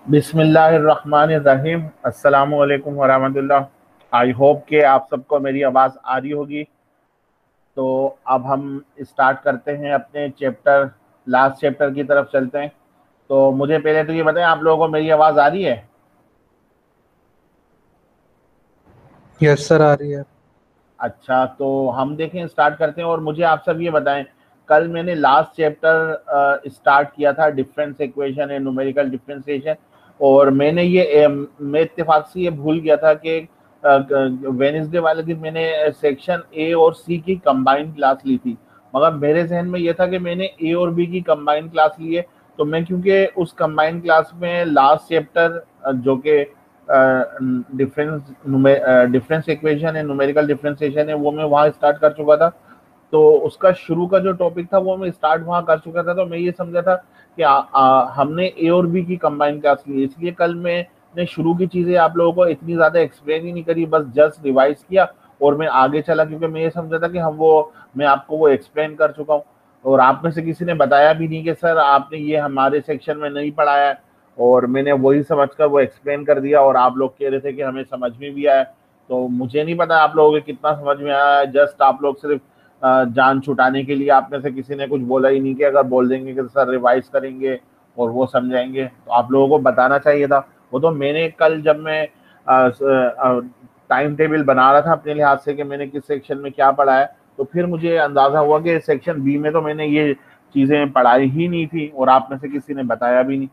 बिस्मिल्लाहिर्रहमानिर्रहीम। अस्सलामु अलैकुम वरहमतुल्लाह। आई होप कि आप सबको मेरी आवाज़ आ रही होगी। तो अब हम स्टार्ट करते हैं अपने चैप्टर, लास्ट चैप्टर की तरफ चलते हैं। तो मुझे पहले तो ये बताएं, आप लोगों को मेरी आवाज़ आ रही है? यस सर, आ रही है। अच्छा, तो हम देखें, स्टार्ट करते हैं। और मुझे आप सब ये बताएं, कल मैंने लास्ट चैप्टर स्टार्ट किया था, difference equation and numerical differentiation. और मैंने मैं इत्तेफाक से ये भूल गया था कि वेनेसडे वाले दिन मैंने सेक्शन ए और सी की कंबाइंड क्लास ली थी। मगर मेरे जहन में ये था कि मैंने ए और बी की कंबाइंड क्लास ली है। तो मैं, क्योंकि उस कंबाइंड क्लास में लास्ट चैप्टर जो कि डिफरेंस डिफरेंस इक्वेशन है, न्यूमेरिकल डिफरेंशिएशन है, वो मैं वहाँ स्टार्ट कर चुका था। तो उसका शुरू का जो टॉपिक था वो मैं स्टार्ट वहाँ कर चुका था। तो मैं ये समझा था कि हमने ए और बी की कंबाइंड क्लास ली, इसलिए कल मैंने शुरू की चीज़ें आप लोगों को इतनी ज़्यादा एक्सप्लेन ही नहीं करी, बस जस्ट रिवाइज किया और मैं आगे चला, क्योंकि मैं ये समझा था कि मैं आपको वो एक्सप्लेन कर चुका हूँ। और आप में से किसी ने बताया भी नहीं कि सर आपने ये हमारे सेक्शन में नहीं पढ़ाया है। और मैंने वही समझकर वो एक्सप्लेन कर दिया, और आप लोग कह रहे थे कि हमें समझ में भी आया। तो मुझे नहीं पता आप लोगों को कितना समझ में आया। जस्ट आप लोग सिर्फ जान छुटाने के लिए आप में से किसी ने कुछ बोला ही नहीं कि अगर बोल देंगे कि सर रिवाइज करेंगे और वो समझाएंगे, तो आप लोगों को बताना चाहिए था। वो तो मैंने कल, जब मैं टाइम टेबल बना रहा था अपने लिहाज से कि मैंने किस सेक्शन में क्या पढ़ा है, तो फिर मुझे अंदाजा हुआ कि सेक्शन बी में तो मैंने ये चीज़ें पढ़ाई ही नहीं थी और आप में से किसी ने बताया भी नहीं।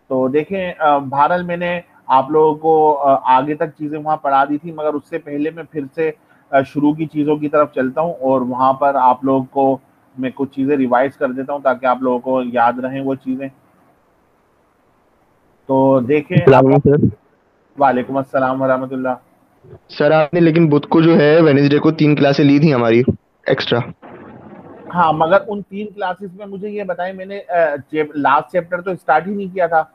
तो देखें, बहरहाल मैंने आप लोगों को आगे तक चीज़ें वहाँ पढ़ा दी थी, मगर उससे पहले मैं फिर से शुरू की चीज़ों की तरफ चलता हूँ और वहाँ पर आप लोगों को मैं कुछ चीज़ें रिवाइज कर देता हूँ ताकि आप लोगों को याद रहें वो चीज़ें। तो देखें सलाम अब। सर। वालेकुम अस्सलाम वरहमतुल्लाह। सर आपने लेकिन बुध को जो है वेनेसडे को 3 क्लासें ली थी हमारी एक्स्ट्रा। हाँ, मगर उन 3 क्लासेस में मुझे ये बताएं, मैंने लास्ट चैप्टर तो स्टार्ट ही नहीं किया था।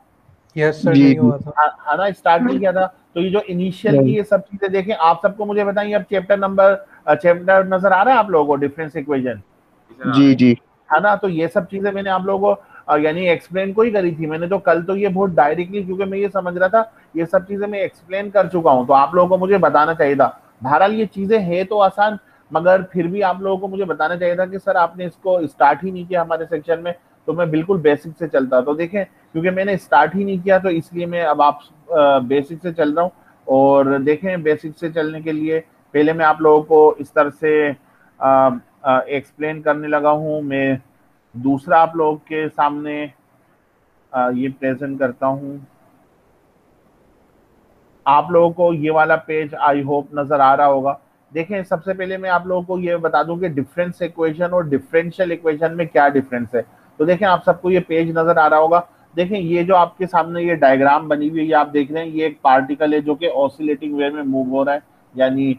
यस सर, जी नहीं जी। हुआ था। है ना, स्टार्ट नहीं किया था। तो ये जो इनिशियल की नहीं। ये सब चीजें देखें, आप सबको मुझे बताइए, अब चैप्टर नजर आ रहा है आप लोगों को, डिफरेंस इक्वेशन, जी जी। है ना। तो ये सब चीजें मैंने आप लोगों को यानी एक्सप्लेन को ही करी थी मैंने। तो कल तो ये बहुत डायरेक्टली, क्योंकि मैं ये समझ रहा था ये सब चीजें मैं एक्सप्लेन कर चुका हूँ, तो आप लोगों को मुझे बताना चाहिए था। बहरहाल ये चीजें है तो आसान, मगर फिर भी आप लोगों को मुझे बताना चाहिए था कि सर आपने इसको स्टार्ट ही नहीं किया हमारे सेक्शन में। तो मैं बिल्कुल बेसिक से चलता। तो देखें, क्योंकि मैंने स्टार्ट ही नहीं किया, तो इसलिए मैं अब आप बेसिक से चल रहा हूँ। और देखें, बेसिक से चलने के लिए पहले मैं आप लोगों को इस तरह से एक्सप्लेन करने लगा हूँ। मैं दूसरा आप लोगों के सामने ये प्रेजेंट करता हूँ। आप लोगों को ये वाला पेज आई होप नजर आ रहा होगा। देखें, सबसे पहले मैं आप लोगों को ये बता दूं कि डिफरेंस इक्वेशन और डिफरेंशियल इक्वेशन में क्या डिफरेंस है। तो देखें, आप सबको ये पेज नजर आ रहा होगा। देखें, ये जो आपके सामने ये डायग्राम बनी हुई है, ये आप देख रहे हैं, ये एक पार्टिकल है जो कि ऑसिलेटिंग वे में मूव हो रहा है, यानी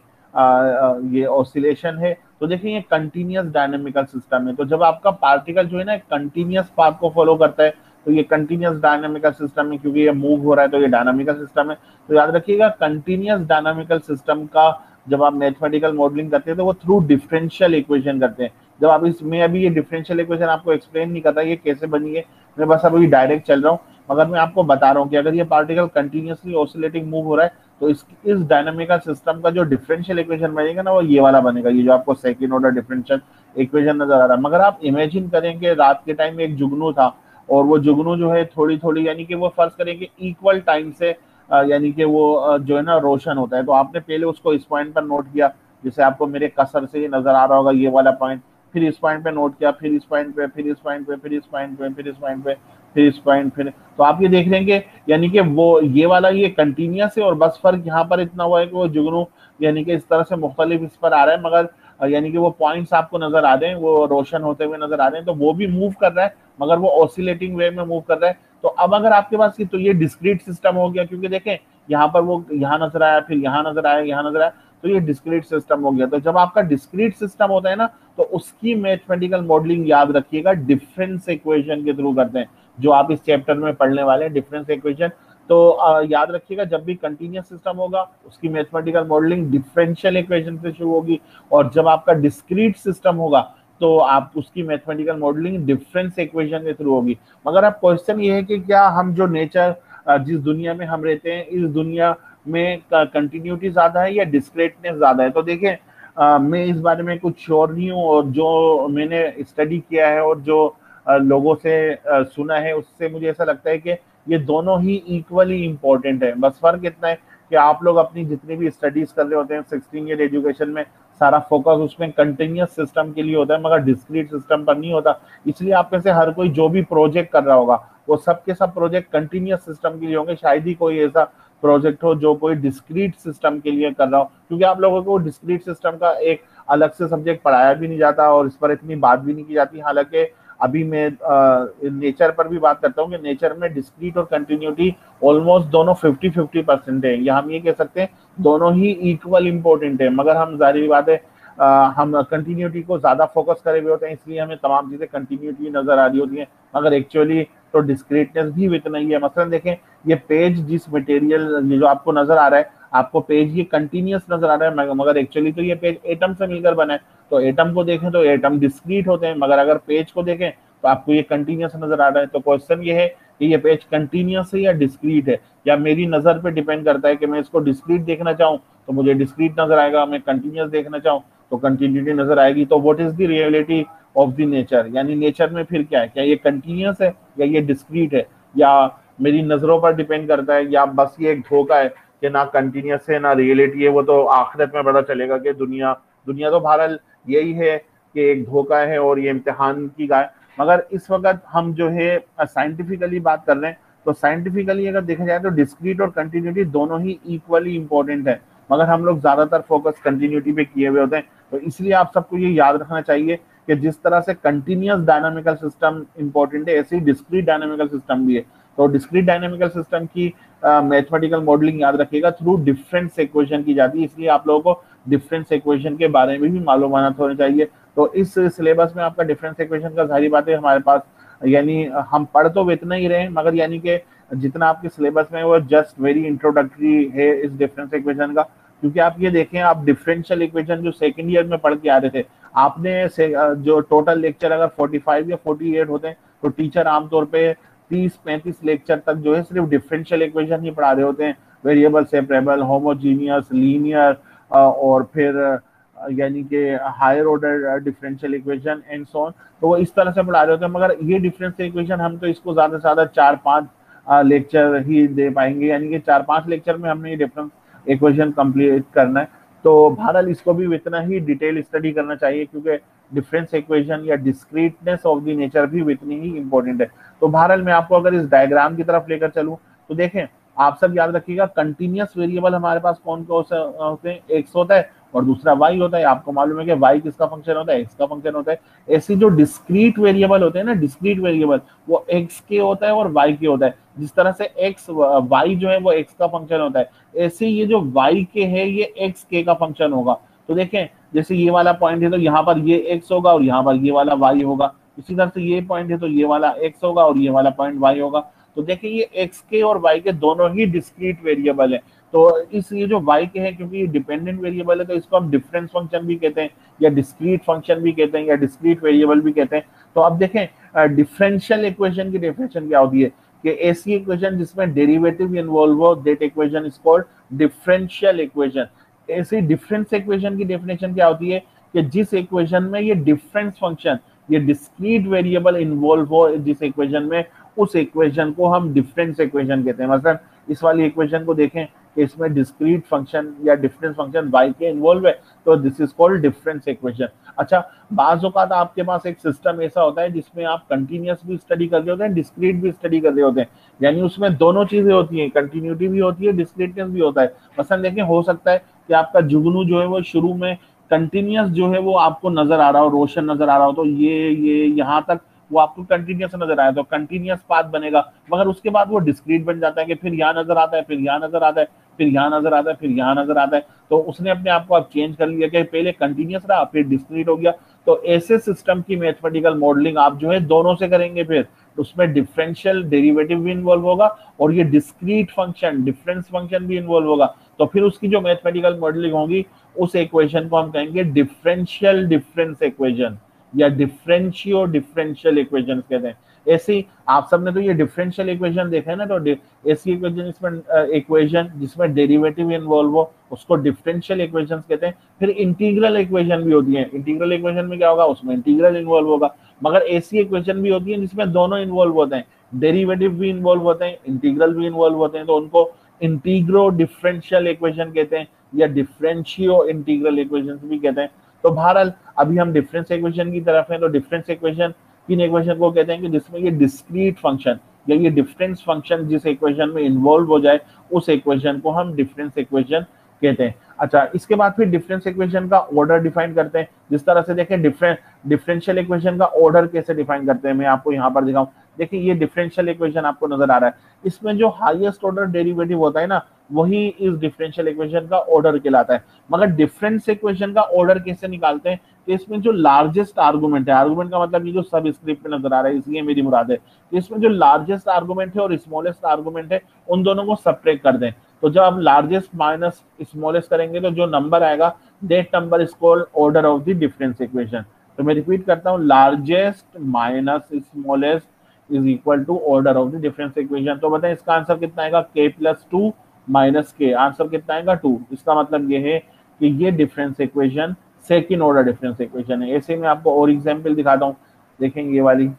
ये ऑसिलेशन है। तो देखिए, ये कंटिन्यूअस डायनेमिकल सिस्टम है। तो जब आपका पार्टिकल जो है ना कंटिन्यूअस पाथ को फॉलो करता है, तो ये कंटिन्यूअस डायनेमिकल सिस्टम है, क्योंकि ये मूव हो रहा है तो ये डायनामिकल सिस्टम है। तो याद रखिएगा, कंटिन्यूअस डायनामिकल सिस्टम का जब आप मैथमेटिकल मॉडलिंग करते हैं तो वो थ्रू डिफरेंशियल इक्वेशन करते हैं। जब आप इसमें, अभी ये डिफरेंशियल इक्वेशन आपको एक्सप्लेन नहीं करता ये कैसे बनी है, मैं बस अभी डायरेक्ट चल रहा हूँ। मगर मैं आपको बता रहा हूँ कि अगर ये पार्टिकल कंटिन्यूअसली ऑसिलेटिंग मूव हो रहा है, तो इस डायनामिकल सिस्टम का जो डिफरेंशियल इक्वेशन बनेगा ना, वो ये वाला बनेगा, ये जो आपको सेकंड ऑर्डर डिफरेंशियल इक्वेशन नजर आ रहा है। मगर आप इमेजिन करें कि रात के टाइम एक जुगनू था, और वो जुगनू जो है थोड़ी थोड़ी, यानी कि वो फर्ज करें कि इक्वल टाइम से यानी कि वो जो है ना रोशन होता है। तो आपने पहले उसको इस पॉइंट पर नोट किया, जैसे आपको मेरे कसर से ये नजर आ रहा होगा, ये वाला पॉइंट। फिर इस पॉइंट पे नोट किया, फिर इस पॉइंट पे, फिर इस पॉइंट पे, फिर इस पॉइंट पे, फिर इस पॉइंट पे, फिर इस पॉइंट, फिर। तो आप ये देख रहे हैं कि यानी कि वो ये वाला ये कंटिन्यूअस है, और बस फर्क यहाँ पर इतना हुआ है कि वो जुगनू यानी कि इस तरह से मुख्तलिफ इस पर आ रहा है, मगर यानी कि वो पॉइंट्स आपको नजर आ रहे हैं, वो रोशन होते हुए नजर आ रहे हैं। तो वो भी मूव कर रहा है, मगर वो ऑसिलेटिंग वे में मूव कर रहा है। तो अब अगर आपके पास तो ये डिस्क्रीट सिस्टम हो गया, क्योंकि देखें यहाँ पर वो यहाँ नजर आया, फिर यहाँ नजर आया, यहाँ नजर आया, तो ये डिस्क्रीट सिस्टम हो गया। तो जब आपका डिस्क्रीट सिस्टम होता है ना, तो उसकी मैथमेटिकल मॉडलिंग याद रखिएगा डिफरेंस इक्वेशन के थ्रू करते हैं, जो आप इस चैप्टर में पढ़ने वाले हैं, डिफरेंस इक्वेशन। तो याद रखिएगा, जब भी कंटिन्यूअस सिस्टम होगा उसकी मैथमेटिकल मॉडलिंग डिफरेंशियल इक्वेशन से शुरू होगी, और जब आपका डिस्क्रीट सिस्टम होगा तो आप उसकी मैथमेटिकल मॉडलिंग डिफरेंस इक्वेशन के थ्रू होगी। मगर अब क्वेश्चन ये है कि क्या हम जो नेचर जिस दुनिया में हम रहते हैं इस दुनिया में कंटिन्यूटी ज्यादा है या डिस्क्रीटनेस ज्यादा है? तो देखिए मैं इस बारे में कुछ श्योर नहीं हूँ, और जो मैंने स्टडी किया है और जो लोगों से सुना है उससे मुझे ऐसा लगता है कि ये दोनों ही इक्वली इम्पोर्टेंट है। बस फर्क इतना है कि आप लोग अपनी जितनी भी स्टडीज कर रहे होते हैं 16 ईयर एजुकेशन में, सारा फोकस उसमें कंटिन्यूअस सिस्टम के लिए होता है मगर डिस्क्रीट सिस्टम पर नहीं होता। इसलिए आप में से हर कोई जो भी प्रोजेक्ट कर रहा होगा वो सब के सब प्रोजेक्ट कंटिन्यूअस सिस्टम के लिए होंगे। शायद ही कोई ऐसा प्रोजेक्ट हो जो कोई डिस्क्रीट सिस्टम के लिए कर रहा हो, क्योंकि आप लोगों को डिस्क्रीट सिस्टम का एक अलग से सब्जेक्ट पढ़ाया भी नहीं जाता और इस पर इतनी बात भी नहीं की जाती। हालांकि अभी मैं नेचर पर भी बात करता हूँ कि नेचर में डिस्क्रीट और कंटिन्यूटी ऑलमोस्ट दोनों 50-50% है, या हम ये कह सकते हैं दोनों ही इक्वल इम्पोर्टेंट है। मगर हम जाहिर बात है हम कंटिन्यूटी को ज्यादा फोकस करे हुए होते हैं, इसलिए हमें तमाम चीजें कंटिन्यूटी नजर आ रही होती हैं, मगर एक्चुअली तो डिस्क्रीटनेस भी इतना ही है। मसलन देखें ये पेज, जिस मटेरियल ये जो आपको नजर आ रहा है, आपको पेज ये कंटिन्यूअस नजर आ रहा है मगर एक्चुअली तो ये पेज एटम से मिलकर बना है। तो एटम को देखें तो एटम डिस्क्रीट होते हैं, मगर अगर पेज को देखें तो आपको ये कंटिन्यूअस नजर आ रहा है। तो क्वेश्चन ये है कि ये पेज कंटिन्यूअस है या डिस्क्रीट है, या मेरी नजर पे डिपेंड करता है कि मैं इसको डिस्क्रीट देखना चाहूँ तो मुझे डिस्क्रीट नजर आएगा, मैं कंटिन्यूअस देखना चाहूँ तो कंटिन्यूटी नजर आएगी। तो what is the reality of the nature, यानी नेचर में फिर क्या है, क्या ये कंटिन्यूअस है या ये डिस्क्रीट है, या मेरी नजरों पर डिपेंड करता है, या बस ये एक धोखा है कि ना कंटिन्यूअस है ना रियलिटी है। वो तो आखिरत में पता चलेगा कि दुनिया दुनिया तो बहरहाल यही है कि एक धोखा है और ये इम्तिहान की गाय। मगर इस वक्त हम जो है साइंटिफिकली बात कर रहे हैं, तो साइंटिफिकली अगर देखा जाए तो डिस्क्रीट और कंटिन्यूटी दोनों ही इक्वली इंपॉर्टेंट है, मगर हम लोग ज्यादातर फोकस कंटिन्यूटी पे किए हुए होते हैं। तो इसलिए आप सबको ये याद रखना चाहिए कि जिस तरह से कंटिन्यूअस डायनामिकल सिस्टम इंपॉर्टेंट है, ऐसे ही डिस्क्रीट डायनामिकल सिस्टम भी है। तो डिस्क्रीट डायनामिकल सिस्टम की मैथमेटिकल मॉडलिंग याद रखिएगा थ्रू डिफरेंस इक्वेशन की जाती है, इसलिए आप लोगों को डिफरेंस इक्वेशन के बारे में भी मालूमात होने चाहिए। तो इस सिलेबस में आपका डिफरेंस इक्वेशन का सारी बातें हमारे पास, यानी हम पढ़ तो इतना ही रहे मगर यानी कि जितना आपके सिलेबस में वो जस्ट वेरी इंट्रोडक्टरी है इस डिफरेंस इक्वेशन का। क्योंकि आप ये देखें, आप डिफरेंशियल इक्वेशन जो सेकंड ईयर में पढ़ के आ रहे थे, आपने जो टोटल लेक्चर अगर 45 या 48 होते हैं तो टीचर आमतौर पे 30-35 लेक्चर तक जो है सिर्फ डिफरेंशियल इक्वेशन ही पढ़ा रहे होते हैं, वेरिएबल सेपरेबल, होमोजीनियस, लीनियर और फिर यानी कि higher order differential equation and so on. तो वो इस तरह से पढ़ा रहे होते हैं, मगर ये डिफरेंशियल इक्वेशन हम तो इसको ज्यादा से ज्यादा 4-5 लेक्चर ही दे पाएंगे, यानी कि 4-5 लेक्चर में हमने ये डिफरेंस इक्वेशन कंप्लीट करना है। तो बहरहाल इसको भी इतना ही डिटेल स्टडी करना चाहिए, क्योंकि डिफरेंस इक्वेशन या डिस्क्रीटनेस ऑफ द नेचर भी इतनी ही इंपॉर्टेंट है। तो बहरहाल मैं आपको अगर इस डायग्राम की तरफ लेकर चलूं तो देखें, आप सब याद रखिएगा कंटिन्यूअस वेरिएबल हमारे पास कौन कौन से होते हैं, एक्स होता है और दूसरा वाई होता है। आपको मालूम है कि वाई किसका फंक्शन होता है, एक्स का फंक्शन होता है। ऐसी जो डिस्क्रीट वेरिएबल होते हैं ना, डिस्क्रीट वेरिएबल वो एक्स के होता है और वाई के होता है। जिस तरह से एक्स वाई जो है वो एक्स का फंक्शन होता है, ऐसे ये जो वाई के है ये एक्स के का फंक्शन होगा। तो देखें जैसे ये वाला पॉइंट है तो यहाँ पर ये एक्स होगा और यहाँ पर ये वाला वाई होगा। इसी तरह से ये पॉइंट है तो ये वाला एक्स होगा और ये वाला पॉइंट वाई होगा। तो देखिए ये एक्स के और वाई के दोनों ही डिस्क्रीट वेरिएबल है। तो इस ये जो वाई के है, क्योंकि ये डिपेंडेंट वेरिएबल है, तो इसको हम डिफरेंस फंक्शन भी कहते हैं या डिस्क्रीट फंक्शन भी कहते हैं या डिस्क्रीट वेरिएबल भी कहते हैं। तो अब देखें डिफरेंशियल इक्वेशन की डेफिनेशन क्या होती है कि ऐसी इक्वेशन जिसमें डेरिवेटिव इन्वॉल्व हो, that equation is called differential equation. ऐसी डिफरेंस इक्वेशन की डेफिनेशन क्या होती है कि जिस इक्वेशन में ये डिफरेंस फंक्शन, ये डिस्क्रीट वेरिएबल इन्वॉल्व हो जिस इक्वेशन में, उस इक्वेशन को हम डिफरेंस इक्वेशन कहते हैं। मतलब इस वाली इक्वेशन को देखें कि इसमें डिस्क्रीट फंक्शन या डिफरेंस फंक्शन वाई के इन्वॉल्व है, तो this is called difference equation. अच्छा, बाज़ औक़ात आपके पास एक सिस्टम ऐसा होता है जिसमें आप कंटिन्यूअस भी स्टडी कर रहे होते हैं, डिस्क्रीट भी स्टडी कर रहे होते हैं, यानी उसमें दोनों चीजें होती हैं, कंटिन्यूटी भी होती है, डिस्क्रीटनेस भी होता है। मसलन देखें, हो सकता है कि आपका जुगनू जो है वो शुरू में कंटिन्यूअस जो है वो आपको नजर आ रहा हो, रोशन नजर आ रहा हो, तो ये यहाँ तक वो आपको कंटिन्यूअस नजर आया तो कंटिन्यूअस पाथ बनेगा। मगर उसके बाद वो डिस्क्रीट बन जाता है कि फिर यहाँ नजर आता है, फिर यहाँ नजर आता है, फिर यहाँ नजर आता है, फिर यहाँ नजर आता है। तो उसने अपने आप को अब चेंज कर लिया कि पहले कंटिन्यूअस रहा फिर डिस्क्रीट हो गया। तो ऐसे सिस्टम की मैथमेटिकल मॉडलिंग आप जो है दोनों से करेंगे, फिर उसमें डिफरेंशियल डेरिवेटिव भी इन्वॉल्व होगा और ये डिस्क्रीट फंक्शन, डिफरेंस फंक्शन भी इन्वॉल्व होगा। तो फिर उसकी जो मैथमेटिकल मॉडलिंग होगी उस इक्वेशन को हम कहेंगे डिफरेंशियल डिफरेंस इक्वेशन या डिफरेंशियो डिफरेंशियल इक्वेशन कहते हैं। ऐसे ही आप सबने तो ये डिफरेंशियल इक्वेशन देखा है ना, तो ऐसी इक्वेशन इसमें इक्वेशन जिसमें डेरिवेटिव इन्वॉल्व हो उसको डिफरेंशियल इक्वेशन कहते हैं। फिर इंटीग्रल इक्वेशन भी होती है, इंटीग्रल इक्वेशन में क्या होगा, उसमें इंटीग्रल इन्वॉल्व होगा। मगर ऐसी इक्वेशन भी होती है जिसमें दोनों इन्वॉल्व होते हैं, डेरिवेटिव भी इन्वॉल्व होते हैं, इंटीग्रल भी इन्वॉल्व होते हैं, तो उनको इंटीग्रो डिफरेंशियल इक्वेशन कहते हैं या डिफरेंशियो इंटीग्रल इक्वेशन भी कहते हैं। तो बहरहाल अभी हम डिफरेंस इक्वेशन की तरफ हैं, तो डिफरेंस इक्वेशन किन इक्वेशन को कहते हैं कि जिसमें ये डिस्क्रीट फंक्शन या ये डिफरेंस फंक्शन जिस इक्वेशन में इन्वॉल्व हो जाए उस इक्वेशन को हम डिफरेंस इक्वेशन कहते हैं। अच्छा, इसके बाद फिर डिफरेंस इक्वेशन का ऑर्डर डिफाइन करते हैं। जिस तरह से देखें डिफरेंशियल इक्वेशन का ऑर्डर कैसे डिफाइन करते हैं, मैं आपको यहाँ पर दिखाऊं। देखिए ये डिफरेंशियल इक्वेशन आपको नजर आ रहा है, इसमें जो हाईएस्ट ऑर्डर डेरिवेटिव होता है ना, वही इस डिफरेंशियल इक्वेशन का ऑर्डर कहलाता है। मगर डिफरेंस इक्वेशन का ऑर्डर कैसे निकालते हैं, तो इसमें जो लार्जेस्ट आर्गुमेंट है, आर्गुमेंट का मतलब ये जो सब स्क्रिप्ट में नजर आ रहा है, इसलिए मेरी मुराद है, तो इसमें जो लार्जेस्ट आर्गुमेंट है और स्मॉलेस्ट आर्गुमेंट है उन दोनों को सब्ट्रैक्ट कर दें। तो जब आप लार्जेस्ट माइनस स्मॉलेस्ट करेंगे तो जो नंबर आएगा that number is called order of the difference equation. तो मैं रिपीट करता हूँ, largest minus smallest is equal to order of the difference equation. तो बताएं इसका आंसर कितना आएगा, k plus two minus K, answer कितना आएगा 2। इसका मतलब ये है कि ये difference equation second order difference equation है। ऐसे में आपको और एग्जांपल दिखाता हूँ, देखेंगे ये वाली,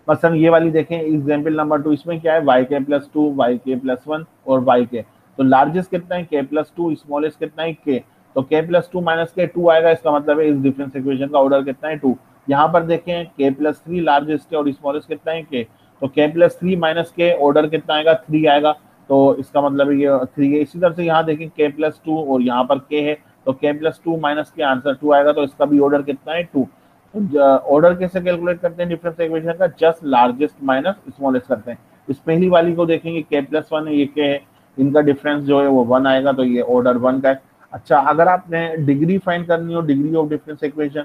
मसलन ये वाली देखें एग्जांपल नंबर 2, इसमें क्या है yk plus two, yk plus 1 और yk। तो लार्जेस्ट कितना है k प्लस टू, स्मॉलेस्ट कितना है k, तो k प्लस टू माइनस के 2 आएगा, इसका मतलब है इस डिफरेंस इक्वेशन का ऑर्डर कितना है 2। यहाँ पर देखें k प्लस थ्री लार्जेस्ट है और स्मॉलेस्ट कितना है k, तो k प्लस थ्री माइनस के ऑर्डर कितना आएगा 3 आएगा, तो इसका मतलब ये 3 है। इसी तरह से यहाँ देखें k प्लस टू और यहाँ पर k है, तो k plus two minus K answer 2 आएगा, तो इसका भी ऑर्डर कितना है 2। ऑर्डर कैसे कैलकुलेट करते हैं डिफरेंस इक्वेशन का, जस्ट लार्जेस्ट माइनस स्मॉलेस्ट करते हैं। इस पहली वाली को देखेंगे k प्लस 1 है, ये k है, इनका डिफरेंस जो है वो 1 आएगा, तो ये ऑर्डर 1 का है। अच्छा, अगर आपने डिग्री फाइंड करनी हो, डिग्री ऑफ डिफरेंस इक्वेशन,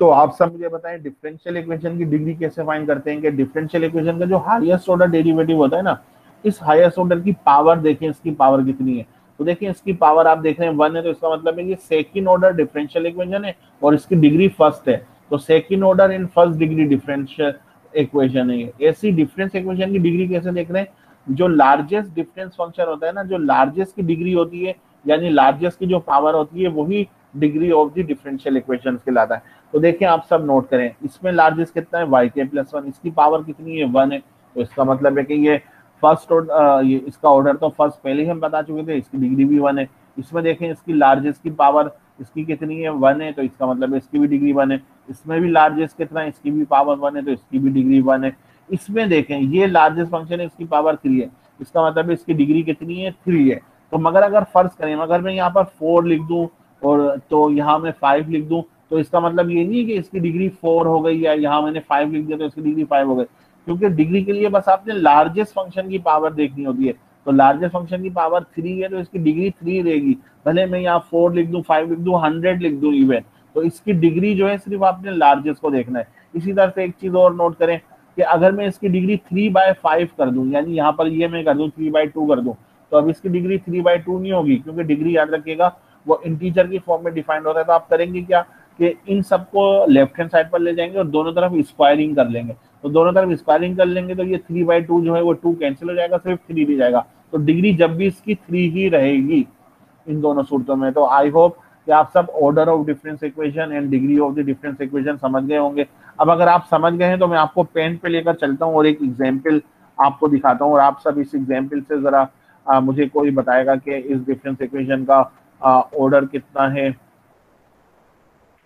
तो आप सब मुझे बताएं डिफरेंशियल इक्वेशन की डिग्री कैसे फाइंड करते हैं। कि डिफरेंशियल इक्वेशन का जो हाईएस्ट ऑर्डर डेरिवेटिव होता है ना, इस हाईएस्ट ऑर्डर की पावर देखें, इसकी पावर कितनी है, तो देखिए इसकी पावर आप देख रहे हैं 1 है, तो इसका मतलब है ये सेकंड ऑर्डर डिफरेंशियल इक्वेशन है और इसकी डिग्री फर्स्ट है, तो second order in first degree differential equation है। ऐसी डिफरेंस इक्वेशन की डिग्री कैसे देख रहे हैं, जो लार्जेस्ट डिफरेंस फंक्शन होता है ना, जो लार्जेस्ट की डिग्री होती है, यानी लार्जेस्ट की जो पावर होती है वही degree of the differential equation कहलाता है। तो देखिए आप सब नोट करें, इसमें लार्जेस्ट कितना है yk प्लस 1, इसकी पावर कितनी है 1 है, तो इसका मतलब है कि ये फर्स्ट ऑर्डर, ये इसका ऑर्डर तो फर्स्ट पहले ही हम बता चुके थे, इसकी डिग्री भी 1 है। इसमें देखें इसकी लार्जेस्ट की पावर इसकी कितनी है 1 है, तो इसका मतलब है इसकी भी डिग्री 1 है। इसमें भी लार्जेस्ट कितना है, इसकी भी पावर 1 है, तो इसकी भी डिग्री 1 है। इसमें देखें ये लार्जेस्ट फंक्शन है, इसकी पावर 3 है, इसका मतलब है इसकी डिग्री कितनी है 3 है। तो मगर अगर फर्ज करें, अगर मैं यहाँ पर 4 लिख दूं और तो यहाँ मैं 5 लिख दूं, तो इसका मतलब ये नहीं है कि इसकी डिग्री 4 हो गई, या यहाँ मैंने 5 लिख दिया तो इसकी डिग्री 5 हो गई, क्योंकि डिग्री के लिए बस आपने लार्जेस्ट फंक्शन की पावर देखनी होती है। तो लार्जेस्ट फंक्शन की पावर 3 है, तो इसकी डिग्री 3 रहेगी, भले मैं यहाँ 4 लिख दूं, 5 लिख दूं, 100 लिख दूं इवन, तो इसकी डिग्री जो है सिर्फ आपने लार्जेस्ट को देखना है। इसी तरह से एक चीज और नोट करें कि अगर मैं इसकी डिग्री 3/5 कर दूं, यानी यहाँ पर ये मैं कर दूं 3/2 कर दूं, तो अब इसकी डिग्री 3/2 नहीं होगी, क्योंकि डिग्री याद रखिएगा वो इंटीजर की फॉर्म में डिफाइंड होता है। तो आप करेंगे क्या कि इन सबको लेफ्ट हैंड साइड पर ले जाएंगे और दोनों तरफ स्क्वायरिंग कर लेंगे, तो दोनों तरफ स्क्वायरिंग कर लेंगे तो ये 3/2 जो है वो 2 कैंसिल हो जाएगा, सिर्फ 3 रह जाएगा, तो डिग्री जब भी इसकी 3 ही रहेगी इन दोनों सूरतों में। तो आई होप कि आप सब order of difference equation and degree of the difference equation समझ गए होंगे। अब अगर आप समझ गए हैं तो मैं आपको पेन पे लेकर चलता हूँ और एक एग्जाम्पल आपको दिखाता हूँ, और आप सब इस एग्जाम्पल से जरा मुझे कोई बताएगा कि इस डिफरेंस इक्वेशन का ऑर्डर कितना है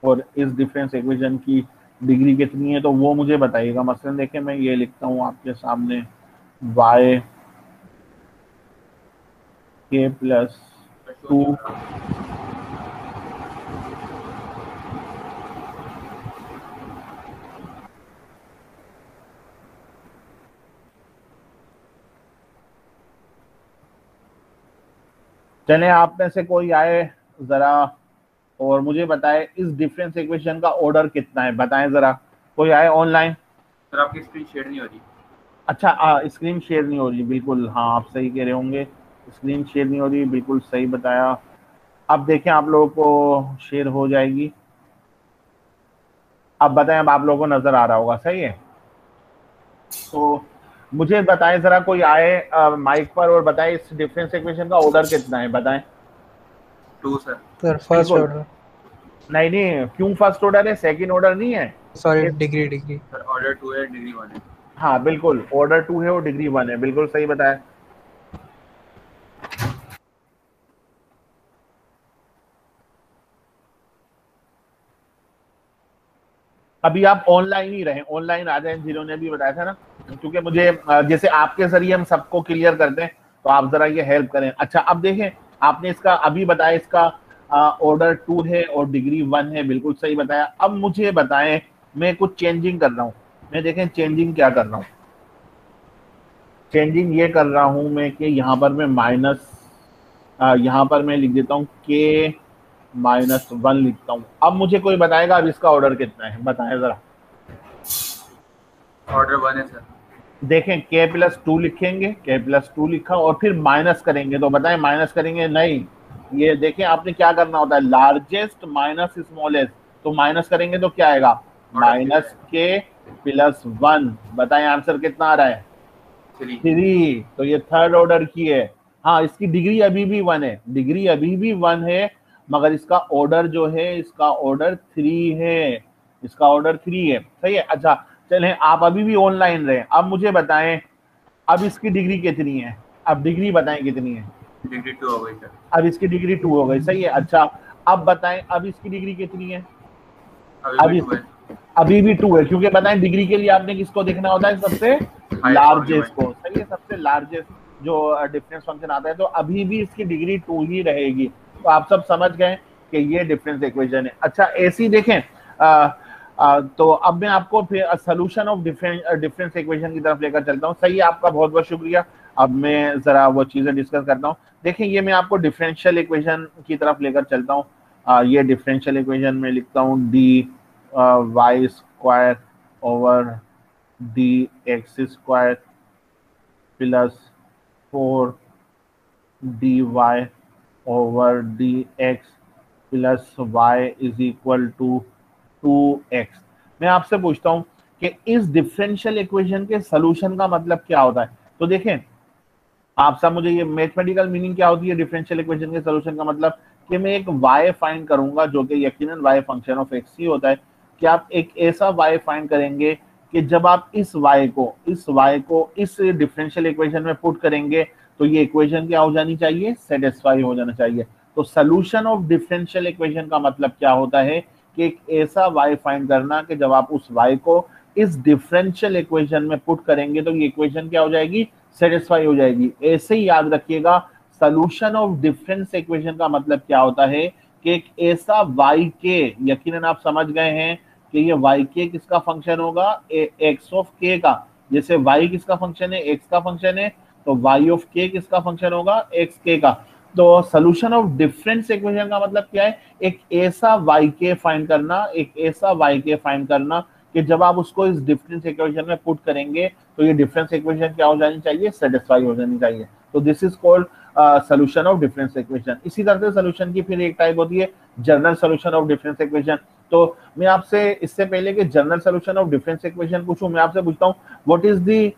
और इस डिफरेंस इक्वेशन की डिग्री कितनी है, तो वो मुझे बताइएगा। मसलन देखें मैं ये लिखता हूँ आपके सामने y k प्लस 2 चले आप में से कोई आए जरा और मुझे बताए इस डिफरेंस इक्वेशन का ऑर्डर कितना है, बताएं जरा, कोई आए ऑनलाइन। सर आपकी स्क्रीन शेयर नहीं हो रही। अच्छा, स्क्रीन शेयर नहीं हो रही, बिल्कुल हाँ आप सही कह रहे होंगे, स्क्रीन शेयर नहीं हो रही, बिल्कुल सही बताया। अब देखें आप लोगों को शेयर हो जाएगी। अब बताएं, अब आप लोगों को नजर आ रहा होगा, सही है। तो मुझे बताएं जरा, कोई आए माइक पर और बताएं इस डिफरेंस इक्वेशन का ऑर्डर कितना है, बताएं। 2 सर। सर फर्स्ट बिल्कुल। ऑर्डर। नहीं नहीं, क्यों फर्स्ट ऑर्डर है, सेकंड ऑर्डर नहीं है। सॉरी, ये डिग्री डिग्री। सर ऑर्डर 2 है, डिग्री 1 है। हाँ बिल्कुल, ऑर्डर 2 है और डिग्री 1 है, बिल्कुल सही बताया। अभी आप ऑनलाइन ही रहे, ऑनलाइन आ जाए, जिन्होंने भी बताया था ना, क्योंकि मुझे जैसे आपके जरिए हम सबको क्लियर करते हैं, तो आप जरा ये हेल्प करें। अच्छा अब देखें, आपने इसका अभी बताया, इसका ऑर्डर 2 है और डिग्री 1 है, बिल्कुल सही बताया। अब मुझे बताएं, मैं कुछ चेंजिंग कर रहा हूँ, मैं देखें चेंजिंग क्या कर रहा हूँ। चेंजिंग ये कर रहा हूं मैं कि यहाँ पर मैं माइनस, यहाँ पर मैं लिख देता हूँ के -1 लिखता हूँ। अब मुझे कोई बताएगा अब इसका ऑर्डर कितना है, बताएं जरा। ऑर्डर 1 है सर। देखें k+2 लिखेंगे, k+2 लिखा और फिर माइनस करेंगे, तो बताएं माइनस करेंगे नहीं, ये देखें आपने क्या करना होता है, लार्जेस्ट माइनस स्मॉलेस्ट, तो माइनस करेंगे तो क्या आएगा, -k+1। बताएं आंसर कितना आ रहा है, 3। 3। तो ये थर्ड ऑर्डर की है। हाँ, इसकी डिग्री अभी भी 1 है, डिग्री अभी भी 1 है, मगर इसका ऑर्डर जो है, इसका ऑर्डर 3 है, इसका ऑर्डर 3 है, सही है। अच्छा चलें, आप अभी भी ऑनलाइन रहे, अब मुझे बताएं अब इसकी डिग्री कितनी है, अब डिग्री बताएं कितनी है। डिग्री 2 हो गई सर। अब इसकी डिग्री 2 हो गई, सही है। अच्छा अब बताएं अब इसकी डिग्री कितनी है। अभी भी 2 है। अभी भी 2 है, क्योंकि बताएं डिग्री के लिए आपने किसको देखना होता है, सबसे लार्जेस्ट को, सही है, सबसे लार्जेस्ट जो डिफरेंस फंक्शन आता है। तो अभी भी इसकी डिग्री 2 ही रहेगी। तो आप सब समझ गए कि ये डिफरेंस इक्वेशन है। अच्छा ऐसी देखें, तो अब मैं आपको फिर सोल्यूशन ऑफ डिफरेंस इक्वेशन की तरफ लेकर चलता हूँ। सही है, आपका बहुत बहुत शुक्रिया। अब मैं जरा वो चीजें डिस्कस करता हूँ। देखिए ये मैं आपको डिफरेंशियल इक्वेशन की तरफ लेकर चलता हूँ। ये डिफरेंशियल इक्वेशन में लिखता हूँ dy² over dx² plus 4dy over dx plus y is equal to 2x। मैं आपसे पूछता हूं कि इस डिफरेंशियल इक्वेशन के सोल्यूशन का मतलब क्या होता है। तो देखें आप सब मुझे, ये मैथमेटिकल मीनिंग क्या होती है डिफरेंशियल इक्वेशन के सोल्यूशन का मतलब, कि मैं एक y फाइंड करूंगा जो कि यकीनन y फंक्शन ऑफ x ही होता है, कि आप एक ऐसा y फाइंड करेंगे कि जब आप इस y को इस डिफरेंशियल इक्वेशन में पुट करेंगे तो ये इक्वेशन क्या हो जानी चाहिए, सेटिस्फाई हो जाना चाहिए। तो सोल्यूशन ऑफ डिफरेंशियल इक्वेशन का मतलब क्या होता है कि एक ऐसा y फाइंड करना कि जब आप उस y को इस डिफरेंशियल इक्वेशन में पुट करेंगे तो ये इक्वेशन क्या हो जाएगी, सेटिस्फाई हो जाएगी। ऐसे ही याद रखिएगा, सोल्यूशन ऑफ डिफरेंस इक्वेशन का मतलब क्या होता है कि एक ऐसा yk, यकीनन आप समझ गए हैं कि ये yk किसका फंक्शन होगा, x ऑफ k का। जैसे y किसका फंक्शन है, x का फंक्शन है, तो y ऑफ k किसका फंक्शन होगा, x k का। तो सोल्यूशन ऑफ डिफरेंस इक्वेशन का मतलब क्या है, एक ऐसा yk फाइंड करना, एक ऐसा yk फाइंड करना कि जब आप उसको इस डिफरेंस इक्वेशन में पुट करेंगे तो ये डिफरेंस इक्वेशन क्या हो जानी चाहिए, सेटिस्फाई हो जानी चाहिए। तो this is called solution of difference equation. इसी तरह से सोल्यूशन की फिर एक टाइप होती है general solution of difference equation. तो मैं आपसे इससे पहले कि general solution of difference equation पूछूं, मैं आपसे पूछता हूं what is the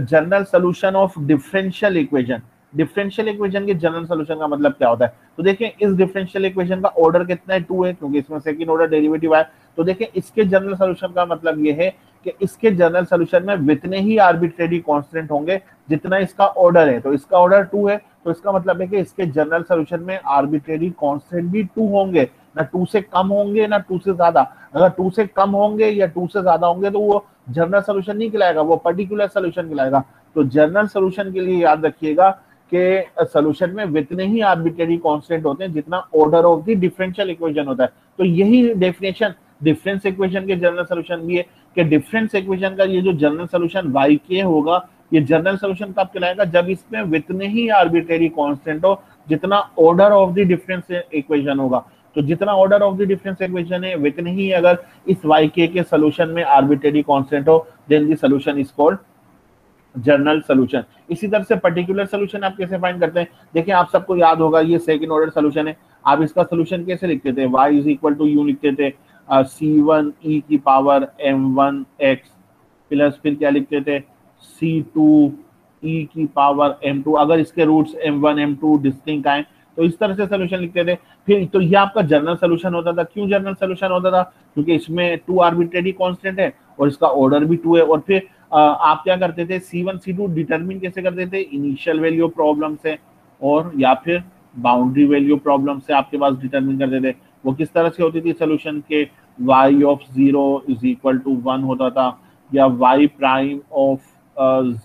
general solution of differential equation. Differential equation के जनरल सोल्यूशन का मतलब क्या होता है। तो देखिए इस डिफरेंशियल इक्वेशन का ऑर्डर कितना है, 2 है, क्योंकि इसमें सेकंड ऑर्डर डेरिवेटिव है। तो देखिए इसके जनरल सोल्यूशन का मतलब ये है कि इसके जनरल सोल्यूशन में उतने ही आर्बिट्रेरी कांस्टेंट होंगे जितना इसका ऑर्डर है। तो इसका ऑर्डर 2 है, तो इसका मतलब है कि इसके जनरल सोल्यूशन में आर्बिट्रेरी कांस्टेंट भी 2 होंगे, ना 2 से कम होंगे ना 2 से ज्यादा। अगर 2 से कम होंगे या 2 से ज्यादा होंगे तो वो जनरल सोल्यूशन नहीं कहलाएगा, वो पर्टिकुलर सोल्यूशन कहलाएगा। तो जनरल सोल्यूशन के लिए याद रखिएगा कि सोल्यूशन में उतने ही आर्बिट्रेरी कांस्टेंट होते हैं जितना order of the differential equation होता है। तो यही डेफिनेशन डिफरेंस इक्वेशन के जनरल सोल्यूशन भी है कि डिफरेंस इक्वेशन का ये जो जनरल सोल्यूशन yk होगा, ये जनरल सोल्यूशन कब कहलाएगा, जब इसमें उतने ही आर्बिट्रेरी कांस्टेंट हो जितना order of the difference equation होगा। तो जितना order of the difference equation है उतने ही अगर इस yk के सोल्यूशन में आर्बिट्रेरी कांस्टेंट हो, then the solution is called general solution. इसी तरह से पर्टिकुलर सोल्यूशन आप कैसे फाइंड करते हैं, देखिए आप सबको याद होगा ये सेकंड ऑर्डर सोल्यूशन है। आप इसका सोल्यूशन कैसे लिखते थे, y is equal to U लिखते थे, C1 e की पावर m1x प्लस फिर क्या लिखते थे C2 e की पावर m2, अगर इसके रूट्स m1 m2 डिस्टिंक्ट आए तो इस तरह से सोल्यूशन लिखते थे। फिर तो ये आपका जनरल सोल्यूशन होता था। क्यों जनरल सोल्यूशन होता था? क्योंकि इसमें 2 आर्बिट्रेरी कांस्टेंट है और इसका ऑर्डर भी 2 है। और फिर आप क्या करते थे, C1 C2 डिटरमिन कैसे करते थे? इनिशियल वैल्यू प्रॉब्लम से और या फिर बाउंड्री वैल्यू प्रॉब्लम से आपके पास डिटरमिन करते थे। वो किस तरह से होती थी सोल्यूशन के? y of 0 is equal to 1 होता था, या y प्राइम ऑफ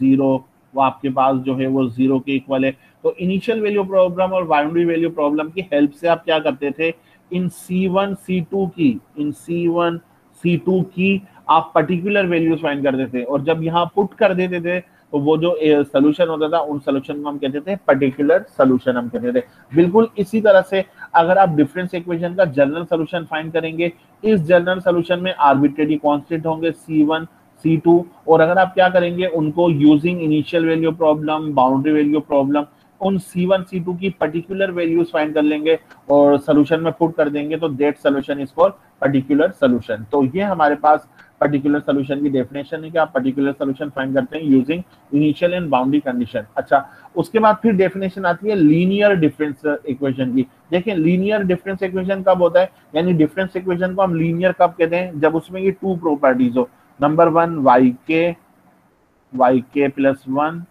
0 वो आपके पास जो है वो 0 के इक्वल है। तो इनिशियल वैल्यू प्रॉब्लम और बाउंड्री वैल्यू प्रॉब्लम की हेल्प से आप क्या करते थे, इन C1 C2 की आप पर्टिकुलर वैल्यूज फाइंड करते थे और जब यहाँ पुट कर देते थे तो वो जो सोल्यूशन होता था उन सोल्यूशन को हम कहते थे पर्टिकुलर सोल्यूशन हम कहते थे। बिल्कुल इसी तरह से अगर आप डिफरेंस इक्वेशन का जनरल सोल्यूशन फाइंड करेंगे, इस जनरल सोल्यूशन में आर्बिट्रेरी कांस्टेंट होंगे C1 C2, और अगर आप क्या करेंगे उनको using initial value problem, boundary value problem, उन C1 C2 की पर्टिकुलर वैल्यूज फाइंड कर लेंगे और सोल्यूशन में पुट कर देंगे, तो that solution is called particular solution. तो ये हमारे पास पर्टिकुलर सोल्यूशन की डेफिनेशन है कि आप पर्टिकुलर सोल्यूशन फाइंड करते हैं using initial and boundary condition. अच्छा, उसके बाद फिर डेफिनेशन आती है लीनियर डिफरेंस इक्वेशन की। देखिए लीनियर डिफरेंस इक्वेशन कब होता है, यानी डिफरेंस इक्वेशन को हम लीनियर कब कहते हैं? जब उसमें ये 2 प्रॉपर्टीज हो। Number 1 yk plus 1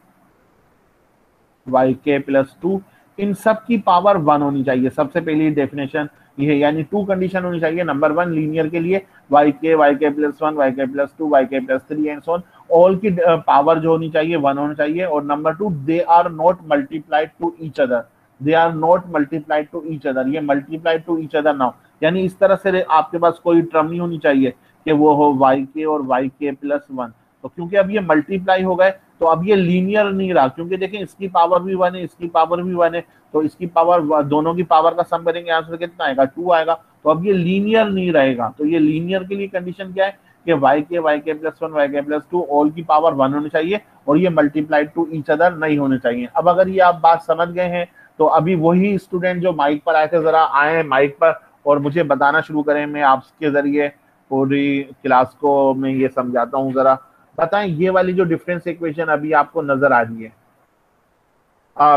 yk plus 2, इन सब की पावर 1 होनी चाहिए। सबसे पहली डेफिनेशन ये है, यानी 2 कंडीशन होनी चाहिए। नंबर 1 लीनियर के लिए yk plus 1 yk plus 2 yk plus 3 and so on, all की पावर जो होनी चाहिए 1 होनी चाहिए। और number 2 they are not multiplied to each other, they are not multiplied to each other, ये मल्टीप्लाइड टू ईच अदर ना हो, यानी इस तरह से आपके पास कोई टर्म नहीं होनी चाहिए कि वो हो yk और yk प्लस 1। तो क्योंकि अब ये मल्टीप्लाई हो गए तो अब ये लीनियर नहीं रहा, क्योंकि देखें इसकी पावर भी 1 है, इसकी पावर भी 1 है, तो इसकी पावर, दोनों की पावर का सम करेंगे आंसर कितना आएगा? 2 आएगा। तो अब ये लीनियर नहीं रहेगा। तो ये लीनियर के लिए कंडीशन क्या है कि yk plus 1 yk plus 2 all की पावर 1 होनी चाहिए और ये मल्टीप्लाइड टू ईच अदर नहीं होने चाहिए। अब अगर ये आप बात समझ गए हैं तो अभी वही स्टूडेंट जो माइक पर आए थे जरा आए माइक पर और मुझे बताना शुरू करें। मैं आपके जरिए पूरी क्लास को मैं ये समझाता हूँ। जरा बताएं ये वाली जो डिफरेंस इक्वेशन अभी आपको नजर आ रही है,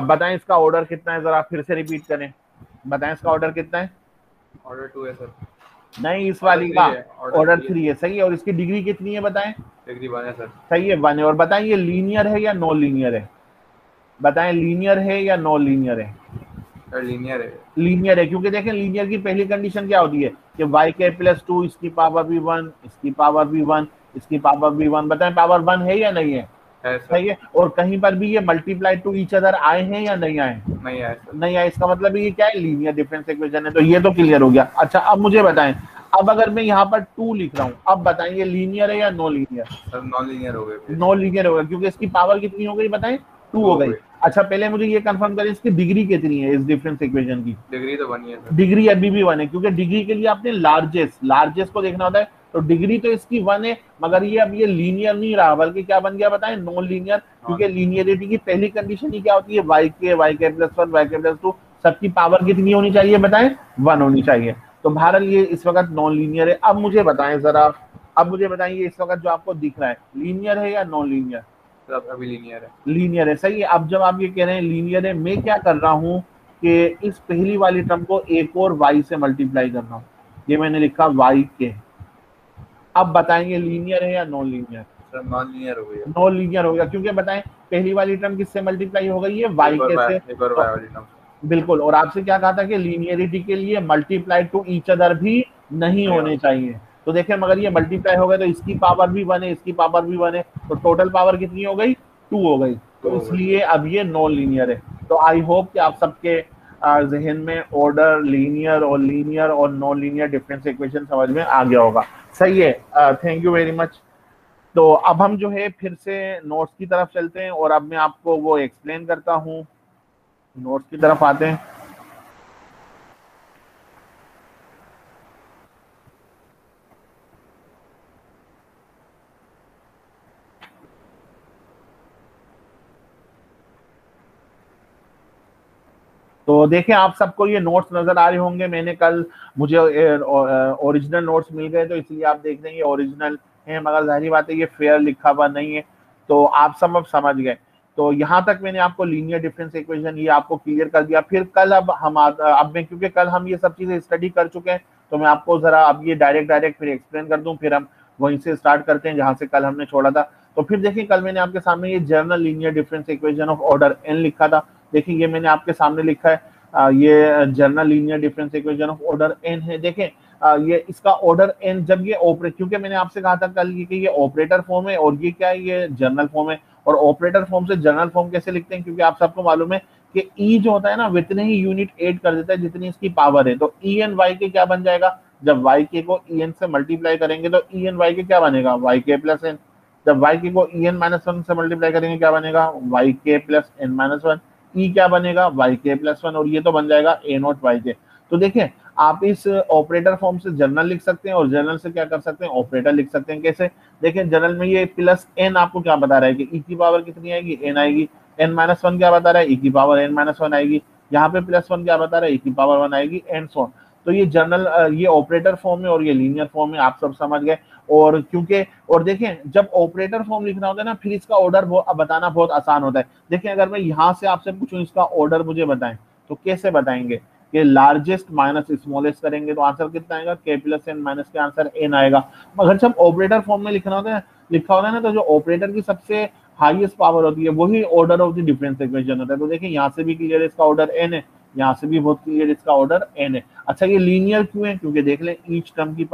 बताएं इसका ऑर्डर कितना है? जरा फिर से रिपीट करें, बताएं इसका ऑर्डर कितना है? ऑर्डर 2 है सर। नहीं, इस ऑर्डर वाली 3 का है, ऑर्डर ऑर्डर 3 है, सही है। और इसकी डिग्री कितनी है बताएं? डिग्री 1 है सर। सही है, 1 है। और बताएं ये लीनियर है या नॉन लीनियर है? बताएं लीनियर है या नॉन लीनियर है? सर लीनियर है। लीनियर है, क्योंकि देखें लीनियर की पहली कंडीशन क्या होती है कि yk प्लस 2 इसकी पावर भी 1, इसकी पावर भी 1, इसकी पावर भी 1। बताएं पावर 1 है या नहीं है? है सर। सही है। और कहीं पर भी ये मल्टीप्लाई टू ईच अदर आए हैं या नहीं आए? नहीं है सर। नहीं आए। इसका मतलब ये क्या है? लीनियर डिफरेंस इक्वेशन है। तो ये तो क्लियर हो गया। अच्छा, अब मुझे बताएं, अब अगर मैं यहाँ पर 2 लिख रहा हूँ, अब बताएं ये लीनियर है या non linear? Sir non linear हो गए फिर। नॉन लीनियर होगा, क्योंकि इसकी पावर कितनी हो गई बताएं? 2 2 हो हो गई। गए। अच्छा, पहले मुझे ये कंफर्म करें इसकी डिग्री कितनी है इस डिफरेंस इक्वेशन की? डिग्री तो 1 ही है सर। डिग्री अभी भी 1 है, क्योंकि डिग्री के लिए आपने लार्जेस्ट को देखना होता है। तो डिग्री तो इसकी 1 है, मगर ये अब ये लीनियर नहीं रहा, बल्कि क्या बन गया बताएं? Non linear. क्योंकि लीनियरिटी की पहली कंडीशन ही क्या होती है? yk प्लस 1 yk प्लस 2 सबकी पावर कितनी होनी चाहिए बताएं? 1 होनी चाहिए। तो बहरहाल ये इस वक्त नॉन लीनियर है। अब मुझे बताएं जरा, अब मुझे बताइए इस वक्त जो आपको दिख रहा है लीनियर है या नॉन लीनियर? सर अभी लीनियर है। लीनियर है, सही है। अब जब आप ये कह रहे हैं लीनियर है, मैं क्या कर रहा हूँ कि इस पहली वाली टर्म को एक और y से मल्टीप्लाई कर रहा हूँ। ये मैंने लिखा yk। अब बताएंगे लीनियर है या non linear? Sir non linear हो गई है। नॉन लीनियर हो गया, क्योंकि बताएं पहली वाली टर्म किससे मल्टीप्लाई हो गई है? yk से। एक और तो y वाली टर्म बिल्कुल, और आपसे क्या कहा था कि लीनियरिटी के लिए मल्टीप्लाई टू ईच अदर भी नहीं होने चाहिए। तो देखिए मगर ये मल्टीप्लाई हो गए तो इसकी पावर भी 1 है, इसकी पावर भी 1 है, तो टोटल पावर कितनी हो गई? 2 हो गई। तो इसलिए अब ये नॉन लीनियर है। तो आई होप कि आप सबके जहन में ऑर्डर लीनियर और नॉन लीनियर डिफरेंस इक्वेशन समझ में आ गया होगा। सही है, थैंक यू वेरी मच। तो अब हम जो है फिर से नोट्स की तरफ चलते हैं और अब मैं आपको वो एक्सप्लेन करता हूँ। नोट्स की तरफ आते हैं। तो देखें आप सबको ये नोट्स नजर आ रहे होंगे। मैंने कल मुझे ओरिजिनल नोट्स मिल गए, तो इसलिए आप देख रहे हैं ये ओरिजिनल है, मगर जाहिर बात है ये फेयर लिखा हुआ नहीं है। तो आप सब अब समझ गए। तो यहाँ तक मैंने आपको लीनियर डिफरेंस इक्वेशन ये आपको क्लियर कर दिया। फिर कल अब मैं, क्योंकि कल हम ये सब चीजें स्टडी कर चुके हैं, तो मैं आपको जरा अब ये डायरेक्ट फिर एक्सप्लेन कर दूं, फिर हम वहीं से स्टार्ट करते हैं जहां से कल हमने छोड़ा था। तो फिर देखिए कल मैंने आपके सामने ये general linear difference equation of order N लिखा था। देखिए ये मैंने आपके सामने लिखा है, ये general linear difference equation of order N है। देखें ये इसका ऑर्डर एन जब ये ऑपरेट, क्योंकि मैंने आपसे कहा था कल कि ये ऑपरेटर फॉर्म है और ये क्या है, ये जनरल फॉर्म है। और ऑपरेटर फॉर्म से जनरल फॉर्म कैसे लिखते हैं, क्योंकि आप सबको मालूम है कि ई जो होता है ना, वितने ही यूनिट ऐड कर देता है जितनी इसकी पावर है। तो ई एन वाई के क्या बन जाएगा, जब वाई के को ई एन से मल्टीप्लाई करेंगे तो ई एन वाई के क्या बनेगा, वाई के प्लस एन। जब वाई के को ई एन माइनस वन से मल्टीप्लाई करेंगे क्या बनेगा, वाई के प्लस एन माइनस वन। ई क्या बनेगा, वाई के प्लस वन, और ये तो बन जाएगा ए नॉट वाई के। तो देखें आप इस ऑपरेटर फॉर्म से जनरल लिख सकते हैं और जनरल से क्या कर सकते हैं, ऑपरेटर लिख सकते हैं। कैसे, देखें जनरल में ये प्लस एन आपको क्या बता रहा है कि ई की पावर कितनी आएगी, एन आएगी। एन माइनस वन क्या बता रहा है, ई की पावर एन माइनस वन आएगी। यहाँ पे प्लस वन क्या बता रहा है, ई की पावर वन आएगी, एंड सो ऑन। तो ये जनरल, ये ऑपरेटर फॉर्म है और ये लीनियर फॉर्म है, आप सब समझ गए। और क्योंकि, और देखें जब ऑपरेटर फॉर्म लिखना होता है ना, फिर इसका ऑर्डर बताना बहुत आसान होता है। देखें अगर मैं यहाँ से आपसे पूछूं इसका ऑर्डर मुझे बताएं, तो कैसे बताएंगे कि लार्जेस्ट माइनस स्मॉलेस्ट करेंगे तो आंसर कितना आएगा, के plus N minus K answer N आएगा। मगर जब ऑपरेटर फॉर्म में लिखा होता है ना, तो जो ऑपरेटर की सबसे हाईएस्ट पावर होती है वही order of the difference equation होता है। तो देखिए यहाँ से भी क्लियर है इसका ऑर्डर एन है, यहाँ से भी बहुत क्लियर इसका ऑर्डर एन है। अच्छा ये लीनियर क्यों है, क्योंकि देख लें ईच टर्म की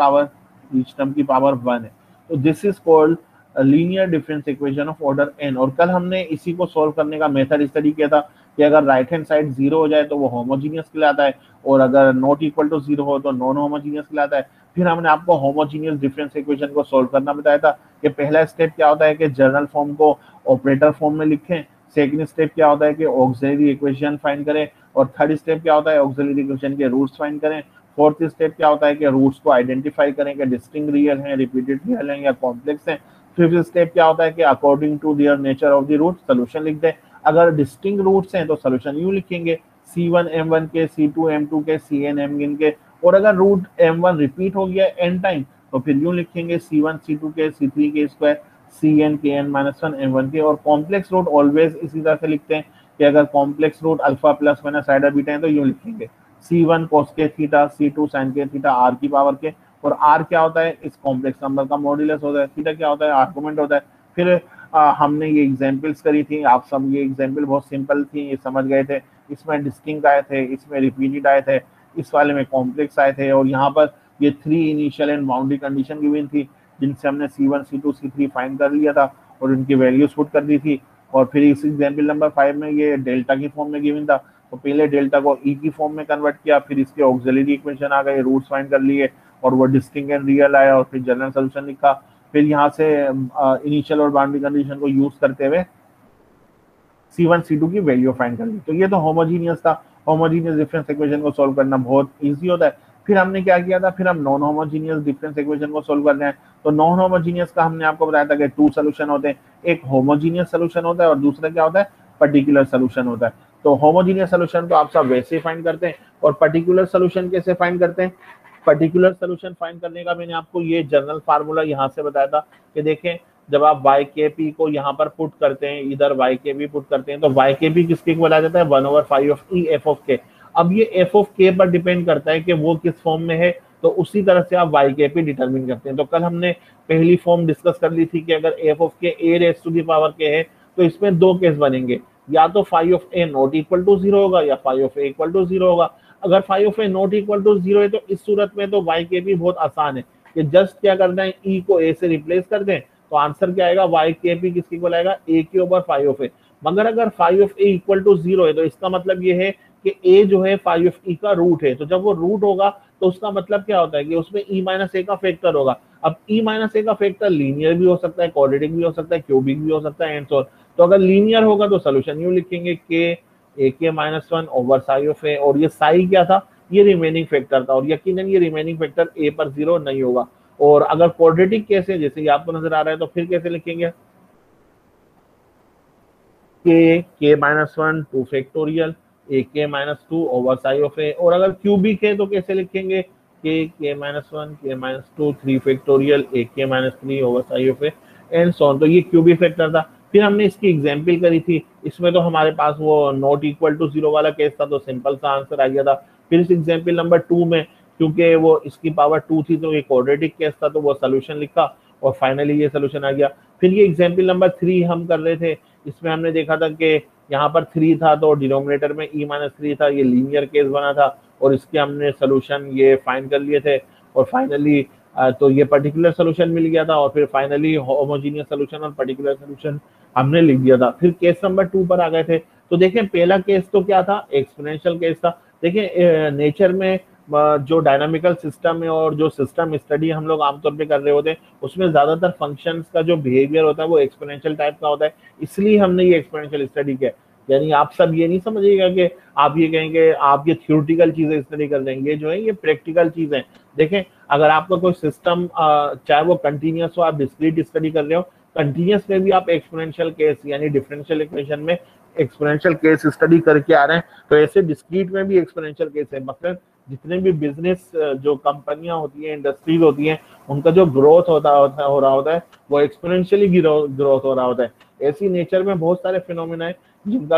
पावर वन है। तो this is called linear difference equation of order N. और कल हमने इसी को सॉल्व करने का मेथड स्टडी किया था कि अगर राइट हैंड साइड जीरो हो जाए तो वो होमोजीनियस कहलाता है, और अगर नॉट इक्वल टू जीरो हो तो नॉन होमोजीनियस कहलाता है। फिर हमने आपको होमोजीनियस डिफरेंस इक्वेशन को सॉल्व करना बताया था कि पहला स्टेप क्या होता है कि जनरल फॉर्म को ऑपरेटर फॉर्म में लिखें, सेकंड स्टेप क्या होता है कि ऑक्सिलरी इक्वेशन फाइंड करें, और थर्ड स्टेप क्या होता है ऑक्सिलरी इक्वेशन के रूट्स फाइंड करें, फोर्थ स्टेप क्या होता है कि रूट्स को आइडेंटिफाई करें कि डिस्टिंक्ट रियल हैं, रिपीटेड रियल हैं या कॉम्प्लेक्स हैं। फिफ्थ स्टेप क्या होता है कि according to their nature of the root solution लिख दें। अगर डिस्टिंक्ट रूट्स हैं तो सोल्यूशन यूं लिखेंगे, C1 M1 के, C2 M2 के, Cn Mn के। और अगर रूट M1 रिपीट हो गया n टाइम तो फिर यूं लिखेंगे C1 C2 के, C3 के square, Cn Kn minus one M1 के। और कॉम्प्लेक्स रूट ऑलवेज इसी तरह से लिखते हैं कि अगर complex root alpha plus minus side beta है तो यूं लिखेंगे C1 cos के थीटा, C2 sin के थीटा, r की पावर के। और r क्या होता है, इस कॉम्प्लेक्स नंबर का मॉड्यूलस होता है। थीटा क्या होता है, आर्गुमेंट होता है। फिर हमने ये एग्जांपल्स करी थी, आप सब ये एग्जांपल बहुत सिंपल थी, ये समझ गए थे। इसमें डिस्टिंक्ट आए थे, इसमें रिपीटेड आए थे, इस वाले में कॉम्प्लेक्स आए थे। और यहाँ पर ये 3 initial and boundary condition given थी जिनसे हमने C1 C2 C3 फाइंड कर लिया था और उनकी वैल्यूज पुट कर दी थी। और फिर इस एग्जाम्पल नंबर 5 में ये डेल्टा की फॉर्म में गिवन था, तो पहले डेल्टा को ई की फॉर्म में कन्वर्ट किया, फिर इसके ऑक्सिलरी इक्वेशन आ गए, रूट्स फाइंड कर लिए, और वो डिस्टिंक्ट एंड रियल आया, और फिर जनरल सोल्यूशन लिखा। फिर यहाँ से इनिशियल और बाउंड्री कंडीशन को यूज करते हुए C1 C2 की वैल्यू फाइंड कर ली। तो ये तो होमोजीनियस था। होमोजीनियस डिफरेंस इक्वेशन को सॉल्व करना बहुत इजी होता है। फिर हमने क्या किया था, फिर हम नॉन होमोजीनियस डिफरेंस इक्वेशन को सॉल्व कर रहे हैं। तो नॉन होमोजीनियस का हमने आपको बताया था कि 2 सोल्यूशन होते हैं, एक होमोजीनियस सोल्यूशन होता है और दूसरा क्या होता है, पर्टिकुलर सोल्यूशन होता है। तो होमोजीनियस सोल्यूशन तो आप सब वैसे ही फाइंड करते हैं, और पर्टिकुलर सोल्यूशन कैसे फाइंड करते हैं। पर्टिकुलर सोल्यूशन फाइंड करने का मैंने आपको ये जनरल फार्मूला यहाँ से बताया था कि देखें जब आप वाई के पी को यहाँ पर पुट करते हैं, इधर वाई के पी पुट करते हैं, तो वाई के पी किसके इक्वल आ जाता है, 1/5 ऑफ ई एफ ऑफ के। अब ये एफ ऑफ के पर डिपेंड करता है कि वो किस फॉर्म में है, तो उसी तरह से आप वाई के पी डिटरमिन करते हैं। तो कल हमने पहली फॉर्म डिस्कस कर ली थी कि अगर F of K A raise to the power K है तो इसमें 2 केस बनेंगे, या तो phi of A not equal to 0 होगा या phi of A equal to 0 होगा। अगर phi of A not equal to 0 है तो इस सूरत में तो वाई के पी बहुत आसान है कि जस्ट क्या करना है, ई को ए से रिप्लेस कर दें, तो आंसर क्या आएगा, वाई के पी किसके इक्वल आएगा, ए के ऊपर फाई ऑफ ए। मगर अगर phi of A equal to 0 है तो इसका मतलब ये है कि ए जो है फाई ऑफ ई का रूट है। तो जब वो रूट होगा तो उसका मतलब क्या होता है कि उसमें ई माइनस ए का फैक्टर होगा। अब ई माइनस ए का फैक्टर लीनियर भी हो सकता है, क्वाड्रेटिक भी हो सकता है, क्यूबिक भी हो सकता है, एंड सो ऑन। तो अगर लीनियर होगा तो सोल्यूशन यूं लिखेंगे के ए k minus 1 over psi of a, और ये साई क्या था, ये रिमेनिंग फैक्टर था, और यकीनन ये रिमेनिंग फैक्टर ए पर 0 नहीं होगा। और अगर क्वाड्रेटिक केस है जैसे ये आपको नजर आ रहा है तो फिर कैसे लिखेंगे, k minus 1 2 factorial a k minus two over psi of a, और अगर क्यूबिक है तो कैसे लिखेंगे k minus one k minus two 3 factorial a k minus three over psi of a and so on. तो ये क्यूबिक फैक्टर था। फिर हमने इसकी एग्जाम्पल करी थी, इसमें तो हमारे पास वो नॉट इक्वल टू जीरो वाला केस था, तो सिंपल सा आंसर आ गया था। फिर इस एग्जाम्पल नंबर 2 में क्योंकि वो इसकी पावर 2 थी तो ये क्वाड्रेटिक केस था, तो वो सोल्यूशन लिखा और फाइनली ये सोल्यूशन आ गया। फिर ये एग्जाम्पल नंबर 3 हम कर रहे थे, इसमें हमने देखा था कि यहाँ पर 3 था तो डिनोमिनेटर में e माइनस 3 था, ये लीनियर केस बना था और इसके हमने सोल्यूशन ये फाइंड कर लिए थे और फाइनली तो ये पर्टिकुलर सोल्यूशन मिल गया था और फिर फाइनली होमोजीनियस सोल्यूशन और पर्टिकुलर सोल्यूशन हमने लिख दिया था। फिर केस नंबर 2 पर आ गए थे। तो देखें पहला केस तो क्या था, एक्सपोनेंशियल केस था। देखें नेचर में जो डायनामिकल सिस्टम है और जो सिस्टम स्टडी हम लोग आमतौर पे कर रहे होते हैं उसमें ज्यादातर फंक्शंस का जो बिहेवियर होता है वो एक्सपोनेंशियल टाइप का होता है, इसलिए हमने ये एक्सपोनेंशियल स्टडी किया। यानी आप सब ये नहीं समझिएगा कि आप ये कहेंगे आप ये थ्योरेटिकल चीजें स्टडी कर रहे हैं, ये जो है ये प्रैक्टिकल चीजें। देखें अगर आपका कोई सिस्टम चाहे वो कंटिन्यूअस हो, आप डिस्क्रीट स्टडी कर रहे हो, कंटिन्यूअस में भी आप एक्सपोनेंशियल केस यानी डिफरेंशियल इक्वेशन में एक्सपोनेंशियल केस स्टडी करके आ रहे हैं, तो ऐसे डिस्क्रीट में भी एक्सपोनेंशियल केस है। मतलब जितने भी बिजनेस जो कंपनियां होती हैं, इंडस्ट्रीज होती हैं, उनका जो ग्रोथ हो रहा होता है वो एक्सपोनेंशियली ग्रोथ हो रहा होता है। ऐसी नेचर में बहुत सारे फिनोमेना है जिनका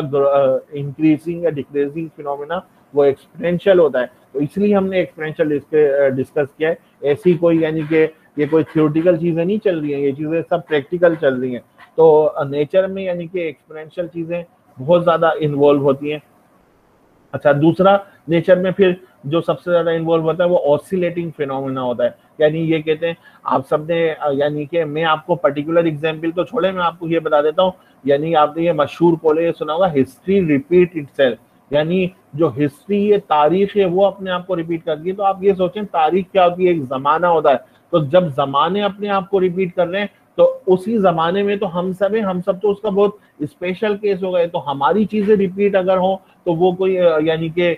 इंक्रीजिंग या डिक्रीजिंग फिनोमेना वो एक्सपोनेंशियल होता है, तो इसलिए हमने एक्सपोनेंशियल डिस्कस किया है। ऐसी कोई यानी कि ये कोई थ्योरेटिकल चीजें नहीं चल रही हैं, ये चीजें सब प्रैक्टिकल चल रही हैं। तो नेचर में यानी कि एक्सपोनेंशियल चीजें बहुत ज्यादा इन्वॉल्व होती हैं। अच्छा, दूसरा नेचर में फिर जो सबसे ज्यादा इन्वॉल्व होता है वो ऑसिलेटिंग फिनोमेना होता है। यानी ये कहते हैं आप सबने यानी कि मैं आपको पर्टिकुलर एग्जांपल तो छोड़े, मैं आपको ये बता देता हूँ। यानी आपने ये मशहूर कोले सुना होगा, हिस्ट्री रिपीट इटसेल्फ, यानी जो हिस्ट्री ये तारीख है वो अपने आप को रिपीट करती है। तो आप ये सोचें तारीख क्या होती है, एक जमाना होता है, तो जब जमाने अपने आप को रिपीट कर रहे हैं तो उसी जमाने में तो हम सब हैं, हम सब तो उसका बहुत स्पेशल केस हो गए। तो हमारी चीजें रिपीट अगर हो तो वो कोई यानी कि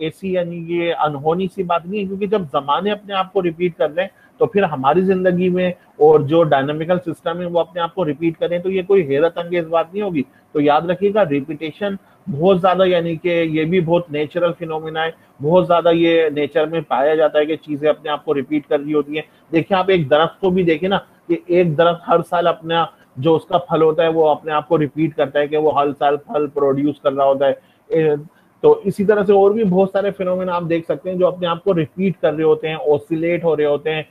ऐसी यानी ये अनहोनी सी बात नहीं है, क्योंकि जब जमाने अपने आप को रिपीट कर रहे हैं तो फिर हमारी जिंदगी में और जो डायनामिकल सिस्टम है वो अपने आप को रिपीट करें तो ये कोई हैरत अंगेज बात नहीं होगी। तो याद रखिएगा रिपीटेशन बहुत ज्यादा यानी कि ये भी बहुत नेचुरल फिनोमेना है, बहुत ज्यादा ये नेचर में पाया जाता है कि चीजें अपने आप को रिपीट कर रही होती हैं। देखिए आप एक दरख्त को भी देखें ना कि एक दरख्त हर साल अपना जो उसका फल होता है वो अपने आप को रिपीट करता है कि वो हर साल फल प्रोड्यूस कर रहा होता है। तो इसी तरह से और भी बहुत सारे फिनोमेना आप देख सकते हैं जो अपने आप को रिपीट कर रहे होते हैं, ऑसिलेट हो रहे होते हैं।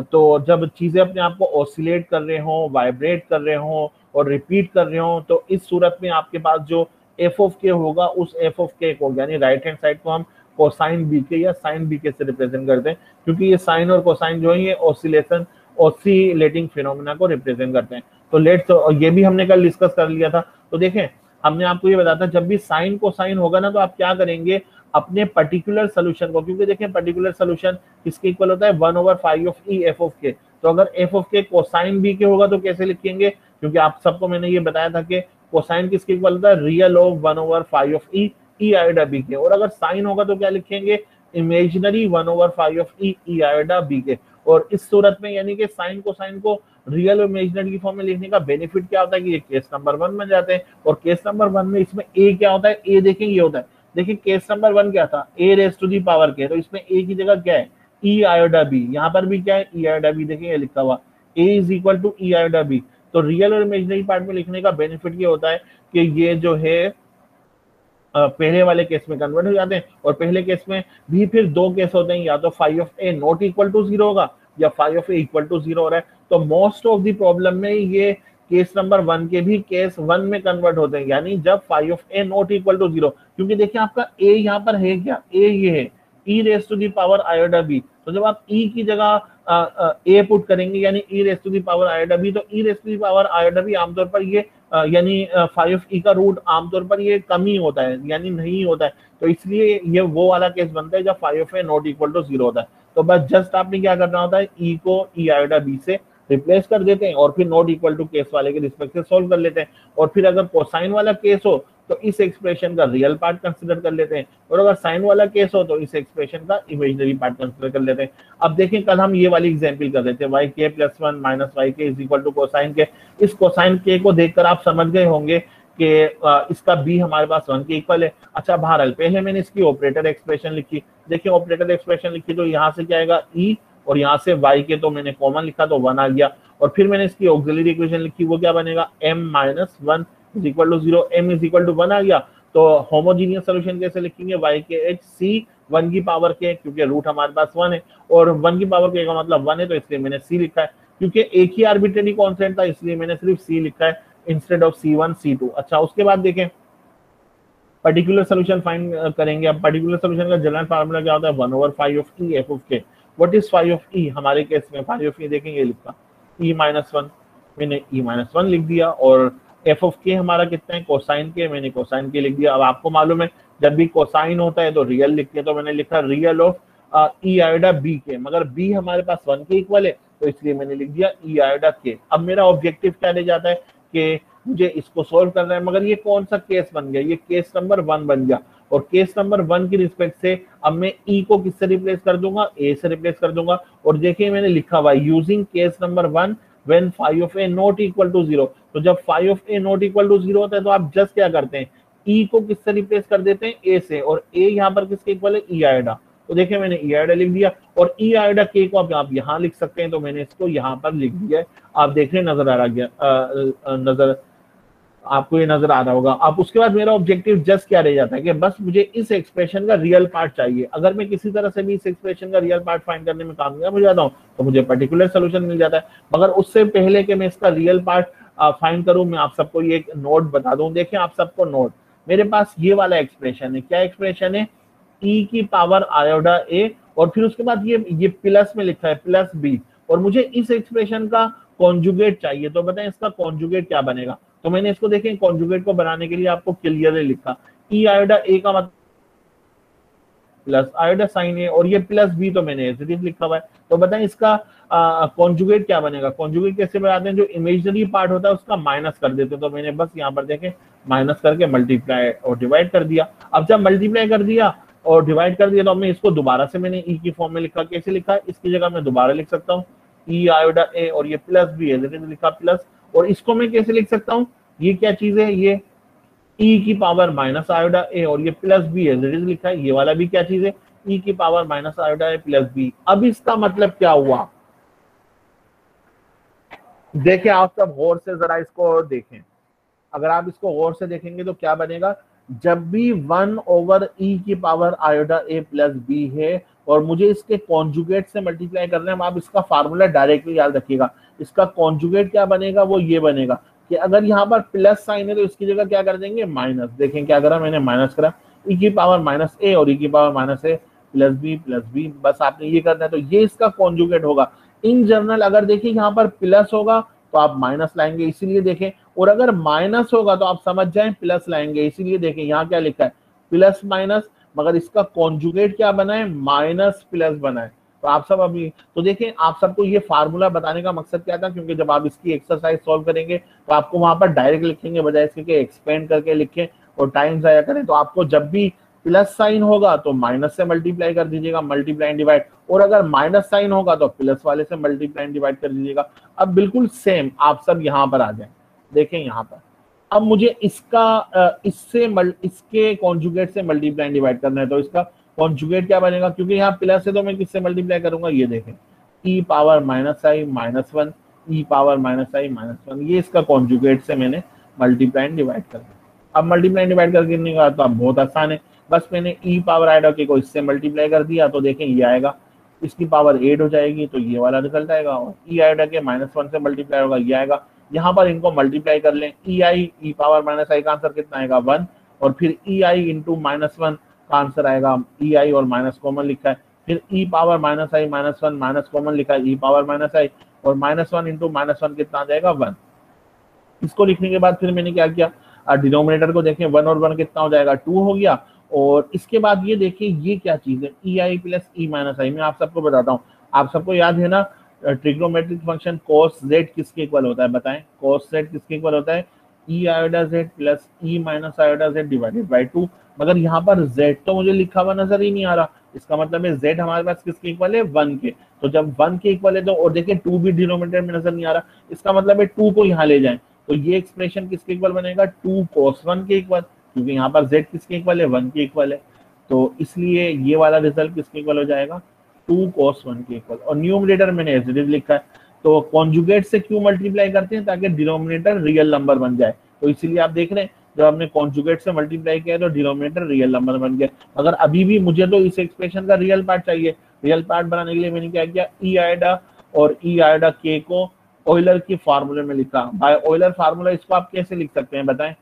तो जब चीजें अपने आप को ऑसिलेट कर रहे हों, वाइब्रेट कर रहे हों और रिपीट कर रहे हों, तो इस सूरत में आपके पास जो एफ ऑफ के होगा उस एफ ऑफ के को यानी राइट हैंड साइड को हम कोसाइन बी के या साइन बी के से रिप्रेजेंट करते हैं, क्योंकि ये साइन और कोसाइन जो है ये ऑसिलेटिंग फिनोमेना को रिप्रेजेंट करते हैं। तो लेट्स ये भी हमने कल डिस्कस कर लिया था। तो देखें हमने आपको ये बताया था जब भी साइन कोसाइन होगा ना तो आप क्या करेंगे अपने पर्टिकुलर सोल्यूशन को, क्योंकि देखें पर्टिकुलर सोल्यूशन किसके इक्वल होता है 1/5 ऑफ ई एफ ऑफ के। तो अगर एफ ऑफ के कोसाइन बी के होगा तो कैसे लिखेंगे, क्योंकि आप सबको मैंने ये बताया था कि कोसाइन किसके इक्वल होता है real of 1/5 of e iota b के। और अगर साइन होगा तो क्या लिखेंगे imaginary 1/5 of e iota b के। और इस सूरत में यानी कि साइन कोसाइन को रियल और इमेजिनरी की फॉर्म में लिखने का बेनिफिट क्या होता है कि ये केस नंबर 1 बन जाते हैं। और केस नंबर 1 में इसमें ए क्या होता है, ए देखें ये होता है, देखिए केस नंबर 1 क्या था ए रेज टू दी पावर के, तो इसमें ए की जगह क्या है ई आयोडा बी, यहाँ पर भी क्या है ई आयोडा बी, देखिए ये लिखा हुआ a is equal to e iota b. तो रियल और इमेजिनरी पार्ट में लिखने का बेनिफिट ये होता है कि ये जो है पहले वाले केस में कन्वर्ट हो जाते हैं। और पहले केस में भी फिर दो केस होते हैं, या तो phi of A not equal to 0 होगा या phi of A equal to 0 हो रहा है। तो मोस्ट ऑफ द प्रॉब्लम में ये केस नंबर 1 के भी केस 1 में कन्वर्ट होते हैं, यानी जब phi of A not equal to 0, क्योंकि देखिए आपका ए यहाँ पर है क्या, ए ये है e raise to the power iota b. तो जब आप ई की जगह ए पुट करेंगे यानी e raise to the power iota b, तो e raise to the power iota b आमतौर पर ये यानी फाई ऑफ ई का रूट आमतौर पर ये कम ही होता है यानी नहीं होता है। तो इसलिए ये वो वाला केस बनता है जब phi of A not equal to 0 होता है। तो बस जस्ट आपने क्या करना होता है ई को ई आयोडा बी से रिप्लेस कर देते हैं और फिर नॉट इक्वल टू केस वाले के रिस्पेक्ट से सोल्व कर लेते हैं। और फिर अगर कोसाइन वाला केस हो तो इस एक्सप्रेशन का रियल पार्ट कंसीडर कर लेते हैं, और अगर साइन वाला केस हो तो इस एक्सप्रेशन का इमेजिनरी पार्ट कंसीडर कर लेते हैं। अब देखें कल हम ये वाली एग्जांपल कर रहे थे वाई के प्लस 1 माइनस वाई के इज इक्वल टू कोसाइन के। इस कोसाइन के को देखकर आप समझ गए होंगे कि इसका b हमारे पास 1 के इक्वल है। अच्छा बहरहाल पहले मैंने इसकी ऑपरेटर एक्सप्रेशन लिखी, देखिए ऑपरेटर एक्सप्रेशन लिखी तो यहाँ से क्या आएगा e, और यहाँ से y के तो मैंने कॉमन लिखा तो 1 आ गया, और फिर मैंने इसकी ऑक्सिलरी इक्वेशन लिखी, वो क्या बनेगा m minus 1 is equal to 0, m is equal to 1 आ गया। तो होमोजीनियस सोल्यूशन कैसे लिखेंगे, y के h c 1 की पावर के, क्योंकि रूट हमारे पास 1 है और 1 की पावर के का मतलब 1 है, तो इसलिए मैंने c लिखा है। क्योंकि एक ही आर्बिट्रेरी कांस्टेंट था इसलिए मैंने सिर्फ c लिखा है इंस्टेड ऑफ c1 c2। अच्छा उसके बाद देखें पर्टिकुलर सोल्यूशन फाइंड करेंगे। अब पर्टिकुलर सोल्यूशन का जनरल फार्मूला क्या होता है, 1/5 of e f of k। What is 5 of e, हमारे केस में 5 ऑफ e देखेंगे लिखा e माइनस 1, मैंने e माइनस 1 लिख दिया, और f ऑफ k हमारा कितना है कोसाइन के, मैंने कोसाइन के लिख दिया। अब आपको मालूम है जब भी कोसाइन होता है तो रियल लिखते हैं, तो मैंने लिखा रियल ऑफ e आयोडा b के, मगर b हमारे पास 1 के इक्वल है तो इसलिए मैंने लिख दिया e आयोडा k। अब मेरा ऑब्जेक्टिव क्या ले जाता है कि मुझे इसको सॉल्व करना है, मगर ये कौन सा केस बन गया, ये केस नंबर 1 बन गया, और केस नंबर 1 की रिस्पेक्ट से अब मैं e को किससे रिप्लेस कर दूंगा, a से रिप्लेस कर दूंगा। और देखिए मैंने लिखा हुआ using case number 1 when phi of a not equal to 0, तो जब phi of a not equal to 0 होता है तो आप जस्ट क्या करते हैं e को किससे रिप्लेस कर देते हैं a से, और a यहाँ पर किसके इक्वल है e आयोडा, तो देखिए मैंने e आयोडा लिख दिया, और e आयोडा k को आप यहाँ लिख सकते हैं, तो मैंने इसको यहाँ पर लिख दिया है। आप देख रहे हैं नजर आ रहा गया, नजर आपको ये नजर आ रहा होगा। अब उसके बाद मेरा ऑब्जेक्टिव जस्ट क्या रह जाता है कि बस मुझे इस एक्सप्रेशन का रियल पार्ट चाहिए। अगर मैं किसी तरह से भी इस एक्सप्रेशन का रियल पार्ट फाइंड करने में कामयाब हो जाता हूँ तो मुझे पर्टिकुलर सोल्यूशन मिल जाता है। मगर उससे पहले कि मैं इसका रियल पार्ट फाइंड करूं, मैं आप सबको ये एक नोट बता दूं। देखिए आप सबको नोट, मेरे पास ये वाला एक्सप्रेशन है, क्या एक्सप्रेशन है, e की पावर आयोडा a, और फिर उसके बाद ये प्लस में लिखा है प्लस b, और मुझे इस एक्सप्रेशन का कॉन्जुगेट चाहिए। तो बताएं इसका कॉन्जुगेट क्या बनेगा, तो मैंने इसको देखें कॉन्जुगेट को बनाने के लिए आपको क्लियरली लिखा e आयोडा a का मतलब प्लस आयोडा साइन ए, और ये प्लस बी तो मैंने ऐसे लिखा हुआ है। तो बताएं इसका कॉन्जुगेट क्या बनेगा, कॉन्जुगेट कैसे बनाते हैं, जो इमेजिनरी पार्ट होता है उसका माइनस कर देते हैं। तो मैंने बस यहाँ पर देखें माइनस करके मल्टीप्लाई और डिवाइड कर दिया। अब जब मल्टीप्लाई कर दिया और डिवाइड कर दिया तो मैं इसको दोबारा से मैंने ई की फॉर्म में लिखा, कैसे लिखा, इसकी जगह मैं दोबारा लिख सकता हूँ ई आयोडा ए, और ये प्लस बी है लिखा प्लस, और इसको मैं कैसे लिख सकता हूँ, ये क्या चीज है, ये e की पावर माइनस आयोडा ए, और ये प्लस बी है लिखा है, ये वाला भी क्या चीज है e की पावर माइनस आयोडा ए प्लस बी। अब इसका मतलब क्या हुआ, देखें आप सब गौर से जरा इसको देखें। अगर आप इसको गौर से देखेंगे तो क्या बनेगा, जब भी 1/e की पावर आयोडा ए प्लस बी है और मुझे इसके कॉन्जुगेट से मल्टीप्लाई करना है, आप इसका फार्मूला डायरेक्टली याद रखिएगा। इसका कॉन्जुगेट क्या बनेगा, वो ये बनेगा कि अगर यहाँ पर प्लस साइन है तो इसकी जगह क्या कर देंगे माइनस। देखें क्या करा मैंने, माइनस करा e की पावर माइनस ए और e की पावर माइनस ए प्लस बी, बस आपने ये करना है, तो ये इसका कॉन्जुगेट होगा। इन जनरल अगर देखिए यहाँ पर प्लस होगा तो आप माइनस लाएंगे, इसीलिए देखें, और अगर माइनस होगा तो आप समझ जाएं प्लस लाएंगे, इसीलिए देखें यहाँ क्या लिखा है प्लस माइनस, मगर इसका कॉन्जुगेट क्या बना है माइनस प्लस बना है। तो आप सब अभी तो देखें, आप सबको ये फार्मूला बताने का मकसद क्या था, क्योंकि जब आप इसकी एक्सरसाइज सॉल्व करेंगे तो आपको वहां पर डायरेक्ट लिखेंगे बजाय इसके कि एक्सपेंड करके लिखें और टाइम जाया करें। तो आपको जब भी प्लस साइन होगा तो माइनस से मल्टीप्लाई कर दीजिएगा, मल्टीप्लाई एंड डिवाइड, और अगर माइनस साइन होगा तो प्लस वाले से मल्टीप्लाई एंड डिवाइड कर दीजिएगा। अब बिल्कुल सेम आप सब यहाँ पर आ जाए, देखें यहाँ पर अब मुझे इसका इसके कॉन्जुगेट से मल्टीप्लाई एंड डिवाइड करना है, तो इसका कॉन्जुगेट क्या बनेगा, क्योंकि यहाँ प्लस है तो मैं किससे मल्टीप्लाई करूंगा, ये देखें e पावर माइनस आई माइनस 1 e पावर माइनस आई माइनस 1, ये इसका कॉन्जुगेट से मैंने मल्टीप्लाई एंड डिवाइड कर दिया। अब मल्टीप्लाई एंड डिवाइड करने के बाद तो अब बहुत आसान है, बस मैंने e पावर आयोडा के को इससे मल्टीप्लाई कर दिया, तो देखें ये आएगा, इसकी पावर 8 हो जाएगी तो ये वाला रिजल्ट आएगा, और e आयोडा के -1 से मल्टीप्लाई होगा ये आएगा। यहाँ पर इनको मल्टीप्लाई कर लें, e आई e पावर माइनस आई का आंसर कितना आएगा 1, और फिर e आई इंटू -1 का आंसर आएगा e आई और माइनस कॉमन लिखा है, फिर e पावर माइनस आई -1 माइनस कॉमन लिखा है e पावर माइनस आई, और -1 इंटू -1 कितना आ जाएगा 1। इसको लिखने के बाद फिर मैंने क्या किया, डिनोमिनेटर को देखें 1 और 1 कितना हो जाएगा 2 हो गया, और इसके बाद ये देखिए ये क्या चीज है e आई प्लस e माइनस आई। मैं आप सबको बताता हूँ, आप सबको याद है ना ट्रिग्नोमेट्रिक फंक्शन cos z किसके इक्वल होता है, बताएं cos z किसके इक्वल होता है, e iota z plus e minus iota z divided by 2, मगर यहाँ पर z तो मुझे लिखा हुआ नजर ही नहीं आ रहा, इसका मतलब है z हमारे पास किसके इक्वल है 1 के, तो जब 1 के इक्वल है तो, और देखिए 2 भी डिनोमिनेटर में नजर नहीं आ रहा, इसका मतलब है 2 को यहाँ ले जाएं, तो ये एक्सप्रेशन किसके इक्वल बनेगा, 2 cos 1 के इक्वल, क्योंकि यहाँ पर z किसके इक्वल है, 1 के इक्वल है। तो इसलिए ये वाला रिजल्ट किसके इक्वल हो जाएगा, 2 cos 1 के इक्वल। और न्यूमरेटर मैंने एज इट इज लिखा है, तो कॉन्जुगेट से क्यों मल्टीप्लाई करते हैं, ताकि डिनोमिनेटर रियल नंबर बन जाए। तो इसीलिए आप देख रहे हैं जब हमने कॉन्जुगेट से मल्टीप्लाई किया तो डिनोमिनेटर रियल नंबर बन गया। अगर अभी भी मुझे तो इस एक्सप्रेशन का रियल पार्ट चाहिए, रियल पार्ट बनाने के लिए मैंने क्या किया, ई आइडा और ई आइडा के को ऑयलर की फार्मूले में लिखा। बाय ऑयलर फार्मूला इसको आप कैसे लिख सकते हैं बताएं।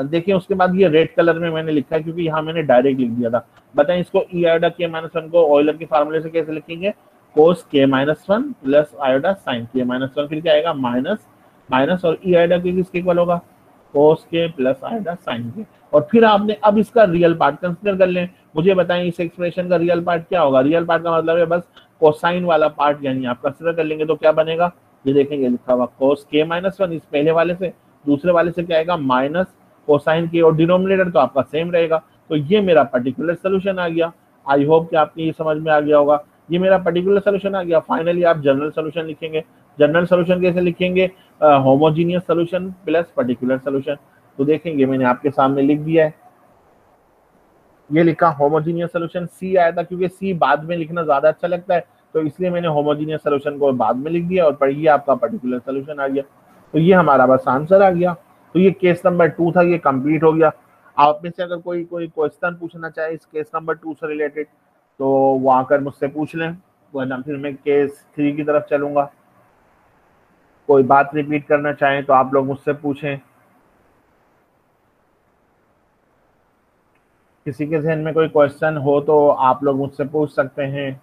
देखिए उसके बाद ये रेड कलर में मैंने लिखा है क्योंकि यहाँ मैंने डायरेक्ट लिख दिया था। बताएं इसको ई आयोडा के माइनस 1 को ऑयलर के फार्मूले से कैसे लिखेंगे, कोस के माइनस 1 प्लस आयोडा साइन के माइनस 1, फिर क्या आएगा माइनस माइनस, और ई आयोडा के किसके इक्वल होगा, कोस के प्लस आयोडा साइन के। और फिर आपने अब इसका रियल पार्ट कंसिडर कर लें। मुझे बताएं इस एक्सप्रेशन का रियल पार्ट क्या होगा। रियल पार्ट का मतलब है बस कोसाइन वाला पार्ट, यानी आप कंसिडर कर लेंगे तो क्या बनेगा, ये देखेंगे लिखा हुआ कोस के माइनस 1 इस पहले वाले से, दूसरे वाले से क्या आएगा माइनस कोसाइन के, और डिनोमिनेटर तो आपका सेम रहेगा। तो ये मेरा पर्टिकुलर सोल्यूशन आ गया। आई होप कि आपको ये समझ में आ गया होगा, ये मेरा पर्टिकुलर सोल्यूशन आ गया। फाइनली आप जनरल सोल्यूशन लिखेंगे। जनरल सोल्यूशन कैसे लिखेंगे, homogeneous solution plus particular solution. तो देखेंगे मैंने आपके सामने लिख दिया है, ये लिखा होमोजीनियस सोल्यूशन। सी आया था क्योंकि सी बाद में लिखना ज्यादा अच्छा लगता है, तो इसलिए मैंने होमोजीनियस सोल्यूशन को बाद में लिख दिया, और पर ये आपका पर्टिकुलर सोल्यूशन आ गया। तो ये हमारा बस आंसर आ गया। तो ये केस नंबर 2 था, ये कंप्लीट हो गया। आप में से अगर कोई क्वेश्चन पूछना चाहे इस केस नंबर 2 से रिलेटेड तो वो आकर मुझसे पूछ लें, वरना फिर मैं केस 3 की तरफ चलूंगा। कोई बात रिपीट करना चाहें तो आप लोग मुझसे पूछें। किसी के जहन में कोई क्वेश्चन हो तो आप लोग मुझसे पूछ सकते हैं।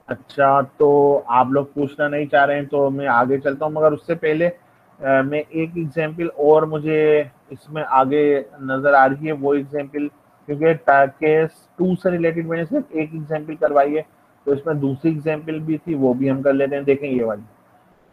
अच्छा, तो आप लोग पूछना नहीं चाह रहे हैं तो मैं आगे चलता हूँ, मगर उससे पहले मैं एक एग्जाम्पल और मुझे इसमें आगे नजर आ रही है। वो एग्जाम्पल क्योंकि केस 2 से रिलेटेड मैंने सिर्फ एक एग्जाम्पल करवाई है, तो इसमें दूसरी एग्जाम्पल भी थी, वो भी हम कर लेते हैं। देखें ये वाली,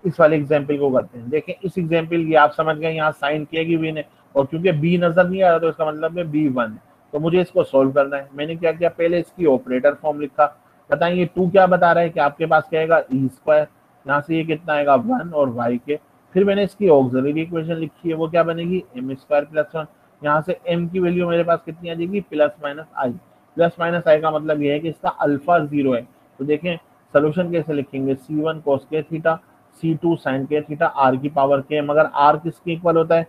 इस वाले एग्जाम्पल को करते हैं। देखें इस एग्जाम्पल की आप समझ गए, यहाँ साइन किएगी बी ने, और क्योंकि बी नजर नहीं आ रहा तो इसका मतलब है B1, तो मुझे इसको सोल्व करना है। मैंने क्या किया, पहले इसकी ऑपरेटर फॉर्म लिखा। बताएं ये 2 क्या बता रहा है कि आपके पास क्या आएगा, ई स्क्वायर, यहाँ से ये कितना आएगा 1 और y के। फिर मैंने इसकी ऑक्सिलरी इक्वेशन लिखी है, वो क्या बनेगी m स्क्वायर प्लस 1, यहाँ से m की वैल्यू मेरे पास कितनी आ जाएगी, प्लस माइनस आई। प्लस माइनस आई का मतलब ये है कि इसका अल्फा 0 है। तो देखें सोल्यूशन कैसे लिखेंगे, C1 cos के थीटा, C2 sin के थीटा, r की पावर k, मगर r किसके इक्वल होता है,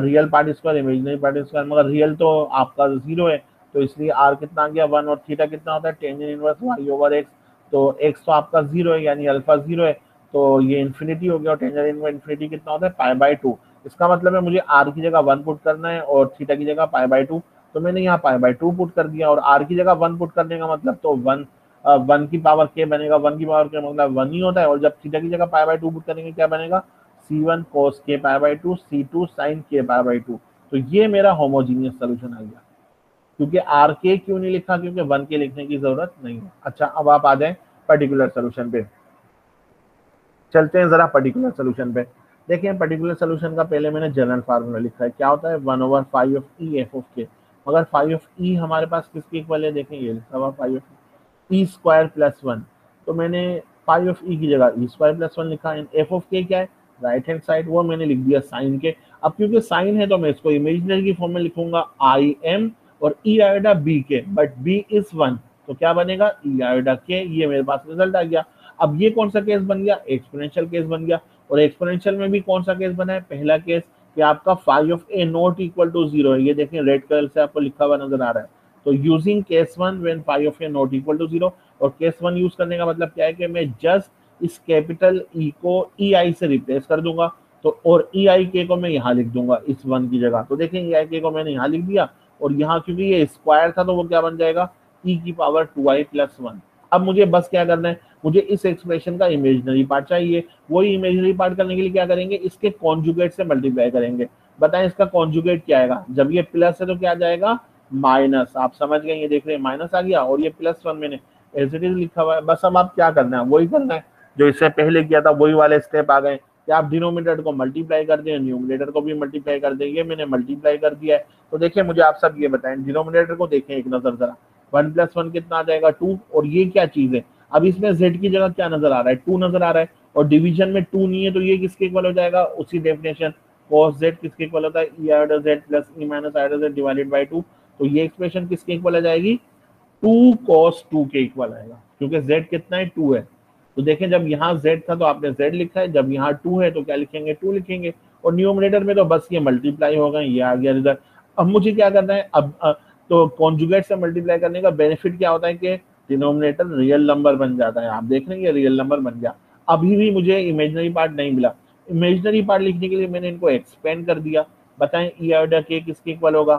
real part square imaginary part square, मगर रियल तो आपका 0 है, तो इसलिए r कितना आ गया 1, और थीटा कितना होता है tangent inverse y over x, तो x तो आपका 0 है यानी अल्फा 0 है, तो ये इन्फिनिटी हो गया, और टेंजेंट इनवर्स इन्फिनिटी कितना होता है π/2। इसका मतलब है मुझे r की जगह 1 पुट करना है और थीटा की जगह π/2, तो मैंने यहाँ π/2 पुट कर दिया, और r की जगह 1 पुट करने का मतलब तो 1 की पावर k बनेगा। 1 की पावर k मतलब 1 ही होता है, और जब थीटा की जगह π/2 पुट करेंगे क्या बनेगा, C1 cos k π/2, C2 sin k π/2। तो ये मेरा होमोजीनियस सोल्यूशन आ गया। क्योंकि आर के क्यों नहीं लिखा, क्योंकि 1 के लिखने की जरूरत नहीं है। अच्छा, अब आप आ जाए पर्टिकुलर सोल्यूशन पे, चलते हैं जरा पर्टिकुलर सोल्यूशन पे। देखें पर्टिकुलर सोल्यूशन का पहले मैंने जनरल फार्मूला लिखा है, क्या होता है 1/5 ऑफ ई एफ ऑफ के, मगर 5 ऑफ ई हमारे पास किसके इक्वल है, देखें ये लिखा हुआ 5 ऑफ ई स्क्वायर प्लस 1, तो मैंने 5 ऑफ ई की जगह ई स्क्वायर प्लस 1 लिखा है। एफ ऑफ के क्या है, राइट हैंड साइड, वो मैंने लिख दिया साइन के। अब क्योंकि साइन है तो मैं इसको इमेजिनरी की फॉर्म में लिखूंगा आई एम और ई आयोडा बी के, बट बी इज 1, तो क्या बनेगा ई आयोडा के। ये मेरे पास रिजल्ट आ गया। अब ये कौन सा केस बन गया, एक्सपोनेंशियल केस बन गया, और एक्सपोनेंशियल में भी कौन सा केस बना है, पहला केस कि आपका phi of A not equal to 0 है। ये देखें रेड कलर से आपको लिखा हुआ नजर आ रहा है। तो using case 1 when phi of A not equal to 0, और केस 1 यूज करने का मतलब क्या है कि मैं जस्ट इस कैपिटल ई को ई आई से रिप्लेस कर दूंगा, तो और ई आई के को मैं यहाँ लिख दूंगा इस 1 की जगह। तो देखें ई आई के को मैंने यहाँ लिख दिया, और यहाँ क्योंकि ये स्क्वायर था तो वो क्या बन जाएगा e की पावर 2i प्लस 1। अब मुझे बस क्या करना है, मुझे इस एक्सप्रेशन का इमेजिनरी पार्ट चाहिए। वही इमेजिनरी पार्ट करने के लिए क्या करेंगे, इसके कॉन्जुगेट से मल्टीप्लाई करेंगे। बताएं इसका कॉन्जुगेट क्या आएगा, जब ये प्लस है तो क्या आ जाएगा माइनस। आप समझ गए, ये देख रहे हैं माइनस आ गया, और ये प्लस 1 मैंने एज इट इज लिखा हुआ है। बस अब आप क्या करना है, वही करना है जो इससे पहले किया था, वही वाले स्टेप आ गए कि आप डिनोमिनेटर को मल्टीप्लाई कर दें, न्यूमरेटर को भी मल्टीप्लाई कर दें। ये मैंने मल्टीप्लाई कर दिया है। तो देखिए मुझे आप सब ये बताएं, डिनोमिनेटर को देखें एक नजर जरा, 1 + 1 कितना आ जाएगा 2, और ये क्या चीज है, अब इसमें z की जगह क्या नजर आ रहा है 2 नजर आ रहा है, और डिवीजन में 2 नहीं है, तो ये किसके इक्वल हो जाएगा, उसी डेफिनेशन cos z किसके इक्वल होता है e iota z plus e minus iota z divided by 2, तो ये एक्सप्रेशन किसके इक्वल आ जाएगी 2 cos 2 के इक्वल आएगा, क्योंकि z कितना है 2 है। तो देखें जब यहाँ z था तो आपने z लिखा है, जब यहाँ 2 है तो क्या लिखेंगे 2 लिखेंगे, और न्यूमरेटर में तो बस ये मल्टीप्लाई होगा, ये आ गया रिजल्ट। अब मुझे क्या करना है, अब तो कॉन्जुगेट से मल्टीप्लाई करने का बेनिफिट क्या होता है कि डिनोमिनेटर रियल नंबर बन जाता है, आप देख रहे हैं ये रियल नंबर बन गया। अभी भी मुझे इमेजिनरी पार्ट नहीं मिला, इमेजिनरी पार्ट लिखने के लिए मैंने इनको एक्सपेंड कर दिया। बताएं ई आयोडा के किसके इक्वल होगा,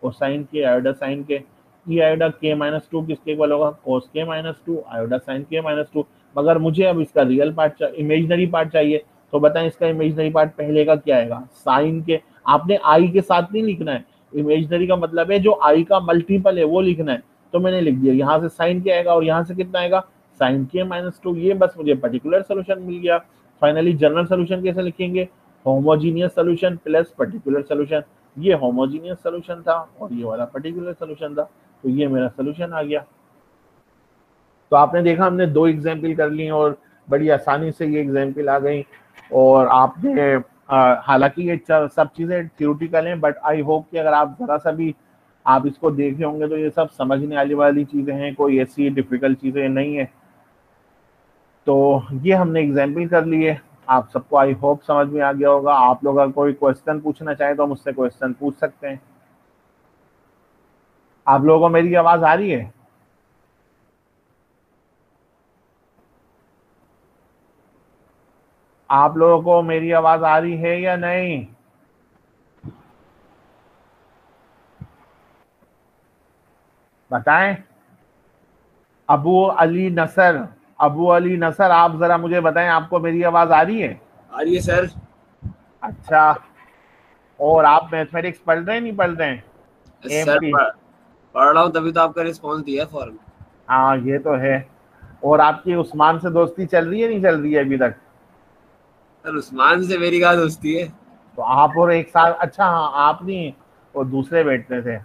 कोसाइन के आयोडा साइन के, ई आयोडा के माइनस 2 किसके इक्वल होगा कोस के माइनस 2 आयोडा साइन के माइनस 2। मगर मुझे अब इसका रियल पार्ट इमेजिनरी पार्ट चाहिए, तो बताएं इसका इमेजिनरी पार्ट पहले का क्या आएगा साइन के, आपने आई के साथ नहीं लिखना है, इमेजिनरी का मतलब है जो आई का मल्टीपल है वो लिखना है, तो मैंने लिख दिया यहाँ से साइन के आएगा और यहाँ से कितना आएगा साइन के माइनस 2, ये बस मुझे पर्टिकुलर सोल्यूशन मिल गया। फाइनली जनरल सोल्यूशन कैसे लिखेंगे, homogeneous solution plus particular solution, ये होमोजीनियस सोल्यूशन था और ये वाला पर्टिकुलर सोल्यूशन था, तो ये मेरा सोल्यूशन आ गया। तो आपने देखा हमने 2 एग्जाम्पल कर ली और बड़ी आसानी से ये एग्जाम्पल आ गई, और आपने हालांकि ये सब चीज़ें थ्योरेटिकल हैं, बट आई होप कि अगर आप ज़रा सा भी आप इसको देखे होंगे तो ये सब समझने वाली चीज़ें हैं, कोई ऐसी डिफ़िकल्ट चीज़ें नहीं है। तो ये हमने एग्जाम्पल कर लिए, आप सबको आई होप समझ में आ गया होगा। आप लोग अगर कोई क्वेश्चन पूछना चाहें तो मुझसे क्वेश्चन पूछ सकते हैं। आप लोगों को मेरी आवाज़ आ रही है? आप लोगों को मेरी आवाज आ रही है या नहीं? बताएं। अबू अली नसर, आप जरा मुझे बताएं आपको मेरी आवाज आ रही है? आ रही है सर। अच्छा, और आप मैथमेटिक्स पढ़ रहे हैं नहीं पढ़ रहे हैं? सर पढ़ रहा हूँ, तभी तो आपका रिस्पॉन्स दिया फॉर्म। हाँ ये तो है। और आपकी उस्मान से दोस्ती चल रही है नहीं चल रही है अभी तक? सर उस्मान से मेरी क्या दोस्ती है? तो आप और एक साथ, अच्छा हाँ आप नहीं, वो दूसरे बैठते थे।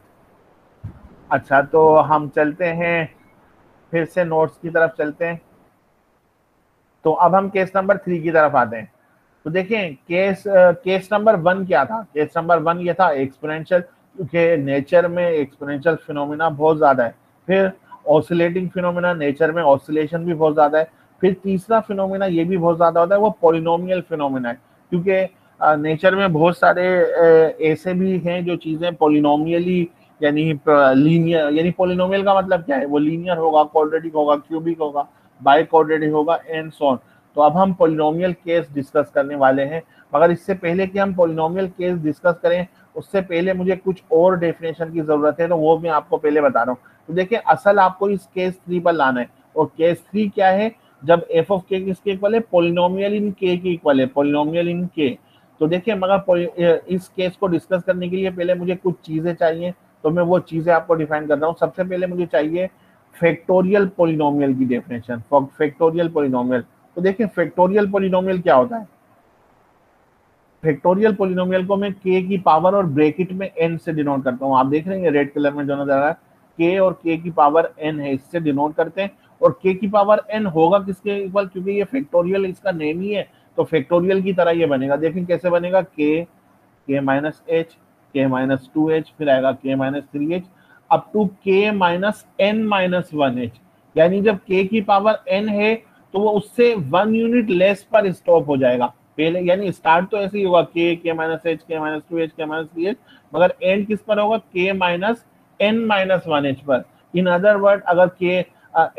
अच्छा तो हम चलते हैं फिर से नोट्स की तरफ चलते हैं। तो अब हम केस नंबर 3 की तरफ आते हैं। तो देखें केस नंबर 1 क्या था, केस नंबर 1 ये था एक्सपोनेंशियल, क्योंकि नेचर में एक्सपोनेंशियल फिनोमेना बहुत ज्यादा है। फिर ऑसिलेटिंग फिनोमेना, नेचर में ऑसिलेशन भी बहुत ज्यादा है। फिर तीसरा फिनोमेना ये भी बहुत ज्यादा होता है, वो पॉलिनोमियल फिनोमेना है, क्योंकि नेचर में बहुत सारे ऐसे भी हैं जो चीजें पॉलिनोमियली यानी लीनियर, यानी पॉलिनोमियल का मतलब क्या है, वो लीनियर होगा, क्वाड्रेटिक होगा, क्यूबिक होगा, बाई क्वाड्रेटिक होगा एंड सो ऑन। तो अब हम पॉलिनोमियल केस डिस्कस करने वाले हैं, मगर इससे पहले कि हम पॉलिनोमियल केस डिस्कस करें उससे पहले मुझे कुछ और डेफिनेशन की जरूरत है, तो वो मैं आपको पहले बता रहा हूँ। तो देखिए असल आपको इस केस 3 पर लाना है, और केस 3 क्या है, जब एफ ऑफ के किसके इक्वल है, पॉलिनोमियल इन के के इक्वल है, पॉलिनोमियल इन के। तो देखिए मगर इस केस को डिस्कस करने के लिए पहले मुझे कुछ चीजें चाहिए, तो मैं वो चीजें आपको डिफाइन कर रहा हूँ। सबसे पहले मुझे चाहिए फैक्टोरियल पॉलिनोमियल की डेफिनेशन, फैक्टोरियल पॉलिनोमियल। तो देखिए फैक्टोरियल पॉलिनोमियल क्या होता है, फैक्टोरियल पॉलिनोमियल को मैं के की पावर और ब्रैकेट में n से डिनोट करता हूँ। आप देख रहे हैं रेड कलर में जो नजर आ रहा है, के और के की पावर n है, इससे डिनोट करते हैं। और के की पावर n होगा किसके इक्वल, क्योंकि ये फैक्टोरियल इसका नेम ही है, तो फैक्टोरियल की तरह ये बनेगा। देखें कैसे बनेगा, के माइनस एच, के माइनस 2h, फिर आएगा के माइनस 3h अप टू के माइनस n माइनस 1h। यानी जब के की पावर n है तो वो उससे 1 यूनिट लेस पर स्टॉप हो जाएगा पहले, यानी स्टार्ट तो ऐसे ही होगा के माइनस एच, के माइनस 2h, के माइनस 3h, मगर एंड किस पर होगा, के माइनस n माइनस 1h पर। इन अदर वर्ड अगर के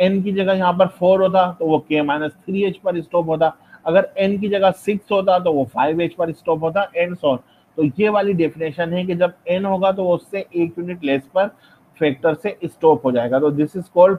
n की जगह यहाँ पर 4 होता तो वो के माइनस 3h पर स्टॉप होता, अगर n की जगह 6 होता तो वो 5h पर स्टॉप होता एंड सो ऑन। तो ये वाली डेफिनेशन है कि जब n होगा तो वो उससे 1 यूनिट लेस पर फैक्टर से स्टॉप हो जाएगा। तो this is called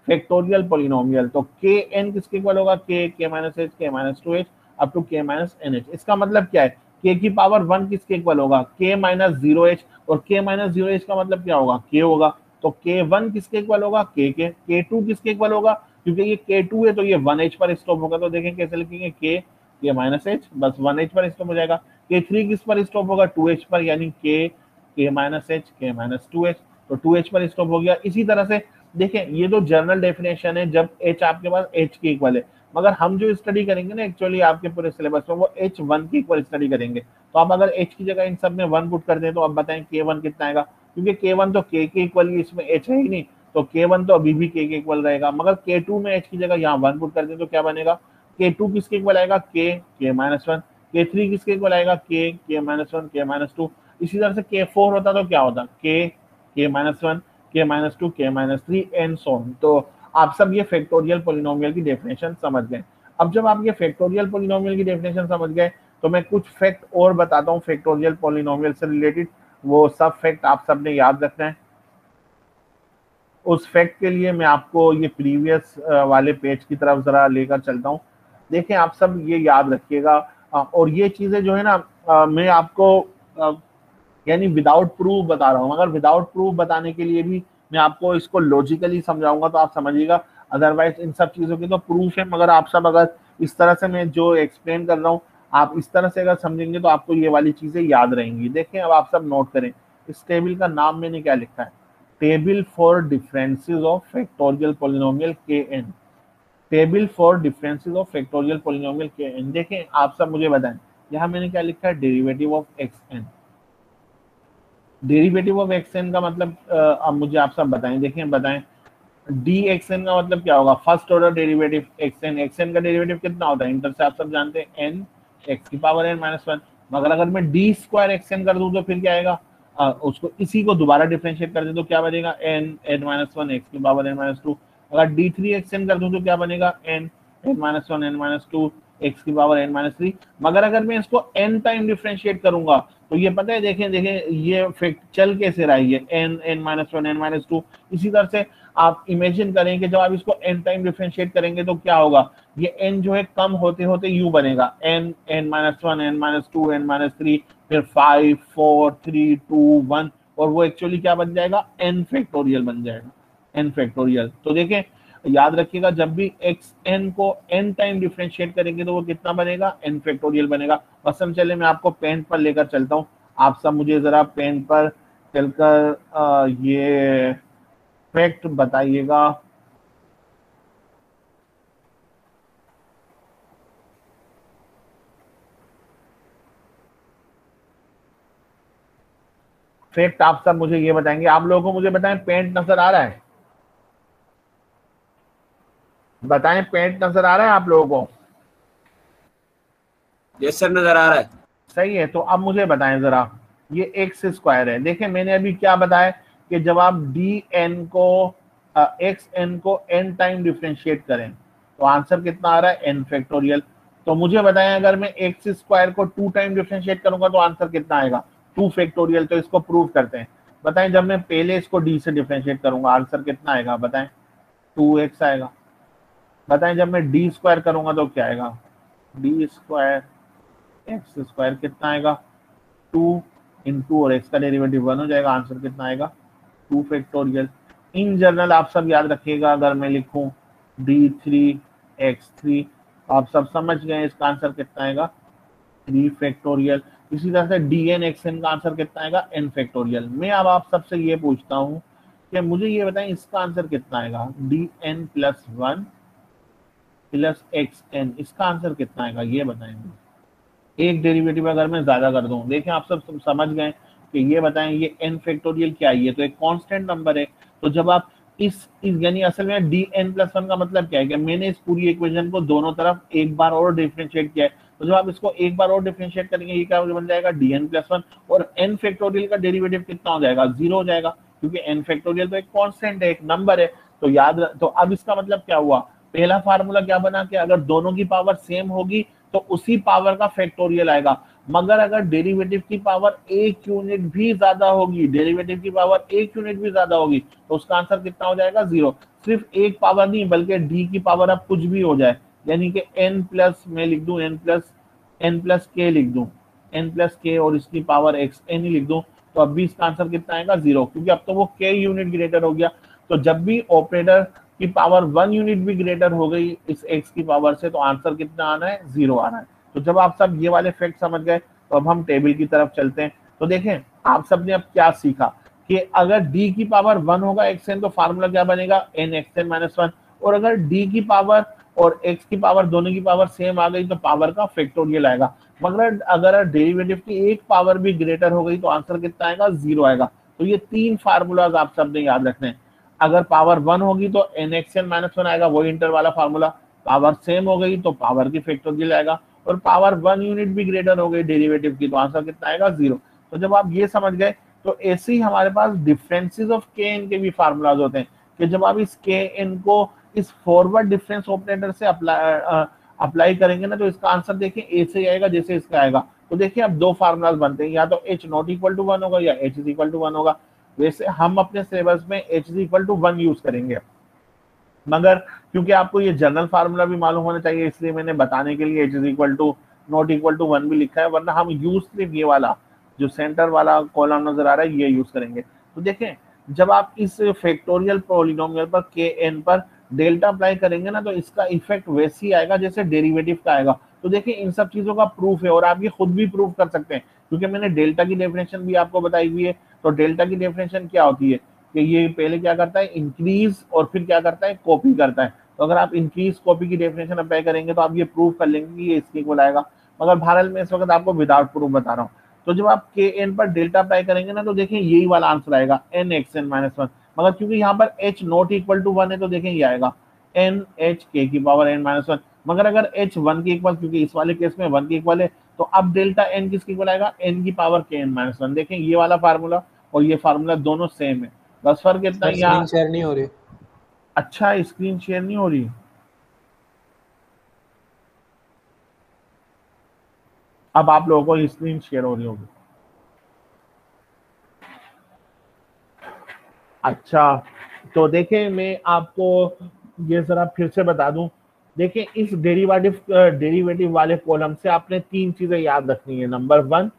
factorial polynomial. तो के एन किसके इक्वल होगा, के माइनस एच, के माइनस 2h अप टू के माइनस एनएच। इसका मतलब क्या है, के की पावर 1 किसके इक्वल होगा, के माइनस 0h, और के माइनस 0h का मतलब क्या होगा, के होगा। तो के 1 किसके इक्वल होगा, के 2 किसके इक्वल होगा, क्योंकि ये के 2 है तो ये 1h पर स्टॉप होगा। तो देखें कैसे लिखेंगे, के माइनस एच बस 1h पर स्टॉप हो जाएगा। के 3 किस पर स्टॉप होगा, 2h पर, यानी के माइनस एच, के माइनस 2h। तो 2h पर स्टॉप हो गया। इसी तरह से देखें, ये तो जनरल डेफिनेशन है जब h आपके पास h के इक्वल है, मगर हम जो स्टडी करेंगे ना एक्चुअली आपके पूरे सिलेबस में वो h1 के इक्वल स्टडी करेंगे। तो आप अगर h की जगह इन सब में 1 पुट कर दें तो आप बताएं k1 कितना आएगा, क्योंकि k1 तो k के इक्वल ही, इसमें h है ही नहीं, तो k1 तो अभी भी k के इक्वल रहेगा। मगर k2 में h की जगह यहाँ 1 पुट कर दें तो क्या बनेगा, k2 किसके इक्वल आएगा, k-1, k3 किसके इक्वल आएगा, k-1, k-2। इसी तरह से k4 होता तो क्या होता, k-1, k-2, k-3 and so on. तो आप सब ये फैक्टोरियल पॉलिनोमियल की डेफिनेशन समझ गए। अब जब आप ये फैक्टोरियल पॉलिनोमियल की डेफिनेशन समझ गए तो मैं कुछ फैक्ट और बताता हूँ फैक्टोरियल पॉलिनोमियल से रिलेटेड, वो सब फैक्ट आप सबने याद रखना है। उस फैक्ट के लिए मैं आपको ये प्रीवियस वाले पेज की तरफ जरा लेकर चलता हूँ। देखें आप सब ये याद रखिएगा, और ये चीजें जो है ना मैं आपको यानी विदाउट प्रूफ बता रहा हूँ, मगर विदाउट प्रूफ बताने के लिए भी मैं आपको इसको लॉजिकली समझाऊंगा तो आप समझिएगा, अदरवाइज इन सब चीजों की तो प्रूफ है, मगर आप सब अगर इस तरह से मैं जो एक्सप्लेन कर रहा हूँ आप इस तरह से अगर समझेंगे तो आपको ये वाली चीजें याद रहेंगी। देखें अब आप सब नोट करें, इस टेबल का नाम मैंने क्या लिखा है, table for differences of factorial polynomial kn, table for differences of factorial polynomial kn। देखें आप सब मुझे बताएं, यहाँ मैंने क्या लिखा है, derivative of xn। Derivative of xn का मतलब अब मुझे आप सब बताएं, देखें बताएं, dxn का मतलब क्या होगा, first order derivative xn। xn का डेरिवेटिव कितना होता है, इंटर से आप सब जानते हैं n x की पावर n-1। मगर अगर मैं d स्क्वायर xn कर दूं तो फिर क्या आएगा, उसको इसी को दोबारा डिफरेंशिएट कर दें तो क्या बनेगा, n-1 x की पावर n-2। अगर d3 xn कर दूं तो क्या बनेगा, n-1 n-2 x की पावर n-3। मगर अगर मैं इसको n टाइम डिफरेंशिएट करूंगा तो ये पता है, देखें देखें ये फैक्ट चल कैसे रहा है, ये n-1 n-2। इसी तरह से आप इमेजिन करें कि जब आप इसको n टाइम डिफरेंशिएट करेंगे तो क्या होगा, ये n जो है कम होते होते यू बनेगा, n-1 n-2 n-3, फिर 5 4 3 2 1, और वो एक्चुअली क्या बन जाएगा, n फैक्टोरियल बन जाएगा, n फैक्टोरियल। तो देखें याद रखिएगा, जब भी xn को n टाइम डिफरेंशिएट करेंगे तो वो कितना बनेगा, n फैक्टोरियल बनेगा। मसलन चले मैं आपको पेन पर लेकर चलता हूँ, आप सब मुझे जरा पेन पर चलकर ये फैक्ट बताइएगा। फैक्ट आप सब मुझे ये बताएंगे, आप लोगों को मुझे बताएं पेंट नजर आ रहा है, बताएं पेंट नजर आ रहा है आप लोगों को? यस सर नजर आ रहा है। सही है, तो अब मुझे बताएं जरा, ये एक्स स्क्वायर है। देखें मैंने अभी क्या बताया कि जब आप एक्स एन को n टाइम डिफरेंशिएट करें तो आंसर कितना आ रहा है, n फैक्टोरियल। तो मुझे बताएं अगर मैं एक्स स्क्वायर को 2 टाइम डिफरेंशिएट करूंगा तो आंसर कितना आएगा, 2 फैक्टोरियल। तो इसको प्रूव करते हैं, बताएं जब मैं पहले इसको d से डिफरेंशिएट करूंगा आंसर कितना आएगा, बताएं 2x आएगा। बताएं जब मैं d स्क्वायर करूंगा तो क्या आएगा, d स्क्वायर एक्स स्क्वायर कितना आएगा, 2 इंटू और x का डेरिवेटिव 1 हो जाएगा, आंसर कितना आएगा, 2 फैक्टोरियल। इन जनरल आप सब याद रखिएगा, अगर मैं लिखूं d3x3 आप सब समझ गए इसका आंसर कितना आएगा, 3 फैक्टोरियल। इसी तरह से dn xn का आंसर कितना आएगा, n फैक्टोरियल। मैं अब आप सबसे ये पूछता हूँ कि मुझे ये बताएं इसका आंसर कितना आएगा, dn प्लस 1 प्लस xn, इसका आंसर कितना आएगा ये बताएंगे। एक डेरिवेटिव अगर मैं ज्यादा कर दूं, देखें आप सब समझ गए कि ये बताएं ये n फैक्टोरियल क्या है, ये तो एक कांस्टेंट नंबर है। तो जब आप इस यानी असल में dn प्लस 1 का मतलब क्या है कि मैंने इस पूरी इक्वेशन को दोनों तरफ एक बार और डिफरेंशिएट किया है, तो जब आप इसको एक बार और डिफरेंशिएट करेंगे ये क्या बन जाएगा, dn प्लस 1, और n फैक्टोरियल का डेरिवेटिव कितना हो जाएगा, 0 हो जाएगा, क्योंकि n फैक्टोरियल तो एक कांस्टेंट है, एक नंबर है। तो तो अब इसका मतलब क्या हुआ, पहला फार्मूला क्या बना कि अगर दोनों की पावर सेम होगी तो उसी पावर का फैक्टोरियल आएगा, मगर अगर डेरिवेटिव की पावर 1 यूनिट भी ज्यादा होगी, डेरिवेटिव की पावर 1 यूनिट भी ज्यादा होगी तो उसका आंसर कितना हो जाएगा, 0। सिर्फ एक पावर नहीं बल्कि d की पावर अब कुछ भी हो जाए, यानी कि n प्लस मैं लिख दूं n प्लस k लिख दूं, n प्लस k और इसकी पावर x n ही लिख दूं, तो अब भी इसका आंसर कितना आएगा, 0, क्योंकि अब तो वो k यूनिट ग्रेटर हो गया। तो जब भी ऑपरेटर की पावर 1 यूनिट भी ग्रेटर हो गई इस x की पावर से तो आंसर कितना आना है, 0 आना है। तो जब आप सब ये वाले फैक्ट समझ गए तो अब हम टेबल की तरफ चलते हैं। तो देखें आप सब ने अब क्या सीखा कि अगर d की पावर 1 होगा xn तो फार्मूला क्या बनेगा n xn माइनस 1, और अगर d की पावर और x की पावर दोनों की पावर सेम आ गई तो पावर का फैक्टोरियल आएगा। मगर अगर डेरिवेटिव की एक पावर भी ग्रेटर हो गई तो आंसर कितना आएगा, 0 आएगा। तो ये 3 फार्मूलाज आप सबने याद रखने हैं। अगर पावर 1 होगी तो n xn माइनस 1 आएगा, वही इंटर वाला फार्मूला। पावर सेम हो गई तो पावर की फैक्टोरियल आएगा, और पावर 1 यूनिट भी ग्रेटर हो गई डेरिवेटिव की तो आंसर कितना आएगा, 0। तो जब आप ये समझ गए तो ऐसे ही हमारे पास डिफरेंसेस ऑफ के एन के भी फार्मूलाज होते हैं कि जब आप इस के एन को इस फॉरवर्ड डिफरेंस ऑपरेटर से अप्लाई करेंगे ना तो इसका आंसर देखिए ए से आएगा जैसे इसका आएगा। तो देखिए अब दो फार्मूलाज बनते हैं, या तो एच नॉट इक्वल टू 1 होगा या एच इज इक्वल टू 1 होगा। वैसे हम अपने सिलेबस में H is equal to 1 use करेंगे, मगर क्योंकि आपको ये जनरल फार्मूला भी मालूम होना चाहिए इसलिए मैंने बताने के लिए H is equal to not equal to 1 भी लिखा है, वरना हम यूज सिर्फ ये वाला जो सेंटर वाला कॉलम नजर आ रहा है ये यूज करेंगे। तो देखें जब आप इस फैक्टोरियल पॉलिनोमियल पर के एन पर डेल्टा अप्लाई करेंगे ना तो इसका इफेक्ट वैसे ही आएगा जैसे डेरिवेटिव का आएगा। तो देखिए इन सब चीजों का प्रूफ है और आप ये खुद भी प्रूफ कर सकते हैं क्योंकि मैंने डेल्टा की डेफिनेशन भी आपको बताई हुई है। तो डेल्टा की डेफिनेशन क्या होती है कि ये पहले क्या करता है, इंक्रीज और फिर क्या करता है, कॉपी करता है। तो अगर आप इंक्रीज कॉपी की डेफिनेशन अप्लाई करेंगे तो आप ये प्रूव कर लेंगे कि ये इसके इक्वल आएगा, मगर भारत में इस वक्त आपको विदाउट प्रूफ बता रहा हूँ। तो जब आप के एन पर डेल्टा अप्लाई करेंगे ना तो देखें यही वाला आंसर आएगा एन एक्स एन माइनस 1, मगर क्योंकि यहाँ पर एच नॉट इक्वल टू 1 है तो देखें ये आएगा एन एच के की पावर एन माइनस 1। मगर अगर एच 1 के इक्वल, क्योंकि इस वाले केस में 1 के इक्वल है, तो अब डेल्टा एन किसके इक्वल आएगा, एन की पावर के एन माइनस 1। देखें ये वाला फार्मूला और ये फार्मूला दोनों सेम है, बस फर्क इतना है यहाँ। शेयर नहीं हो रही। अच्छा स्क्रीन शेयर नहीं हो रही, अब आप लोगों को स्क्रीन शेयर हो रही होगी। अच्छा तो देखें मैं आपको ये जरा फिर से बता दूं, देखें इस डेरिवेटिव वाले कॉलम से आपने 3 चीजें याद रखनी है। नंबर 1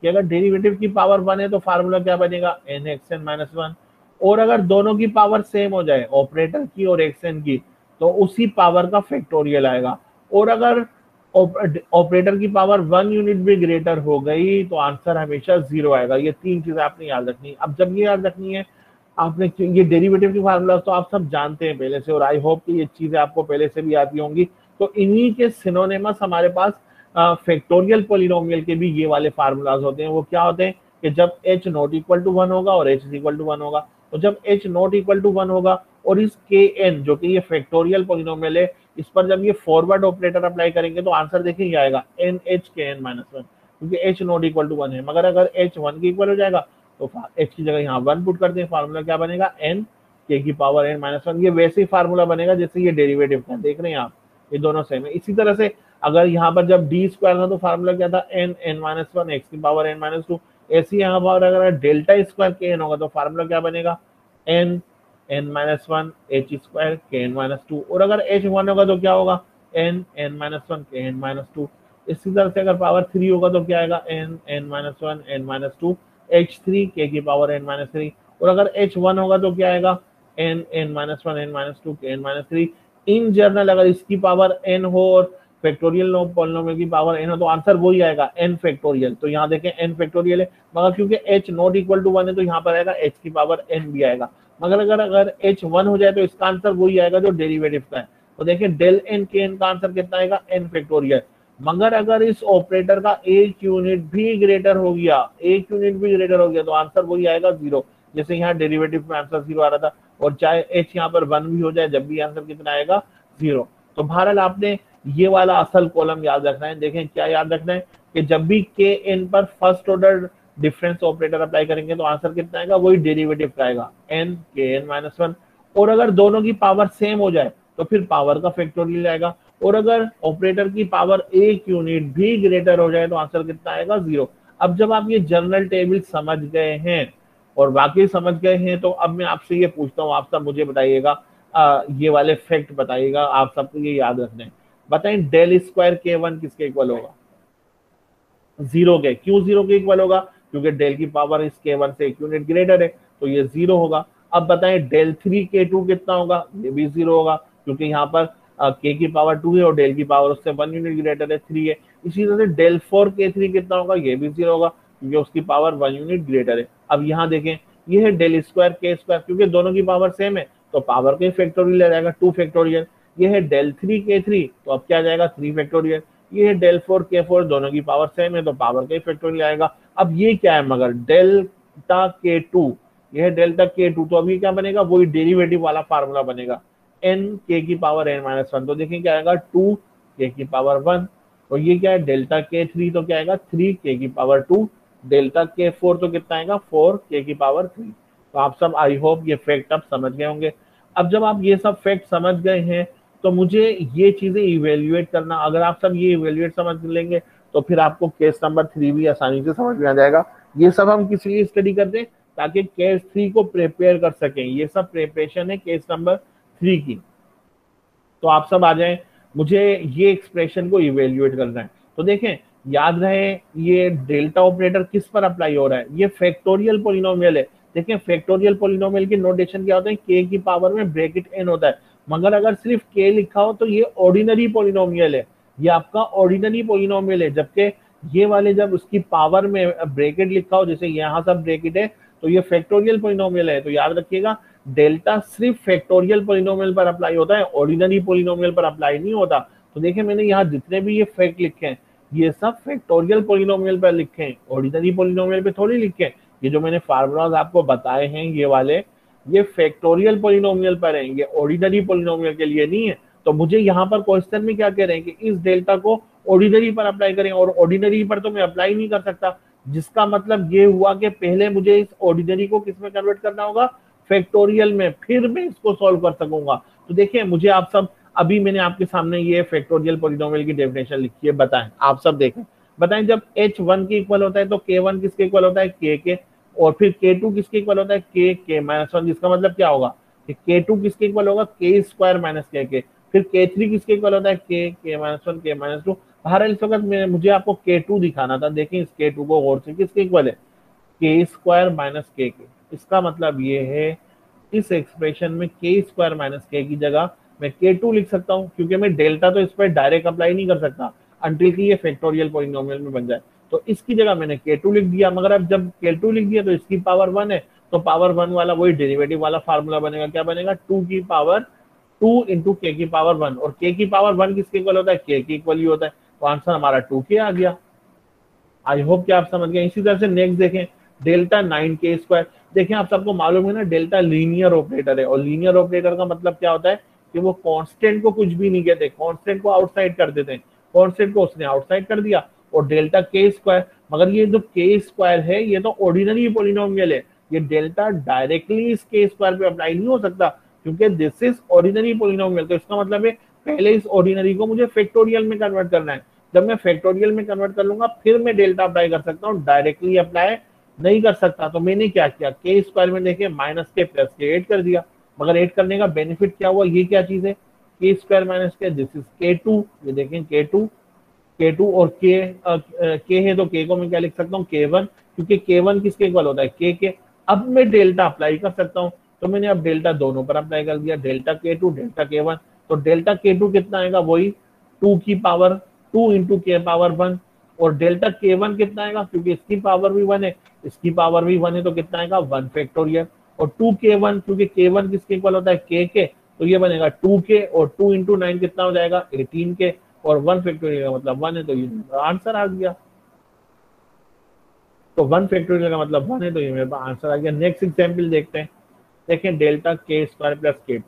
कि अगर डेरिवेटिव की पावर 1 है तो फार्मूला क्या बनेगा, एन एक्स एन माइनस 1, और अगर दोनों की पावर सेम हो जाए ऑपरेटर की और एक्स एन की तो उसी पावर का फैक्टोरियल आएगा, और अगर ऑपरेटर की पावर 1 यूनिट भी ग्रेटर हो गई तो आंसर हमेशा 0 आएगा। ये 3 चीजें आपने याद रखनी है। अब जब ये याद रखनी है आपने, ये डेरिवेटिव की फार्मूला तो आप सब जानते हैं पहले से और आई होप कि ये चीजें आपको पहले से भी आती होंगी। तो इन्हीं के सिनोनिमस हमारे पास फैक्टोरियल पॉलिनोमियल के भी ये वाले फार्मूलाज होते हैं। वो क्या होते हैं कि जब h नॉट इक्वल टू 1 होगा और h इज इक्वल टू 1 होगा, तो जब h नॉट इक्वल टू 1 होगा और इस के एन जो कि ये फैक्टोरियल पॉलिनोमियल है इस पर जब ये फॉरवर्ड ऑपरेटर अप्लाई करेंगे तो आंसर देखिए ये आएगा एन एच के एन माइनस 1, क्योंकि h नॉट इक्वल टू 1 है। मगर अगर h 1 के इक्वल हो जाएगा तो h की जगह यहाँ 1 पुट करते हैं, फार्मूला क्या बनेगा, n k की पावर n माइनस 1। ये वैसे ही फार्मूला बनेगा जैसे ये डेरिवेटिव का, देख रहे हैं आप ये दोनों सेम है। इसी तरह से अगर यहाँ पर जब डी स्क्वायर था तो फार्मूला क्या था, एन एन माइनस 1 एक्स की पावर एन माइनस 2। ऐसे ही यहाँ पर अगर डेल्टा स्क्वायर के एन होगा तो फार्मूला क्या बनेगा, N N minus 1 H square K N minus 2, और अगर एच 1 होगा तो क्या होगा, एन एन माइनस 1 के एन माइनस 2। इसी तरह से अगर पावर 3 होगा तो क्या आएगा, N N minus 1 N minus 2 h3 k की पावर n माइनस 3, और अगर h1 होगा तो क्या आएगा, n n minus 1 n minus 2 k n minus 3। In general अगर इसकी पावर n हो और फैक्टोरियल पॉलिनोमियल की पावर n हो तो आंसर वही आएगा n फैक्टोरियल। तो यहाँ देखें n फैक्टोरियल है, मगर क्योंकि h नॉट इक्वल टू 1 है तो यहाँ पर आएगा h की पावर n भी आएगा। मगर अगर h1 हो जाए तो इसका आंसर वही आएगा जो डेरिवेटिव का है। तो देखें डेल n के n का आंसर कितना आएगा, n फैक्टोरियल। मगर अगर इस ऑपरेटर का एक यूनिट भी ग्रेटर हो गया, एक यूनिट भी ग्रेटर हो गया तो आंसर वही आएगा 0, जैसे यहाँ डेरिवेटिव में आंसर 0 आ रहा था। और चाहे h यहाँ पर 1 भी हो जाए जब भी आंसर कितना आएगा, 0। तो बहरहाल आपने ये वाला असल कॉलम याद रखना है। देखें क्या याद रखना है कि जब भी के एन पर first order difference operator apply करेंगे तो आंसर कितना आएगा, वही डेरिवेटिव का आएगा एन के एन माइनस 1। और अगर दोनों की पावर सेम हो जाए तो फिर पावर का फैक्टोरियल आएगा, और अगर ऑपरेटर की पावर एक यूनिट भी ग्रेटर हो जाए तो आंसर कितना आएगा, 0। अब जब आप ये जनरल टेबल समझ गए हैं और वाकई समझ गए हैं तो अब मैं आपसे ये पूछता हूँ, आप सब मुझे बताइएगा, ये वाले फैक्ट बताइएगा, आप सबको ये याद रखना है। बताएं डेल स्क्वायर के 1 किसके इक्वल होगा, 0 के। क्यों 0 के इक्वल होगा, क्योंकि डेल की पावर इस के 1 से एक यूनिट ग्रेटर है तो ये 0 होगा। अब बताएं डेल 3 के 2 कितना होगा, ये भी 0 होगा क्योंकि यहाँ पर k की पावर 2 है और डेल की पावर उससे 1 यूनिट ग्रेटर है 3 है। इसी तरह से डेल 4 के 3 कितना होगा, ये भी 0 होगा क्योंकि उसकी पावर 1 यूनिट ग्रेटर है। अब यहाँ देखें ये है डेल स्क्वायर के स्क्वायर, क्योंकि दोनों की पावर सेम है तो पावर का फैक्टोरियल आ जाएगा 2 फैक्टोरियल। ये है डेल 3 के 3, तो अब क्या आ जाएगा 3 फैक्टोरियल। ये है डेल 4 के 4, दोनों की पावर सेम है तो पावर का फैक्टोरियल आएगा। अब ये क्या है मगर डेल्टा के 2, ये है डेल्टा के 2, तो अभी क्या बनेगा, वही डेरिवेटिव वाला फार्मूला बनेगा n k की पावर n-1। तो देखिए क्या आएगा 2 k की पावर 1, और ये क्या है डेल्टा के 3, तो क्या आएगा 3 k की पावर 2, डेल्टा के 4 तो कितना आएगा 4 k की पावर 3। तो आप सब आई होप ये फैक्ट अब समझ गए होंगे। अब जब आप ये सब फैक्ट समझ गए हैं तो मुझे ये चीजें इवेल्युएट करना, अगर आप सब ये इवेल्युएट समझ लेंगे तो फिर आपको केस नंबर 3 भी आसानी से समझ में आ जाएगा। ये सब हम किस लिए स्टडी करते हैं, ताकि केस 3 को प्रिपेयर कर सकें। ये सब प्रिपरेशन है केस नंबर 3 की। तो आप सब आ जाएं, मुझे ये एक्सप्रेशन को इवेल्युएट करना है। तो देखें, याद रहे ये डेल्टा ऑपरेटर किस पर अप्लाई हो रहा है, ये फैक्टोरियल पोलिनोमियल है। देखें फैक्टोरियल पोलिनोमियल की नोटेशन क्या होता है, के की पावर में ब्रैकेट n होता है, मगर अगर सिर्फ के लिखा हो तो ये ऑर्डिनरी पोलिनोमियल है, ये आपका ऑर्डिनरी पोलिनोमियल है। जबकि ये वाले जब उसकी पावर में ब्रैकेट लिखा हो, जैसे यहाँ सब ब्रैकेट है, तो ये फैक्टोरियल पोलिनोमियल है। तो याद रखिएगा डेल्टा सिर्फ फैक्टोरियल पोलिनोमियल पर अप्लाई होता है, ऑर्डिनरी पोलिनोमियल पर अप्लाई नहीं होता। तो देखिए मैंने यहाँ जितने भी ये फैक्ट लिखे हैं ये सब फैक्टोरियल पोलिनोमियल पर लिखे हैं, ऑर्डिनरी पोलिनोमियल पे थोड़ी लिखे हैं। ये जो मैंने फार्मूलाज आपको बताए हैं ये वाले, ये फैक्टोरियल पोलिनोमियल पर हैं, ये ऑर्डिनरी पोलिनोमियल के लिए नहीं है। तो मुझे यहाँ पर क्वेश्चन में क्या कह रहे हैं कि इस डेल्टा को ऑर्डिनरी पर अप्लाई करें, और ऑर्डिनरी पर तो मैं अप्लाई नहीं कर सकता, जिसका मतलब ये हुआ कि पहले मुझे इस ऑर्डिनरी को किस में कन्वर्ट करना होगा, फैक्टोरियल में, फिर मैं इसको सॉल्व कर सकूंगा। तो देखिए मुझे आप सब, अभी मैंने आपके सामने ये फैक्टोरियल पोलिनोमियल की डेफिनेशन लिखी है, बताएं आप सब देखें, बताएं जब h 1 के इक्वल होता है तो k1 किसके इक्वल होता है, k के, और फिर k2 किसके इक्वल होता है, k माइनस 1, जिसका मतलब क्या होगा कि k2 किसके इक्वल होगा, k स्क्वायर माइनस k। फिर k3 किसके इक्वल होता है, k माइनस 1 k माइनस 2। बहरहाल इस वक्त मुझे आपको k2 दिखाना था, देखें इस k2 को गौर से, किसके इक्वल है, k स्क्वायर माइनस k के। इसका मतलब ये है इस एक्सप्रेशन में k स्क्वायर माइनस k की जगह मैं k2 लिख सकता हूं, क्योंकि मैं डेल्टा तो इस पर डायरेक्ट अप्लाई नहीं कर सकता अंटिल कि ये फैक्टोरियल पोलिनोमियल में बन जाए। तो इसकी जगह मैंने k2 लिख दिया, मगर अब जब k2 लिख दिया तो इसकी पावर 1 है, तो पावर 1 वाला वही डेरिवेटिव वाला फार्मूला बनेगा, क्या बनेगा 2 की पावर 2 इंटू k की पावर 1, और k की पावर 1 किसके इक्वल होता है, k के इक्वल ही होता है। तो आंसर हमारा 2k आ गया। आई होप कि आप समझ गए। इसी तरह से नेक्स्ट देखें डेल्टा 9k स्क्वायर। देखें आप सबको मालूम है ना डेल्टा लीनियर ऑपरेटर है, और लीनियर ऑपरेटर का मतलब क्या होता है कि वो कांस्टेंट को कुछ भी नहीं कहते, कांस्टेंट को आउटसाइड कर देते हैं, कांस्टेंट को उसने आउटसाइड कर दिया। और डेल्टा k स्क्वायर, मगर ये जो k स्क्वायर है ये तो ऑर्डिनरी पोलिनोमियल है, ये डेल्टा डायरेक्टली इस k स्क्वायर पे अप्लाई नहीं हो सकता, क्योंकि दिस इज ऑर्डिनरी पोलिनोमियल। तो इसका मतलब है पहले इस ऑर्डिनरी को मुझे फैक्टोरियल में कन्वर्ट करना है, जब मैं फैक्टोरियल में कन्वर्ट कर लूंगा फिर मैं डेल्टा अप्लाई कर सकता हूँ, डायरेक्टली अप्लाई नहीं कर सकता। तो मैंने क्या किया, k स्क्वायर में देखिए माइनस के प्लस के ऐड कर दिया, मगर ऐड करने का बेनिफिट क्या हुआ, ये क्या चीज है, k स्क्वायर माइनस के, दिस इज k2। ये देखें k2 और k है तो k को मैं क्या लिख सकता हूँ, k1, क्योंकि k1 किसके इक्वल होता है, k के। अब मैं डेल्टा अप्लाई कर सकता हूँ, तो मैंने अब डेल्टा दोनों पर अप्लाई कर दिया, डेल्टा k2 डेल्टा k1। तो डेल्टा k2 कितना आएगा, वही 2 की पावर 2 इंटू k पावर 1, और डेल्टा k1 कितना आएगा, क्योंकि इसकी पावर भी 1 है इसकी पावर भी 1 है, तो कितना आएगा 1 फैक्टोरियल। और 2k1, क्योंकि k1 किसके इक्वल होता है, k के, तो ये बनेगा 2k, और 2 इंटू 9 कितना हो जाएगा 18k, और 1 फैक्टोरियल का मतलब 1 है, तो ये आंसर आ गया। तो 1 फैक्टोरियल का मतलब 1 है, तो ये मेरे पास आंसर आ गया। नेक्स्ट एग्जाम्पल देखते हैं। देखें delta k square plus k2,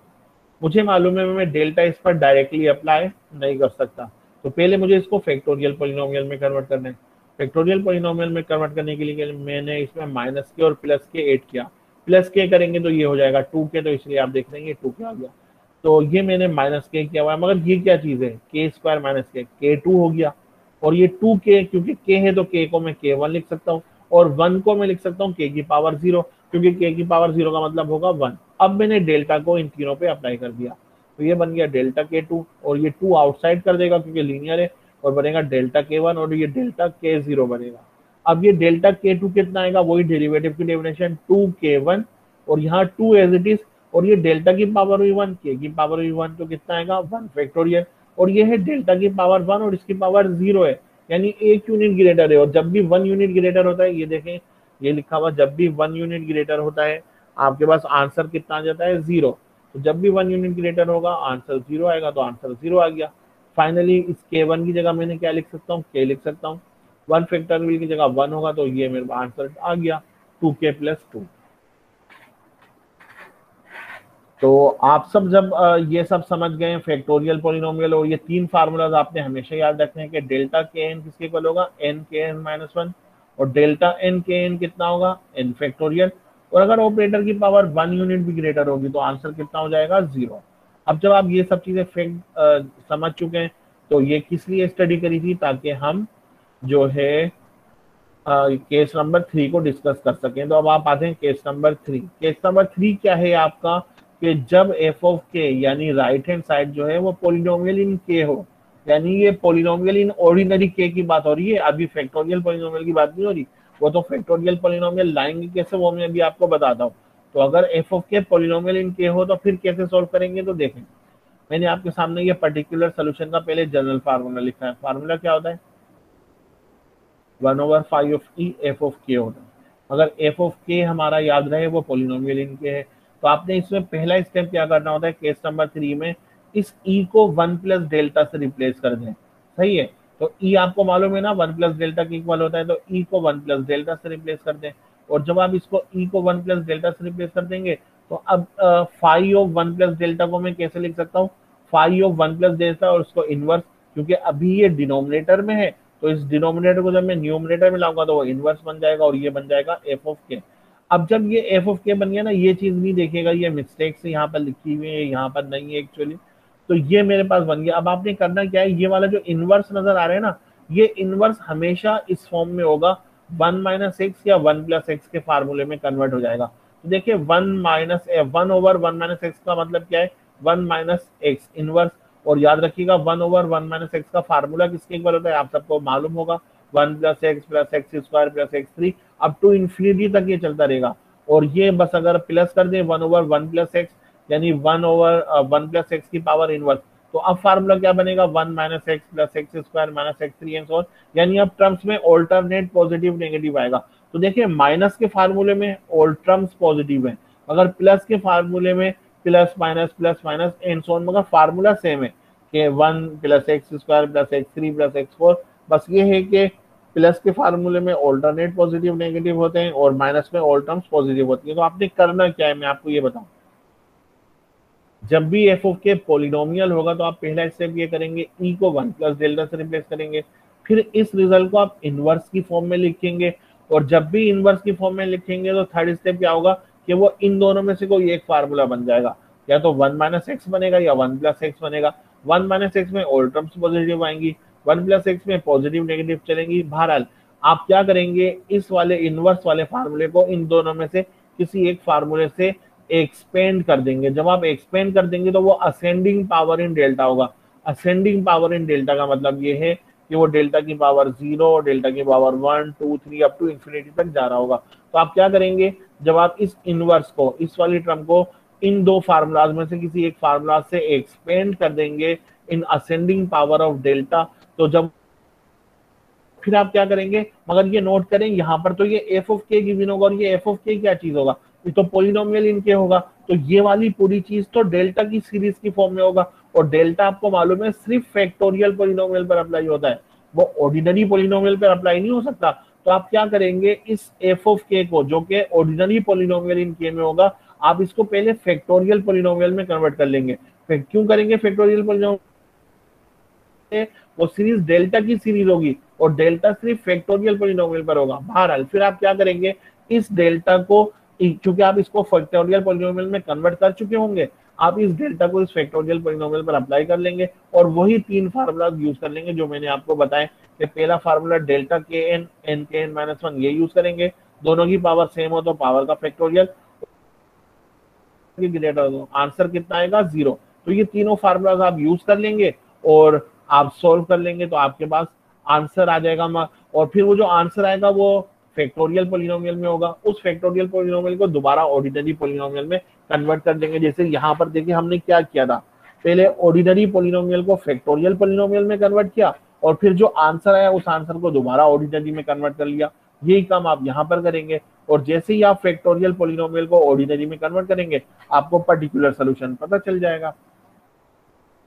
मुझे मालूम है मैं डेल्टा इस पर डायरेक्टली अप्लाई नहीं कर सकता, तो पहले मुझे इसको फैक्टोरियल पोलिनोमियल में कन्वर्ट करना है। फैक्टोरियल पोलिनोमियल में कन्वर्ट करने के लिए मैंने इसमें माइनस के और प्लस के ऐड किया, प्लस के करेंगे तो ये हो जाएगा 2k, तो इसलिए आप देख रहे हैं 2k आ गया। तो ये मैंने माइनस के किया हुआ है, मगर ये क्या चीज है, k स्क्वायर माइनस के, k2 हो गया, और ये 2k, क्योंकि k है तो k को मैं k1 लिख सकता हूँ, और 1 को मैं लिख सकता हूँ k की पावर 0, क्योंकि k की पावर 0 का मतलब होगा 1। अब मैंने डेल्टा को इन तीनों पे अप्लाई कर दिया, तो ये बन गया डेल्टा k2, और ये 2 आउटसाइड कर देगा क्योंकि लीनियर है, और बनेगा डेल्टा k1, और ये डेल्टा k0 बनेगा। अब ये डेल्टा k2 कितना आएगा, वही डेरिवेटिव की डेफिनेशन 2k1, और यहाँ 2 एज इट इज, और ये डेल्टा की पावर हुई 1, k की पावर हुई 1, तो कितना आएगा 1 फैक्टोरियल। और ये है डेल्टा की पावर 1 और इसकी पावर 0 है, यानी एक यूनिट ग्रेटर है, और जब भी 1 यूनिट ग्रेटर होता है, ये देखें ये लिखा हुआ जब भी 1 यूनिट ग्रेटर होता है आपके पास आंसर कितना आ जाता है 0। तो जब भी 1 यूनिट ग्रेटर होगा आंसर 0 आएगा, तो आंसर 0 आ गया। फाइनली इस k1 की जगह मैंने क्या लिख सकता हूँ, k लिख सकता हूँ। 1 फैक्टोरियल की जगह 1 होगा तो ये मेरे आंसर आ गया 2k + 2। तो आप सब जब ये सब समझ गए फैक्टोरियल पॉलिनोमियल, और ये 3 फार्मूलाज आपने हमेशा याद रखने हैं कि डेल्टा के एन किसके इक्वल होगा, n के एन माइनस 1, और डेल्टा n के एन कितना होगा, n फैक्टोरियल। और अगर ऑपरेटर की पावर 1 यूनिट भी ग्रेटर होगी तो आंसर कितना हो जाएगा 0। अब जब आप ये सब चीजें समझ चुके हैं तो ये किस लिए स्टडी करी थी, ताकि हम जो है केस नंबर 3 को डिस्कस कर सकें। तो अब आप आते हैं केस नंबर 3। केस नंबर 3 क्या है आपका, कि जब f ऑफ k यानी राइट हैंड साइड जो है वो पोलिनोमियल इन k हो, यानी ये पोलिनोमियल इन ऑर्डिनरी k की बात हो रही है, अभी फैक्टोरियल पोलिनोमियल की बात नहीं हो रही। वो तो फैक्टोरियल पोलिनोमियल लाएंगे कैसे वो मैं अभी आपको बताता हूँ। तो अगर f of k polynomial in k हो तो फिर कैसे सोल्व करेंगे, तो देखें मैंने आपके सामने ये पर्टिकुलर सोल्यूशन का पहले जनरल फार्मूला लिखा है। फार्मूला क्या होता है, 1/5 of e f of k होता है। अगर f ऑफ k हमारा याद रहे वो पोलिनोमियल इन k है, तो आपने इसमें पहला स्टेप क्या करना होता है, केस नंबर 3 में इस e को 1 + डेल्टा से रिप्लेस कर दें। सही है, तो e आपको मालूम है ना 1 + डेल्टा के इक्वल होता है, तो e को 1 + डेल्टा से रिप्लेस कर दें। और जब आप इसको e को 1 + डेल्टा से रिप्लेस कर देंगे तो अब फाई ऑफ 1 + डेल्टा को मैं कैसे लिख सकता हूँ, फाई ऑफ 1 + डेल्टा और उसको इनवर्स, क्योंकि अभी ये डिनोमिनेटर में है तो इस डिनोमिनेटर को जब मैं न्यूमरेटर में लाऊंगा तो वो इनवर्स बन जाएगा और ये बन जाएगा f ऑफ k। अब जब ये f ऑफ k बन गया ना, ये चीज नहीं देखेगा, ये मिस्टेक से यहाँ पर लिखी हुई है, यहाँ पर नहीं है एक्चुअली, तो ये मेरे पास बन गया। अब आपने करना क्या है, ये वाला जो इनवर्स नजर आ रहा है ना, ये इनवर्स हमेशा इस फॉर्म में होगा 1 - x या 1 + x के फार्मूले में कन्वर्ट हो जाएगा। तो देखिए 1/1 - x का मतलब क्या है, 1 - x इनवर्स। और याद रखिएगा 1/1 - x का फार्मूला किसके इक्वल होता है, आप सबको मालूम होगा, 1 + x + x² + x3 up to infinity तक ये चलता रहेगा। और ये बस अगर प्लस कर दें 1/1 + x यानी 1/1 + x की पावर इनवर्स, तो अब फार्मूला क्या बनेगा, 1 - x + x² - x3 and so on. यानी अब टर्म्स में ऑल्टरनेट पॉजिटिव नेगेटिव आएगा। तो देखिए माइनस के फार्मूले में ऑल टर्म्स पॉजिटिव है, अगर प्लस के फार्मूले में plus minus and so on, मगर फार्मूला सेम है कि 1 + x² + x3 + x4। बस ये है कि प्लस के फार्मूले में ऑल्टरनेट पॉजिटिव नेगेटिव होते हैं और माइनस में ऑल टर्म्स पॉजिटिव होती है। तो आपने करना क्या है मैं आपको ये बताऊं, जब भी f ऑफ k पॉलिनोमियल होगा तो आप पहला स्टेप ये करेंगे, e को 1 + डेल्टा से रिप्लेस करेंगे, फिर इस रिजल्ट को आप इनवर्स की फॉर्म में लिखेंगे। और जब भी इनवर्स की फॉर्म में लिखेंगे तो थर्ड स्टेप क्या होगा कि वो इन दोनों में से कोई एक फार्मूला बन जाएगा, या तो 1 - x बनेगा या 1 + x बनेगा। 1 - x में ऑल टर्म्स पॉजिटिव आएंगी, 1 + x में पॉजिटिव नेगेटिव चलेंगी। बहरहाल आप क्या करेंगे, इस वाले इनवर्स वाले फार्मूले को इन दोनों में से किसी एक फार्मूले से एक्सपेंड कर देंगे। जब आप एक्सपेंड कर देंगे तो वो असेंडिंग पावर इन डेल्टा होगा। असेंडिंग पावर इन डेल्टा का मतलब ये है कि वो डेल्टा की पावर 0, डेल्टा की पावर 1, 2, 3 अप टू इंफिनिटी तक जा रहा होगा। तो आप क्या करेंगे, जब आप इस इनवर्स को, इस वाली टर्म को इन दो फार्मूलाज में से किसी एक फार्मूला से एक्सपेंड कर देंगे in ascending power of delta, तो जब फिर आप क्या करेंगे, मगर ये नोट करें यहाँ पर तो ये f ऑफ k गिवन होगा, और ये f ऑफ k क्या चीज होगा, ये तो पोलिनोमियल इन k होगा। तो ये वाली पूरी चीज तो डेल्टा की सीरीज की फॉर्म में होगा, और डेल्टा आपको मालूम है सिर्फ फैक्टोरियल पोलिनोमियल पर अप्लाई होता है, वो ऑर्डिनरी पोलिनोमियल पर अप्लाई नहीं हो सकता। तो आप क्या करेंगे, इस f ऑफ k को जो कि ऑर्डिनरी पोलिनोमियल इन k में होगा, आप इसको पहले फैक्टोरियल पोलिनोमियल में कन्वर्ट कर लेंगे। फिर क्यों करेंगे फैक्टोरियल पोलिनोमियल, वो सीरीज डेल्टा की सीरीज होगी और डेल्टा सिर्फ फैक्टोरियल पोलिनोमियल पर होगा। बहरहाल फिर आप क्या करेंगे, इस डेल्टा को, चूंकि आप इसको फैक्टोरियल पोलिनोमियल में कन्वर्ट कर चुके होंगे, आप इस डेल्टा को इस फैक्टोरियल पोलिनोमियल पर अप्लाई कर लेंगे और वही 3 फार्मूला यूज कर लेंगे जो मैंने आपको बताया कि पहला फार्मूला डेल्टा के एन एन के एन माइनस 1 ये यूज करेंगे, दोनों की पावर सेम हो तो पावर का फैक्टोरियल, आंसर कितना आएगा 0। तो ये तीनों फार्मूलाज आप यूज कर लेंगे और आप सॉल्व कर लेंगे तो आपके पास आंसर आ जाएगा। और फिर वो जो आंसर आएगा वो फैक्टोरियल पोलिनोमियल में होगा, उस फैक्टोरियल पोलिनोमियल को दोबारा ऑर्डिनरी पोलिनोमियल में कन्वर्ट कर देंगे। जैसे यहाँ पर देखिए हमने क्या किया था, पहले ऑर्डिनरी पोलिनोमियल को फैक्टोरियल पोलिनोमियल में कन्वर्ट किया और फिर जो आंसर आया उस आंसर को दोबारा ऑर्डिनरी में कन्वर्ट कर लिया। यही काम आप यहाँ पर करेंगे। और जैसे ही आप फैक्टोरियल पोलिनोमियल को ऑर्डिनरी में कन्वर्ट करेंगे आपको पर्टिकुलर सोल्यूशन पता चल जाएगा।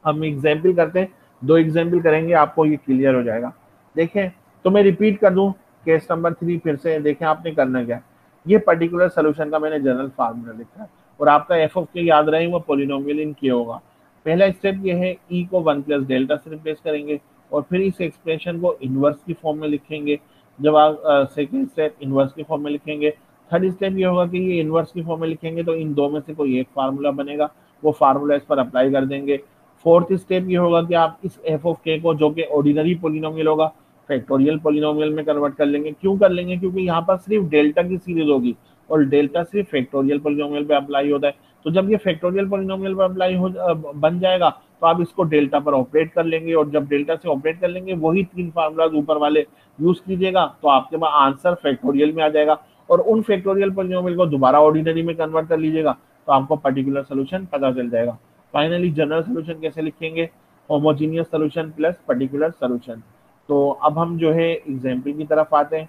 हम एग्जाम्पल करते हैं, 2 एग्जाम्पल करेंगे, आपको ये क्लियर हो जाएगा। देखें तो मैं रिपीट कर दूं केस नंबर 3 फिर से। देखें आपने करना क्या है, ये पर्टिकुलर सोल्यूशन का मैंने जनरल फार्मूला लिखा है और आपका एफ ऑफ के याद रहे वो पोलिनोमियल इन के होगा। पहला स्टेप ये है, ई को 1 प्लस डेल्टा से रिप्लेस करेंगे और फिर इस एक्सप्रेशन को इनवर्स की फॉर्म में लिखेंगे। जब आप सेकेंड स्टेप इनवर्स की फॉर्म में लिखेंगे, थर्ड स्टेप ये होगा कि ये इनवर्स की फॉर्म में लिखेंगे तो इन दो में से कोई एक फार्मूला बनेगा, वो फार्मूला इस पर अप्लाई कर देंगे। फोर्थ स्टेप ये होगा कि आप इस एफ ऑफ के को, जो कि ऑर्डिनरी पोलिनोमियल होगा, फैक्टोरियल पोलिनोमियल में कन्वर्ट कर लेंगे। क्यों कर लेंगे? क्योंकि यहाँ पर सिर्फ डेल्टा की सीरीज होगी और डेल्टा सिर्फ फैक्टोरियल पोलिनोमियल पे अप्लाई होता है। तो जब ये फैक्टोरियल पोलिनोमियल पे अप्लाई हो बन जाएगा तो आप इसको डेल्टा पर ऑपरेट कर लेंगे और जब डेल्टा से ऑपरेट कर लेंगे वही 3 फार्मूलाज ऊपर वाले यूज कीजिएगा तो आपके पास आंसर फैक्टोरियल में आ जाएगा और उन फैक्टोरियल पोलिनोमियल को दोबारा ऑर्डिनरी में कन्वर्ट कर लीजिएगा तो आपको पर्टिकुलर सोल्यूशन पता चल जाएगा। फाइनली जनरल सोल्यूशन कैसे लिखेंगे? Homogeneous solution plus particular solution. तो अब हम जो है एग्जाम्पल की तरफ आते हैं।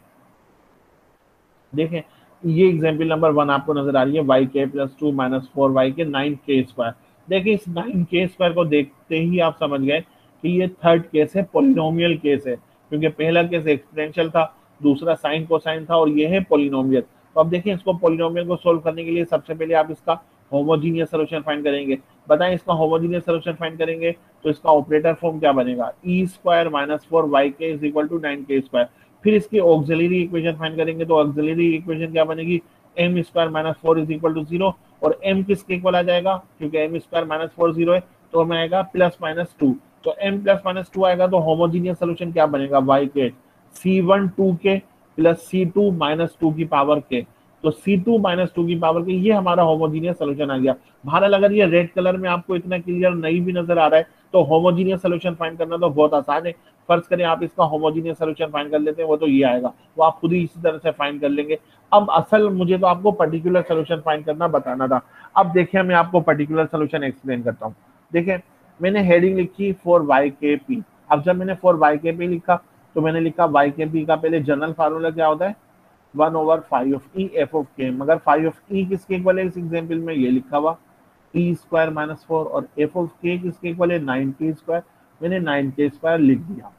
देखें ये एग्जाम्पल नंबर 1 आपको नजर आ रही है, वाई के प्लस 2 माइनस 4y के 9k स्क्वायर। देखिए इस 9k स्क्वायर को देखते ही आप समझ गए कि ये थर्ड केस है, पोलिनोमियल केस है, क्योंकि पहला केस एक्सपोनेंशियल था, दूसरा साइन कोसाइन था और ये है पोलिनोमियल। तो अब देखिए इसको पोलिनोमियल को सोल्व करने के लिए सबसे पहले आप इसका होमोजीनियस सोल्यूशन फाइंड करेंगे। बताएं इसका होमोजीनियस सोल्यूशन फाइंड करेंगे तो इसका ऑपरेटर फॉर्म क्या बनेगा? ई स्क्वायर माइनस 4y के is equal to 9k square. फिर इसकी ऑक्सिलरी इक्वेशन फाइंड करेंगे तो ऑक्सिलरी इक्वेशन क्या बनेगी? M square minus 4 is equal to 0 और एम किसके इक्वल आ जाएगा? क्योंकि एम स्क्वायर माइनस 4 0 है तो हमें आएगा प्लस माइनस 2। तो एम प्लस माइनस 2 आएगा तो होमोजीनियस सोल्यूशन क्या बनेगा? वाई के C1 2k plus C2 minus 2 की पावर के। तो C2 माइनस 2 की पावर के, ये हमारा होमोजीनियस सोल्यूशन आ गया। बहरहाल अगर ये रेड कलर में आपको इतना क्लियर नहीं भी नजर आ रहा है तो होमोजीनियस सोल्यूशन फाइंड करना तो बहुत आसान है। फर्ज करें आप इसका होमोजीनियस सोल्यूशन फाइंड कर लेते हैं, वो तो ये आएगा, वो आप खुद ही इसी तरह से फाइंड कर लेंगे। अब असल मुझे तो आपको पर्टिकुलर सोल्यूशन फाइंड करना बताना था। अब देखिए मैं आपको पर्टिकुलर सोल्यूशन एक्सप्लेन करता हूँ। देखिए मैंने हेडिंग लिखी 4y_p। अब जब मैंने 4y_p लिखा तो मैंने लिखा y_p का पहले जनरल फार्मूला क्या होता है? 1/5 ऑफ ई एफ ऑफ के। मगर 5 ऑफ ई किसके इक्वल है? इस एग्जाम्पल में ये लिखा हुआ ई स्क्वायर माइनस 4 और एफ ऑफ के किसके इक्वल है? 9k square. मैंने 9k स्क्वायर लिख दिया।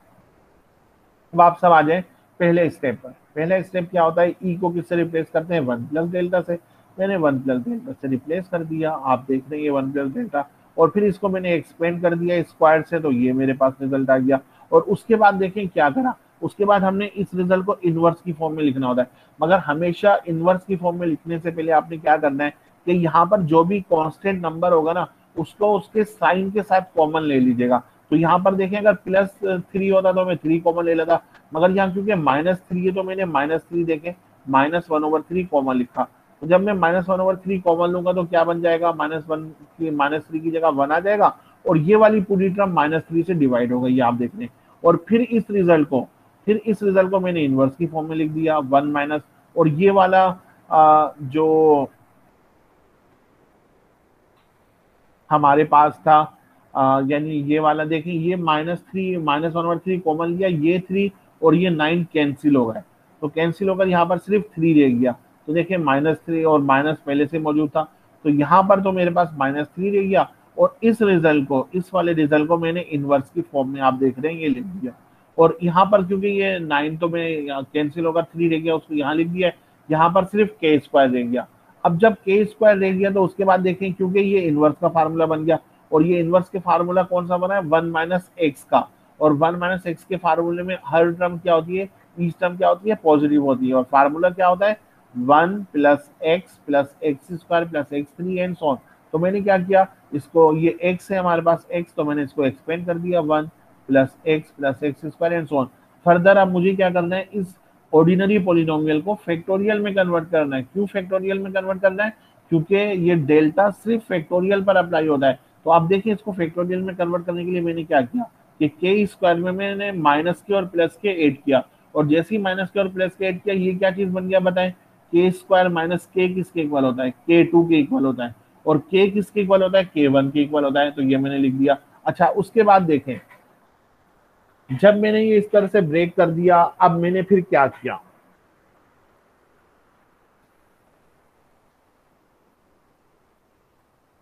अब आप सब आ जाए पहले स्टेप पर। पहला स्टेप क्या होता है? ई को किससे रिप्लेस करते हैं? 1 प्लस डेल्टा से। मैंने 1 प्लस डेल्टा से रिप्लेस कर दिया, आप देख रहे हैं 1 प्लस डेल्टा, और फिर इसको मैंने एक्सपेंड कर दिया स्क्वायर से तो ये मेरे पास रिजल्ट आ गया। और उसके बाद देखें क्या करा, उसके बाद हमने इस रिजल्ट को इनवर्स की फॉर्म में लिखना होता है। मगर हमेशा इनवर्स की फॉर्म में लिखने से पहले आपने क्या करना है कि यहाँ पर जो भी कांस्टेंट नंबर होगा ना उसको उसके साइन के साथ कॉमन ले लीजिएगा। तो यहाँ पर देखें अगर +3 होता तो मैं 3 कॉमन ले लेता, मगर यहाँ क्योंकि -3 है तो मैंने -3 देखें -1/3 कॉमन लिखा। तो जब मैं -1/3 कॉमन लूंगा तो क्या बन जाएगा? -3 की जगह 1 आ जाएगा और ये वाली पूरी टर्म -3 से डिवाइड हो गई, आप देख रहे हैं। और फिर इस रिजल्ट को मैंने इनवर्स की फॉर्म में लिख दिया 1 माइनस, और ये वाला जो हमारे पास था यानी ये वाला देखें, ये -1/3 कॉमन लिया, ये 3 और ये 9 कैंसिल हो गए, तो कैंसिल होकर यहाँ पर सिर्फ 3 रह गया। तो देखिए -3 और माइनस पहले से मौजूद था तो यहाँ पर तो मेरे पास -3 रह गया और इस वाले रिजल्ट को मैंने इनवर्स की फॉर्म में, आप देख रहे हैं, ये लिख दिया। और यहाँ पर क्योंकि ये 9 तो मैं कैंसिल होकर 3 रह गया, उसको यहाँ लिख दिया, यहाँ पर सिर्फ k स्क्वायर रह गया। अब जब k स्क्वायर रह गया तो उसके बाद देखें क्योंकि ये इनवर्स का फार्मूला बन गया, और ये इनवर्स के फार्मूला कौन सा बना है? 1 - x का। और 1 - x के फार्मूले में हर टर्म क्या होती है? ईच टर्म क्या होती है? पॉजिटिव होती है। और फार्मूला क्या होता है? 1 + x + x² + x3 and so on. तो मैंने क्या किया, इसको, ये x है हमारे पास x, तो मैंने इसको एक्सपेंड कर दिया 1 + x + x² and so on. Further अब मुझे क्या करना है? इस ऑर्डिनरी पोलिनोमियल को फैक्टोरियल में कन्वर्ट करना है। क्यों फैक्टोरियल में कन्वर्ट करना है? क्योंकि ये डेल्टा सिर्फ फैक्टोरियल पर अप्लाई होता है। तो आप देखिए इसको फैक्टोरियल में कन्वर्ट करने के लिए मैंने क्या किया कि k स्क्वायर में मैंने माइनस के और प्लस के ऐड किया, और जैसे ही माइनस के और प्लस के ऐड किया ये क्या चीज बन गया बताएं? k स्क्वायर माइनस k किसके इक्वल होता है? k2 के इक्वल होता है। और k किसके इक्वल होता है? k1 के इक्वल होता है। तो ये मैंने लिख दिया। अच्छा उसके बाद देखें, जब मैंने ये इस तरह से ब्रेक कर दिया, अब मैंने फिर क्या किया,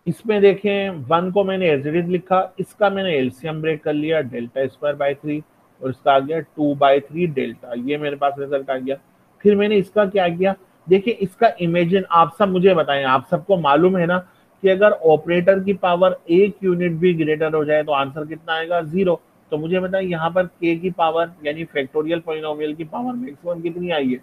इसमें देखें 1 को मैंने एज इट इज लिखा, इसका मैंने एलसीएम ब्रेक कर लिया, डेल्टा स्क्वायर बाई 3 और इसका आ गया 2/3 डेल्टा, ये मेरे पास रिजल्ट आ गया। फिर मैंने इसका क्या किया, देखिए इसका इमेजिन आप सब मुझे बताएं, आप सबको मालूम है ना कि अगर ऑपरेटर की पावर 1 यूनिट भी ग्रेटर हो जाए तो आंसर कितना आएगा, 0। तो मुझे बताएं यहाँ पर k की पावर यानी फैक्टोरियल पॉलिनोमियल की पावर मैक्सिमम कितनी आई है,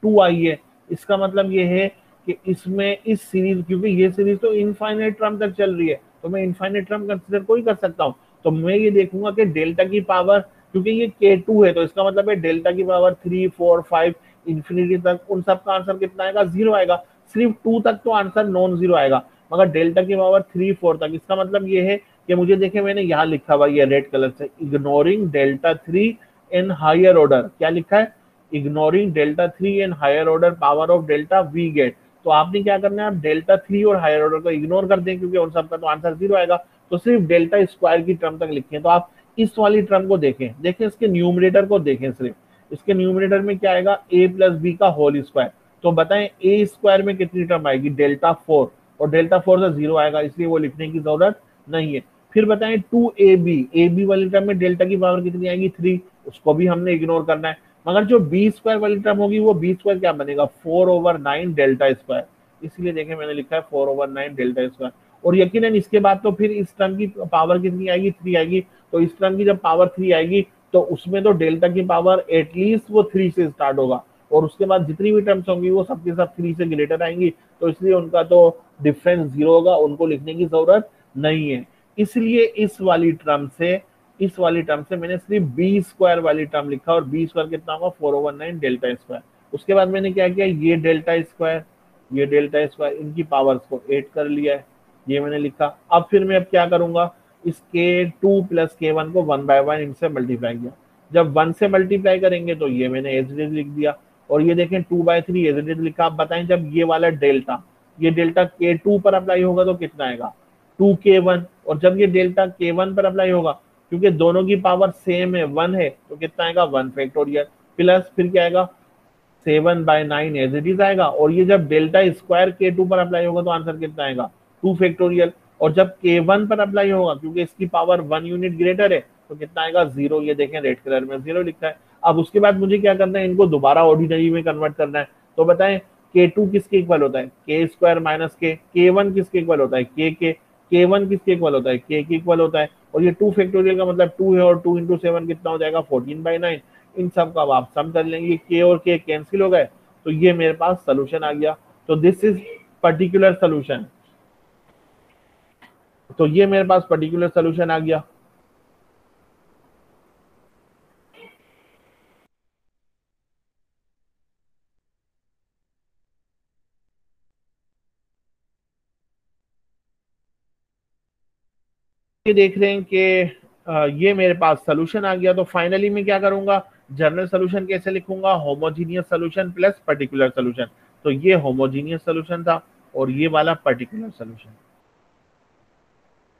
2 आई है। इसका मतलब ये है कि इसमें इस सीरीज, क्योंकि ये सीरीज तो इनफाइनाइट टर्म तक चल रही है तो मैं इनफाइनाइट टर्म कंसीडर कोई कर सकता हूँ। तो मैं ये देखूंगा कि डेल्टा की पावर, क्योंकि ये k2 है तो इसका मतलब है डेल्टा की पावर 3, 4, 5 इंफिनिटी तक उन सब का आंसर कितना आएगा, 0 आएगा। सिर्फ 2 तक तो आंसर नॉन 0 आएगा, मगर डेल्टा की पावर 3, 4 तक, इसका मतलब ये है कि मुझे देखे मैंने यहाँ लिखा हुआ ये रेड कलर से, ignoring delta 3 in higher order, क्या लिखा है, ignoring delta 3 in higher order power of delta we get. तो आपने क्या करना है, आप डेल्टा 3 और हायर ऑर्डर को इग्नोर कर दें क्योंकि उन सबका तो आंसर 0 आएगा, तो सिर्फ डेल्टा स्क्वायर की टर्म तक लिखें। तो आप इस वाली टर्म को देखें, इसके न्यूमरेटर को देखें, सिर्फ इसके न्यूमरेटर में क्या आएगा, a प्लस बी का होल स्क्वायर। तो बताएं a स्क्वायर में कितनी टर्म आएगी, डेल्टा 4, और डेल्टा 4 से 0 आएगा इसलिए वो लिखने की जरूरत नहीं है। फिर बताएं 2ab वाली टर्म में डेल्टा की पावर कितनी आएगी, 3, उसको भी हमने इग्नोर करना है। मगर जो बी स्क्वायर वाली टर्म होगी वो बी स्क्वायर क्या बनेगा, 4/9 डेल्टा स्क्वायर, इसलिए देखें मैंने लिखा है 4/9 डेल्टा स्क्वायर। और यकीनन इसके बाद तो फिर इस टर्म की पावर कितनी आएगी, 3 आएगी। तो इस टर्म की जब पावर 3 आएगी तो उसमें तो डेल्टा की पावर एटलीस्ट वो 3 से स्टार्ट होगा, और उसके बाद जितनी भी टर्म्स होंगी वो सबके सब 3 से ग्रेटर आएंगी, तो इसलिए उनका तो डिफरेंस 0 होगा, उनको लिखने की जरूरत नहीं है। इसलिए इस वाली टर्म से मैंने सिर्फ बी स्क्वायर वाली टर्म लिखा, और बी स्क्वायर कितना होगा, 4/9 डेल्टा स्क्वायर। उसके बाद मैंने क्या किया, ये डेल्टा स्क्वायर इनकी पावर्स को 8 कर लिया है, ये मैंने लिखा। अब फिर मैं अब क्या करूंगा, इस k2 प्लस k1 को 1/1 इनसे मल्टीप्लाई किया। जब 1 से मल्टीप्लाई करेंगे तो ये मैंने एज इट इज लिख दिया, और ये देखें 2/3 एज इट इज लिखा। आप बताएं जब ये वाला डेल्टा k2 पर अप्लाई होगा तो कितना आएगा, 2k1, और जब ये डेल्टा k1 पर अप्लाई होगा, क्योंकि दोनों की पावर सेम है, 1 है, तो कितना आएगा, 1 फैक्टोरियल प्लस फिर क्या आएगा, 7/9 एज इट इज आएगा। और ये जब डेल्टा स्क्वायर k2 पर अप्लाई होगा तो आंसर कितना आएगा, 2 फैक्टोरियल। और जब k1 पर अप्लाई होगा, क्योंकि इसकी पावर 1 यूनिट ग्रेटर है, तो कितना आएगा, 0। ये देखें रेड कलर में 0 लिखा है। अब उसके बाद मुझे क्या करना है, इनको दोबारा ऑर्डिनरी में कन्वर्ट करना है। तो बताएं k2 किसके इक्वल होता है, k square minus k, k1 किसके इक्वल होता है, k k1 किसके इक्वल होता है, k के इक्वल होता है। और ये 2 फैक्टोरियल का मतलब 2 है, और 2 इंटू 7 कितना हो जाएगा, 14/9। इन सब का आप सम कर लेंगे, k और k कैंसिल हो गए, तो ये मेरे पास सोल्यूशन आ गया। तो दिस इज पर्टिकुलर सोल्यूशन, तो ये मेरे पास पर्टिकुलर सोल्यूशन आ गया। ये देख रहे हैं कि ये मेरे पास सोल्यूशन आ गया। तो फाइनली मैं क्या करूंगा, जनरल सोल्यूशन कैसे लिखूंगा, homogeneous solution plus particular solution. तो ये होमोजीनियस सोल्यूशन था और ये वाला पर्टिकुलर सोल्यूशन।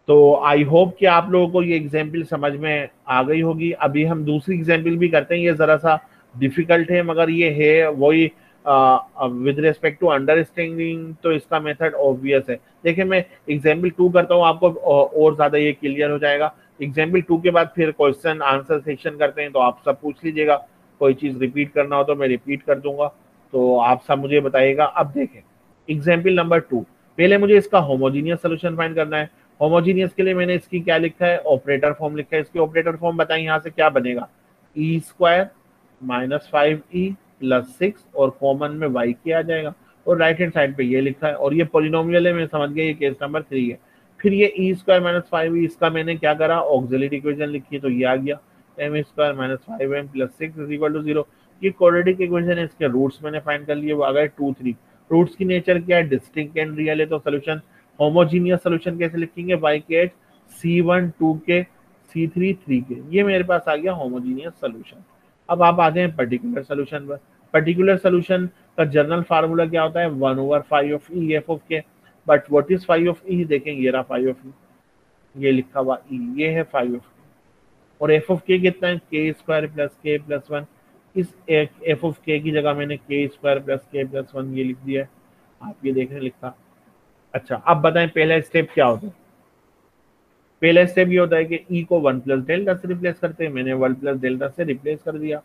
तो आई होप कि आप लोगों को ये एग्जाम्पल समझ में आ गई होगी। अभी हम दूसरी एग्जाम्पल भी करते हैं, ये जरा सा डिफिकल्ट है मगर ये है वही विद रिस्पेक्ट टू अंडरस्टैंडिंग, तो इसका मेथड ऑब्वियस है। देखिए मैं एग्जाम्पल 2 करता हूँ, आपको और ज्यादा ये क्लियर हो जाएगा। एग्जाम्पल 2 के बाद फिर क्वेश्चन आंसर सेक्शन करते हैं, तो आप सब पूछ लीजिएगा, कोई चीज रिपीट करना हो तो मैं रिपीट कर दूंगा, तो आप सब मुझे बताइएगा। अब देखें एग्जाम्पल नंबर 2, पहले मुझे इसका होमोजीनियस सोल्यूशन फाइंड करना है। होमोजीनियस के लिए मैंने इसकी क्या लिखा है, ऑपरेटर फॉर्म लिखा है। इसकी ऑपरेटर फॉर्म बताएं यहाँ से क्या बनेगा, E square minus 5e plus 6 और कॉमन में y के आ जाएगा, और राइट हैंड साइड पे ये लिखा है, और ये पॉलिनोमियल है, मैं समझ गया ये केस नंबर 3 है। फिर ये ई स्क्वायर माइनस 5e, इसका मैंने क्या करा, ऑक्सिलरी इक्वेशन लिखी, तो ये आ गया M square minus 5m plus 6 is equal to 0। ये क्वाड्रेटिक इक्वेशन है, इसके रूट्स मैंने फाइंड कर लिए, वो आ गए 2, 3। रूट्स की नेचर क्या है, डिस्टिंक्ट एंड रियल है, तो सोल्यूशन होमोजीनियस सोल्यूशन कैसे लिखेंगे, y के H c1 2k c3 3k, ये मेरे पास आ गया होमोजीनियस सोल्यूशन। अब आप आते हैं पर्टिकुलर सोल्यूशन पर। पर्टिकुलर सोल्यूशन का जनरल फार्मूला क्या होता है, 1/5 ऑफ ई एफ ऑफ के। बट व्हाट इज 5 ऑफ ई, देखेंगे ये रहा 5 ऑफ ई, ये लिखा हुआ ई, ये है 5 ऑफ के, और एफ ऑफ के कितना है, के स्क्वायर प्लस के प्लस 1। इस एफ ऑफ के की जगह मैंने के स्क्वायर प्लस के प्लस 1 ये लिख दिया है, आप ये देख रहे हैं लिखा। अच्छा अब बताएं पहला स्टेप क्या होता है। पहला स्टेप ये होता है कि ई को 1 + डेल्टा से रिप्लेस करते हैं, मैंने 1 + डेल्टा से रिप्लेस कर दिया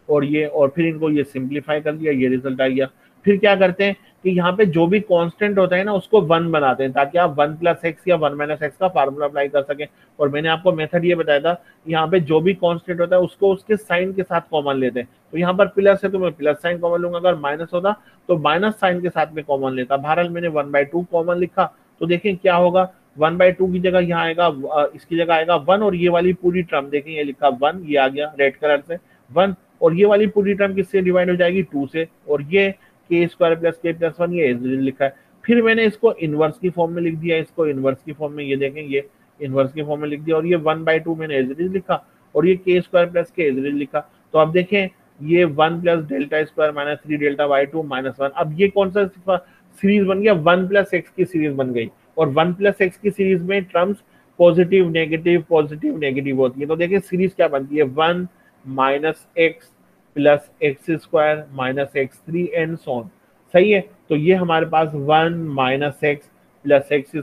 और ये, और फिर इनको ये सिंप्लीफाई कर दिया, ये रिजल्ट आ गया। फिर क्या करते हैं कि यहाँ पे जो भी कांस्टेंट होता है ना उसको 1 बनाते हैं, ताकि आप 1 + x या 1 - x का फार्मूला अप्लाई कर सकें। और मैंने आपको मेथड ये बताया था, यहाँ पे जो भी कांस्टेंट होता है उसको उसके साइन के साथ कॉमन लेते हैं। तो यहाँ पर प्लस है तो मैं प्लस साइन कॉमन लूंगा, अगर माइनस होता तो माइनस साइन के साथ में कॉमन लेता। बहरहाल मैंने 1/2 कॉमन लिखा, तो देखें क्या होगा, 1/2 की जगह यहाँ आएगा, इसकी जगह आएगा 1, और ये वाली पूरी टर्म देखें, ये लिखा 1, ये आ गया रेड कलर से 1, और ये वाली पूरी टर्म किससे डिवाइड हो जाएगी, 2 से, और ये k² + k+1 ये लिखा है। फिर मैंने इसको इनवर्स की फॉर्म में लिख दिया, इसको इनवर्स की फॉर्म में, ये देखें ये इनवर्स की फॉर्म में लिख दिया, और ये 1/2 मैंने एज इट इज लिखा, और ये k² + k as it is लिखा। तो अब देखें ये 1 + delta square minus 3 delta y2 -1, अब ये कौन सा सीरीज बन गया, 1 + x की सीरीज बन गई, और 1 + x की सीरीज में टर्म्स पॉजिटिव नेगेटिव होती है। तो देखिए सीरीज क्या बनती है, 1 - x + x² - x3 and so on. सही है, तो ये हमारे पास 1 - x + x²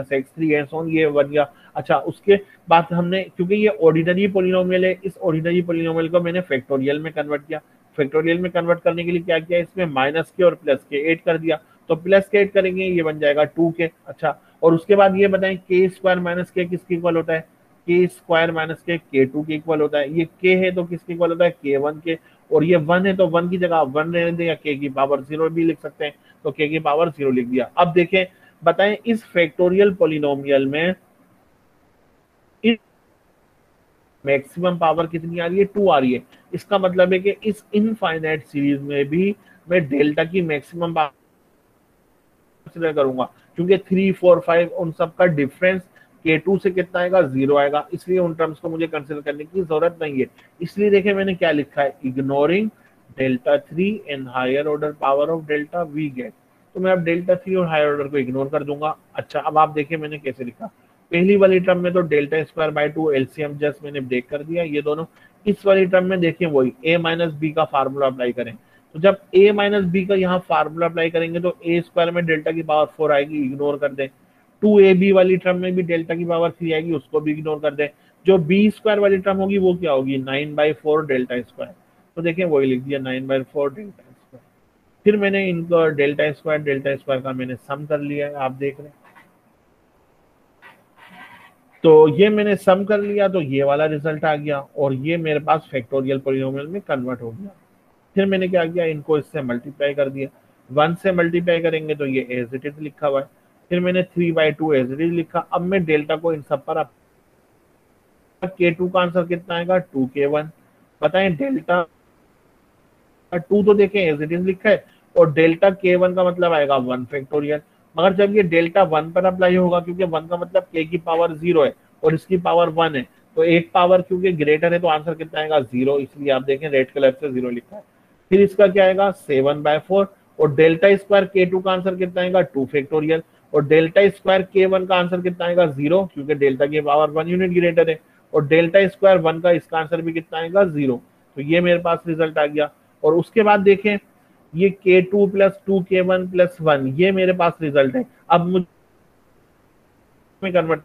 - x3 and so on ये बन गया। अच्छा उसके बाद हमने, क्योंकि ये ऑर्डिनरी पोलिनोमियल है, इस ऑर्डिनरी पोलिनोमियल को मैंने फैक्टोरियल में कन्वर्ट किया। फैक्टोरियल में कन्वर्ट करने के लिए क्या किया, इसमें माइनस के और प्लस के ऐड कर दिया, तो प्लस के ऐड करेंगे ये बन जाएगा 2k। अच्छा, और उसके बाद ये बताएं k² - k किसके इक्वल होता है, k² - k k2 के इक्वल होता है। ये k है तो किसके इक्वल होता है, k1 के, और ये 1 है तो 1 की जगह 1 रहने दें, या k की पावर 0 भी लिख सकते हैं, तो k की पावर 0 लिख दिया। अब देखें बताएं इस फैक्टोरियल पोलिनोमियल में मैक्सिमम पावर कितनी आ रही है, 2 आ रही है। इसका मतलब है कि इस इनफाइनाइट सीरीज में भी मैं डेल्टा की मैक्सिमम पावर कंसिडर करूंगा, क्योंकि 3 4 5 उन सब का डिफरेंस k2 से कितना आएगा, 0 आएगा, इसलिए उन टर्म्स को मुझे कंसिडर करने की जरूरत नहीं है। इसलिए देखिए मैंने क्या लिखा है, ignoring delta 3 and higher order power of delta we get. तो मैं अब डेल्टा 3 और हायर ऑर्डर को इग्नोर कर दूंगा। अच्छा अब आप देखिए मैंने कैसे लिखा, पहली वाली टर्म में तो डेल्टा² / 2 एलसीएम जस्ट मैंने ब्रेक कर दिया ये दोनों। इस वाली टर्म में देखिए वही a - b का फार्मूला अप्लाई करें, तो जब a - b का यहाँ फार्मूला अप्लाई करेंगे तो a² में डेल्टा की पावर 4 आएगी, इग्नोर कर दें। 2ab वाली टर्म में भी डेल्टा की पावर 3 आएगी, उसको भी इग्नोर कर दें। जो b² वाली टर्म होगी वो क्या होगी, 9/4 डेल्टा²। तो देखिए वही लिख दिया 9/4 डेल्टा²। फिर मैंने इनको डेल्टा² का मैंने सम कर लिया है, आप देख रहे हैं। तो ये मैंने सम कर लिया तो ये वाला रिजल्ट आ गया, और ये मेरे पास फैक्टोरियल पोलिनोमियल में कन्वर्ट हो गया। फिर मैंने क्या किया, इनको इससे मल्टीप्लाई कर दिया, 1 से मल्टीप्लाई करेंगे तो ये एज इट इज लिखा हुआ है। फिर मैंने 3/2 एज इट इज लिखा। अब मैं डेल्टा को इन सब पर k2 का आंसर कितना आएगा, 2k1। बताएं डेल्टा 2 तो देखें एज इट इज लिखा है, और डेल्टा k1 का मतलब आएगा 1 फैक्टोरियल। मगर जब ये डेल्टा 1 पर अप्लाई होगा, क्योंकि 1 का मतलब k की पावर 0 है और इसकी पावर 1 है, तो एक पावर क्योंकि ग्रेटर है तो आंसर कितना आएगा, 0, इसलिए आप देखें रेड कलर से 0 लिखा है। फिर इसका क्या आएगा, 7/4, और डेल्टा² k2 का आंसर कितना आएगा, 2 फैक्टोरियल, और डेल्टा² k1 का आंसर कितना आएगा, 0, क्योंकि डेल्टा की पावर 1 यूनिट ग्रेटर है, और डेल्टा² 1 का इसका आंसर भी कितना आएगा, 0। तो ये मेरे पास रिजल्ट आ गया। और उसके बाद देखें ये k2 + 2k1 + 1 ये मेरे पास रिजल्ट है। अब मुझे कन्वर्ट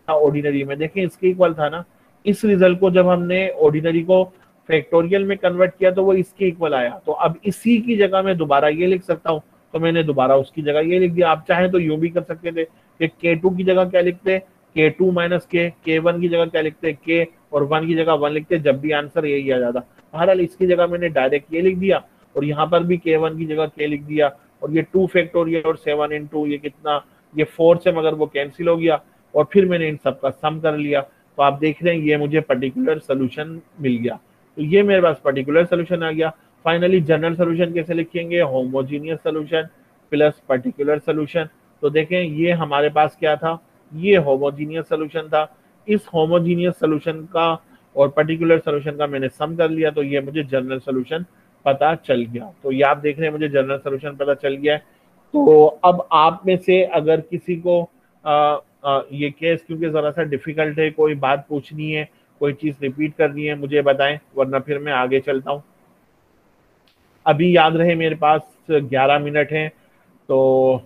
ऑर्डिनरी में, देखें इसके इक्वल था ना, इस रिजल्ट को जब हमने ऑर्डिनरी को फैक्टोरियल में कन्वर्ट किया तो वो इसके इक्वल आया। तो अब इसी की जगह मैं दोबारा ये लिख सकता हूँ, तो मैंने दोबारा उसकी जगह ये लिख दिया। आप चाहे तो यूं भी कर सकते थे कि k2 की जगह क्या लिखते, k2 - k, k1 की जगह क्या लिखते, k, और 1 की जगह 1 लिखते, जब भी आंसर यही आ जाता। बहरहाल इसकी जगह मैंने डायरेक्ट ये लिख दिया, और यहाँ पर भी k1 की जगह k लिख दिया, और ये 2 फैक्टोरियल और 7 × ये कितना, ये 4 से मगर वो कैंसिल हो गया, और फिर मैंने इन सब का सम कर लिया। तो आप देख रहे हैं ये मुझे पर्टिकुलर सोल्यूशन मिल गया। तो ये मेरे पास पर्टिकुलर सोल्यूशन आ गया। फाइनली जनरल सोल्यूशन कैसे लिखेंगे, homogeneous solution plus particular solution. तो देखें ये हमारे पास क्या था, ये होमोजीनियस सोल्यूशन था। इस होमोजीनियस सोल्यूशन का और पर्टिकुलर सोल्यूशन का मैंने सम कर लिया, तो ये मुझे जनरल सोल्यूशन पता चल गया। तो ये आप देख रहे हैं मुझे जनरल सोल्यूशन पता चल गया है। तो अब आप में से अगर किसी को ये केस क्योंकि जरा सा डिफिकल्ट है, कोई बात पूछनी है, कोई चीज रिपीट करनी है, मुझे बताएं, वरना फिर मैं आगे चलता हूँ। अभी याद रहे मेरे पास 11 मिनट हैं, तो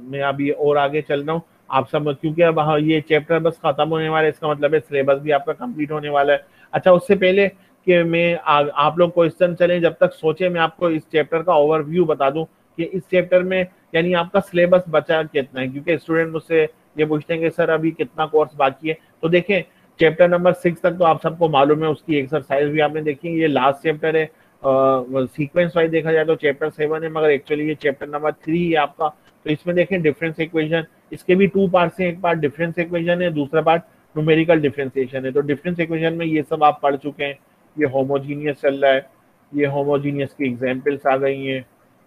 मैं अभी और आगे चल रहा हूँ। आप सब, क्योंकि अब हाँ, ये चैप्टर बस खत्म होने वाला है, इसका मतलब है सिलेबस भी आपका कंप्लीट होने वाला है। अच्छा, उससे पहले कि मैं आप लोग क्वेश्चन चलें जब तक सोचे, मैं आपको इस चैप्टर का ओवरव्यू बता दूं कि इस चैप्टर में यानी आपका सिलेबस बचा कितना है, क्योंकि स्टूडेंट मुझसे ये पूछते हैं कि सर अभी कितना कोर्स बाकी है। तो देखें, चैप्टर नंबर 6 तक तो आप सबको मालूम है, उसकी एक्सरसाइज भी आपने देखी। ये लास्ट चैप्टर है, सीक्वेंस वाइज देखा जाए तो चैप्टर 7 है, मगर एक्चुअली ये चैप्टर नंबर 3 है आपका। तो इसमें देखें डिफरेंस इक्वेशन, इसके भी 2 पार्ट्स हैं, एक पार्ट डिफरेंस इक्वेशन है, दूसरा पार्ट न्यूमेरिकल डिफरेंशिएशन है। तो डिफरेंस इक्वेशन में ये सब आप पढ़ चुके हैं। ये होमोजीनियस चल रहा है, ये होमोजीनियस की एग्जाम्पल्स आ गई हैं,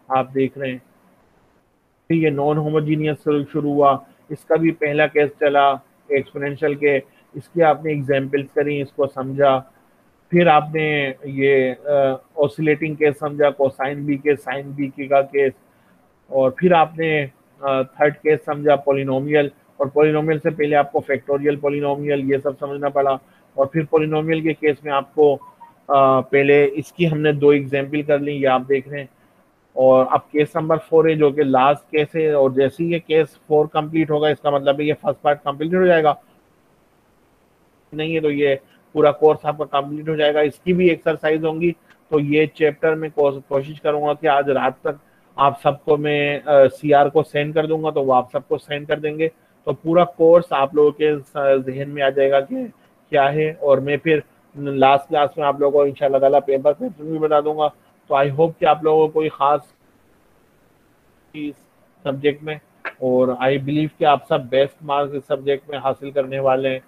आप देख रहे हैं। फिर ये नॉन होमोजीनियस शुरू हुआ, इसका भी पहला केस चला एक्सपोनेंशियल के, इसकी आपने एग्जाम्पल्स करी, इसको समझा। फिर आपने ये ऑसिलेटिंग केस समझा, कोसाइन बी के, साइन बी के का केस। और फिर आपने थर्ड केस समझा पॉलिनोमियल, और पॉलिनोमियल से पहले आपको फैक्टोरियल पॉलिनोमियल ये सब समझना पड़ा। और फिर पॉलिनोमियल के केस में आपको पहले इसकी हमने 2 एग्जाम्पल कर ली, ये आप देख रहे हैं। और अब केस नंबर 4 है जो कि लास्ट केस है, और जैसे ही ये केस 4 कंप्लीट होगा इसका मतलब है ये फर्स्ट पार्ट कंप्लीट हो जाएगा, नहीं है तो ये पूरा कोर्स आपका कंप्लीट हो जाएगा। इसकी भी एक्सरसाइज होंगी, तो ये चैप्टर में कोशिश करूंगा कि आज रात तक आप सबको मैं सीआर को सेंड कर दूंगा, तो वो आप सबको सेंड कर देंगे, तो पूरा कोर्स आप लोगों के जहन में आ जाएगा कि क्या है। और मैं फिर लास्ट क्लास में आप लोगों को इंशाल्लाह ताला पेपर पैटर्न भी बता दूंगा। तो आई होप कि आप लोगों को कोई खास इस सब्जेक्ट में, और आई बिलीव कि आप सब बेस्ट मार्क्स इस सब्जेक्ट में हासिल करने वाले हैं,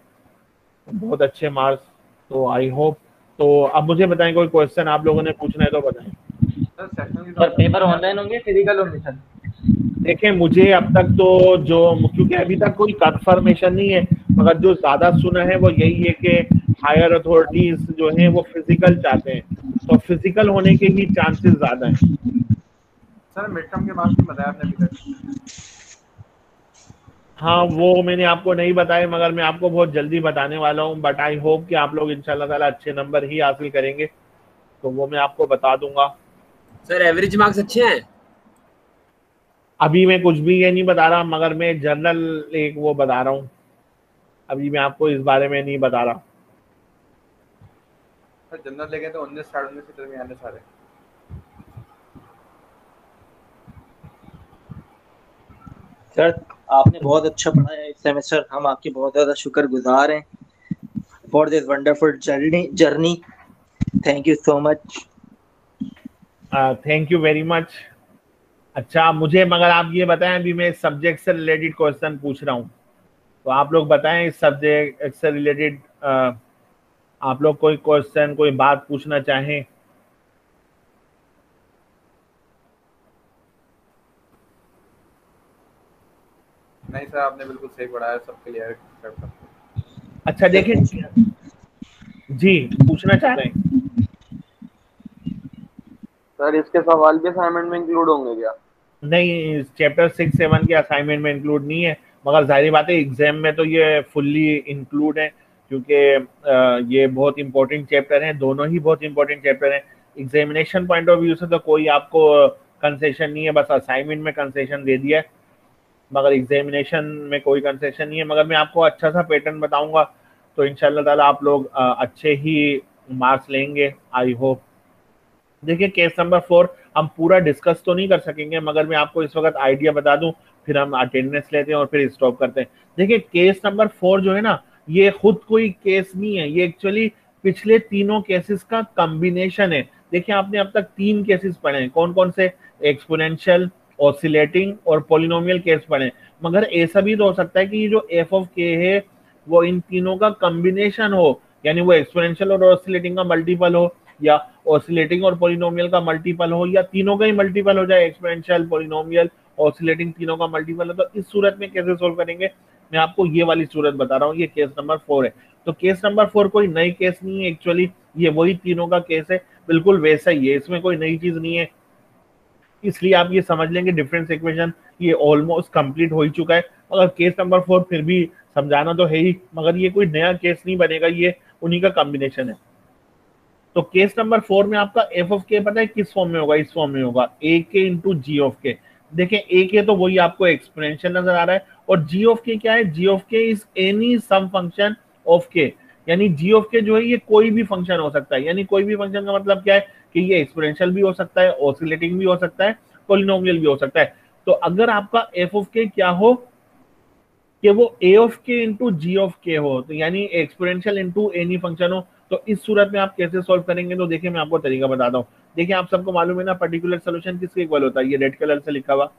बहुत अच्छे मार्क्स। तो आई होप, तो अब मुझे बताएं कोई क्वेश्चन आप लोगों ने पूछना है तो बताएं। सर पेपर ऑनलाइन होंगे फिजिकल होंगे सर? देखें, मुझे अब तक तो जो, क्योंकि अभी तक कोई कंफर्मेशन नहीं है, मगर जो ज्यादा सुना है वो यही है कि हायर अथॉरिटीज जो हैं वो फिजिकल चाहते हैं, तो फिजिकल होने के ही चांसेस ज्यादा हैं। सर मिड टर्म के बाद नहीं बताया आपने अभी तक? हाँ, वो मैंने आपको नहीं बताया, मगर मैं आपको बहुत जल्दी बताने वाला हूँ। बट आई होप कि आप लोग इंशाल्लाह ताला अच्छे नंबर ही हासिल करेंगे, तो वो मैं आपको बता दूंगा। सर एवरेज मार्क्स अच्छे हैं? अभी मैं कुछ भी ये नहीं बता रहा, मगर मैं जनरल एक वो बता रहा हूँ, अभी मैं आपको इस बारे में नहीं बता रहा। सर जनरल लेके तो 19 साढ़े 19 के दरमियान है सारे। सर आपने बहुत अच्छा पढ़ाया इस सेमेस्टर, हम आपके बहुत ज़्यादा शुक्रगुजार हैं for this wonderful journey. Thank you so much. Thank you very much. अच्छा, मुझे मगर आप ये बताएं, अभी मैं इस सब्जेक्ट से रिलेटेड क्वेश्चन पूछ रहा हूँ, तो आप लोग बताएं इस सब्जेक्ट से रिलेटेड आप लोग कोई क्वेश्चन, कोई बात पूछना चाहें। नहीं सर, आपने बिल्कुल सही पढ़ाया, सब क्लियर कर सकते। अच्छा देखिए जी, पूछना चाह रहे हैं सर इसके सवाल भी असाइनमेंट में इंक्लूड होंगे क्या? नहीं, चैप्टर 6-7 के असाइनमेंट में इंक्लूड नहीं है, मगर जाहिर बात है एग्जाम में तो ये फुल्ली इंक्लूड है, क्योंकि ये बहुत इंपॉर्टेंट चैप्टर हैं, दोनों ही बहुत इंपॉर्टेंट चैप्टर हैं। एग्जामिनेशन पॉइंट ऑफ व्यू से तो कोई आपको कंसेशन नहीं है, बस असाइनमेंट में कंसेशन दे दिया है, मगर एग्जामिनेशन में कोई कंसेशन नहीं है। मगर मैं आपको अच्छा सा पैटर्न बताऊंगा, तो इंशाल्लाह ताला आप लोग अच्छे ही मार्क्स लेंगे, आई होप। देखिए, केस नंबर 4 हम पूरा डिस्कस तो नहीं कर सकेंगे, मगर मैं आपको इस वक्त आइडिया बता दूं, फिर हम अटेंडेंस लेते हैं और फिर स्टॉप करते हैं। देखिए, केस नंबर 4 जो है ना, ये खुद कोई केस नहीं है, ये एक्चुअली पिछले तीनों केसेस का कॉम्बिनेशन है। देखिए, आपने अब तक 3 केसेस पढ़े हैं, कौन कौन से? एक्सपोनेंशियल, ऑसिलेटिंग और पॉलिनोमियल केस पढ़े, मगर ऐसा भी तो हो सकता है कि ये जो एफ ऑफ के है वो इन तीनों का कॉम्बिनेशन हो, यानी वो एक्सपोनेंशियल और ऑसिलेटिंग का मल्टीपल हो, या ऑसिलेटिंग और पॉलिनोमियल का मल्टीपल हो, या तीनों का ही मल्टीपल हो जाए, एक्सपोनेंशियल, पॉलिनोमियल, ऑसिलेटिंग, तीनों का मल्टीपल है। तो इस सूरत में कैसे सोल्व करेंगे, मैं आपको ये वाली सूरत बता रहा हूँ। ये केस नंबर 4 है, तो केस नंबर 4 कोई नई केस नहीं है, एक्चुअली ये वही तीनों का केस है, बिल्कुल वैसा ही है, इसमें कोई नई चीज नहीं है। इसलिए आप ये समझ लेंगे डिफरेंस इक्वेशन ये ऑलमोस्ट कंप्लीट हो ही चुका है, मगर केस नंबर 4 फिर भी समझाना तो है ही, मगर ये कोई नया केस नहीं बनेगा, ये उन्हीं का कॉम्बिनेशन है। तो केस नंबर 4 में आपका एफ ऑफ के पता है किस फॉर्म में होगा, इस फॉर्म में होगा ए के इंटू जी ऑफ के। देखें ए के तो वही आपको एक्सपोनेंशियल नजर आ रहा है, और जी ऑफ के क्या है, G of K is any some function of K, यानी जी ऑफ के जो है ये कोई भी फंक्शन हो सकता है। यानी कोई भी फंक्शन का मतलब क्या है कि ये एक्सपोनेंशियल भी हो सकता है, ऑसिलेटिंग भी हो सकता है, पॉलिनोमियल भी हो सकता है। तो अगर आपका एफ ऑफ के क्या हो कि वो ए ऑफ के इंटू जी ऑफ के हो, तो यानी एक्सपोनेंशियल इंटू एनी फंक्शन हो, तो इस सूरत में आप कैसे सॉल्व करेंगे? तो देखिए मैं आपको तरीका बताता हूँ। देखिए आप सबको मालूम है ना पर्टिकुलर सोल्यूशन किसके इक्वल होता है, ये रेड कलर से लिखा हुआ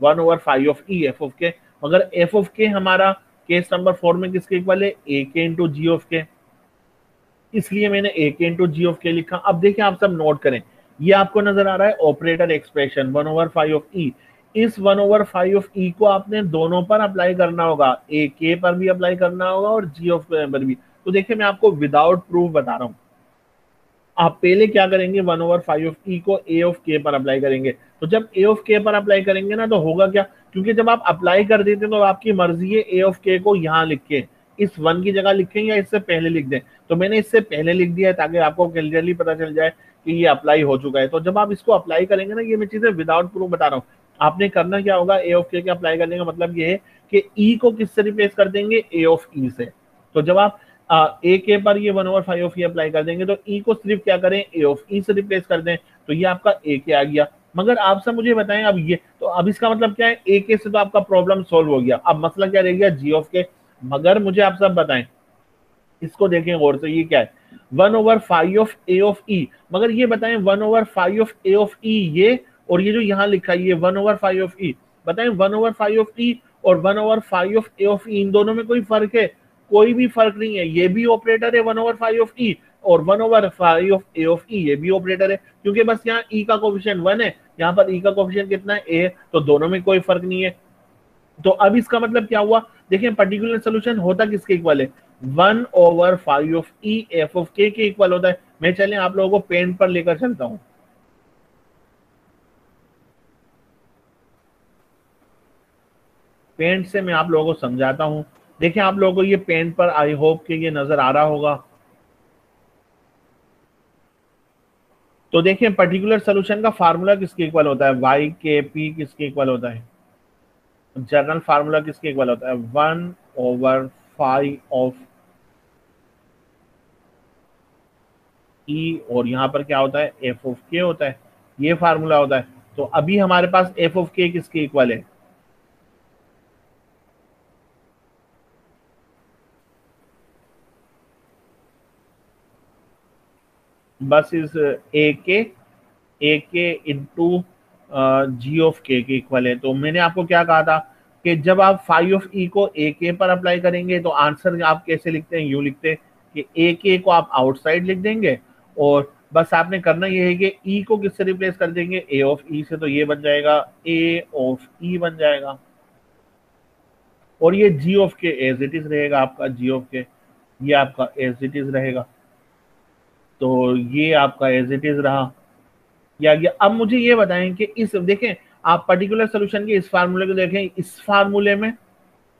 1/5 ऑफ ई एफ ऑफ के। मगर एफ ऑफ के हमारा केस नंबर 4 में किसके इक्वल है, ए के इंटू जी ऑफ के, इसलिए मैंने ए के इंटू जी ऑफ के लिखा। अब देखिए आप सब नोट करें, ये आपको नजर आ रहा है ऑपरेटर एक्सप्रेशन 1/5 ऑफ ई। इस 1/5 ऑफ ई को आपने दोनों पर अप्लाई करना होगा, ए के पर भी अप्लाई करना होगा और जी ऑफ पर भी। तो देखिए मैं आपको विदाउट प्रूफ बता रहा हूं। आप पहले क्या करेंगे, 1/5 ऑफ ई को ए ऑफ के पर अप्लाई करेंगे। तो जब ए ऑफ के पर अप्लाई करेंगे ना तो होगा क्या, क्योंकि जब आप अप्लाई कर देते हैं तो आपकी मर्जी है ए ऑफ के को यहाँ लिख के इस 1 की जगह लिखें या इससे पहले लिख दें। तो मैंने इससे पहले लिख दिया है ताकि आपको क्लियरली पता चल जाए कि ये अप्लाई हो चुका है। तो जब आप इसको अप्लाई करेंगे ना, ये मैं चीजें विदाउट प्रूफ बता रहा हूँ, आपने करना क्या होगा, ए ऑफ के अप्लाई करने का मतलब ये है कि ई को किससे रिप्लेस कर देंगे, ए ऑफ ई से। तो जब आप ए के पर ये 1/5 ऑफ ई अप्लाई कर देंगे तो ई को सिर्फ क्या करें, ए ऑफ ई से रिप्लेस कर दें, तो ये आपका ए के आ गया। मगर आप सब मुझे बताएं अब ये, तो अब इसका मतलब क्या है, ए के से तो आपका प्रॉब्लम सॉल्व हो गया, अब मसला क्या रह गया, जी ऑफ के। मगर मुझे आप सब बताएं, इसको देखें गौर से, ये क्या है 1/5 ऑफ ए ऑफ ई। मगर ये बताएं 1/5 ऑफ ए ऑफ ई ये, और ये जो यहाँ लिखा है ये 1/5 ऑफ ई, बताएं 1/5 ऑफ ई और 1/5 ऑफ ए ऑफ ई, इन दोनों में कोई फर्क है? कोई भी फर्क नहीं है। ये भी ऑपरेटर है 1/5 ऑफ ई और 1/5 ऑफ ए ऑफ ई ये भी ऑपरेटर है, क्योंकि बस यहाँ ई का कोफिशिएंट 1 है, यहाँ पर ई का कोफिशिएंट कितना है, ए, तो दोनों में कोई फर्क नहीं है। तो अब इसका मतलब क्या हुआ, देखें पर्टिकुलर सोल्यूशन होता किसके इक्वल है, 1/5 ऑफ ई एफ ऑफ के इक्वल होता है। मैं चलें आप लोगों को पेन पर लेकर चलता हूं। पेंट से मैं आप लोगों को समझाता हूं। देखिए आप लोगों को ये पेंट पर आई होप कि ये नजर आ रहा होगा। तो देखिए पर्टिकुलर सोल्यूशन का फार्मूला किसके इक्वल होता है, y के p किसके इक्वल होता है, जनरल फार्मूला किसके इक्वल होता है, 1/5 ऑफ e, और यहाँ पर क्या होता है, f ऑफ k होता है, ये फार्मूला होता है। तो अभी हमारे पास f ऑफ k किसके इक्वल है, बस इस ए के इंटू जी ऑफ के इक्वल है। तो मैंने आपको क्या कहा था कि जब आप 5 ऑफ ई को ए के पर अप्लाई करेंगे तो आंसर आप कैसे लिखते हैं, यूं लिखते हैं कि ए के को आप आउटसाइड लिख देंगे और बस आपने करना ये है कि ई को किससे रिप्लेस कर देंगे, ए ऑफ ई से, तो ये बन जाएगा ए ऑफ ई बन जाएगा, और ये जी ऑफ के एज इट इज रहेगा आपका, जी ऑफ के ये आपका एज इट इज रहेगा। तो ये आपका एज इट इज रहा या गया। अब मुझे ये बताएं कि इस, देखें आप पर्टिकुलर सोल्यूशन के इस फार्मूले को देखें, इस फार्मूले में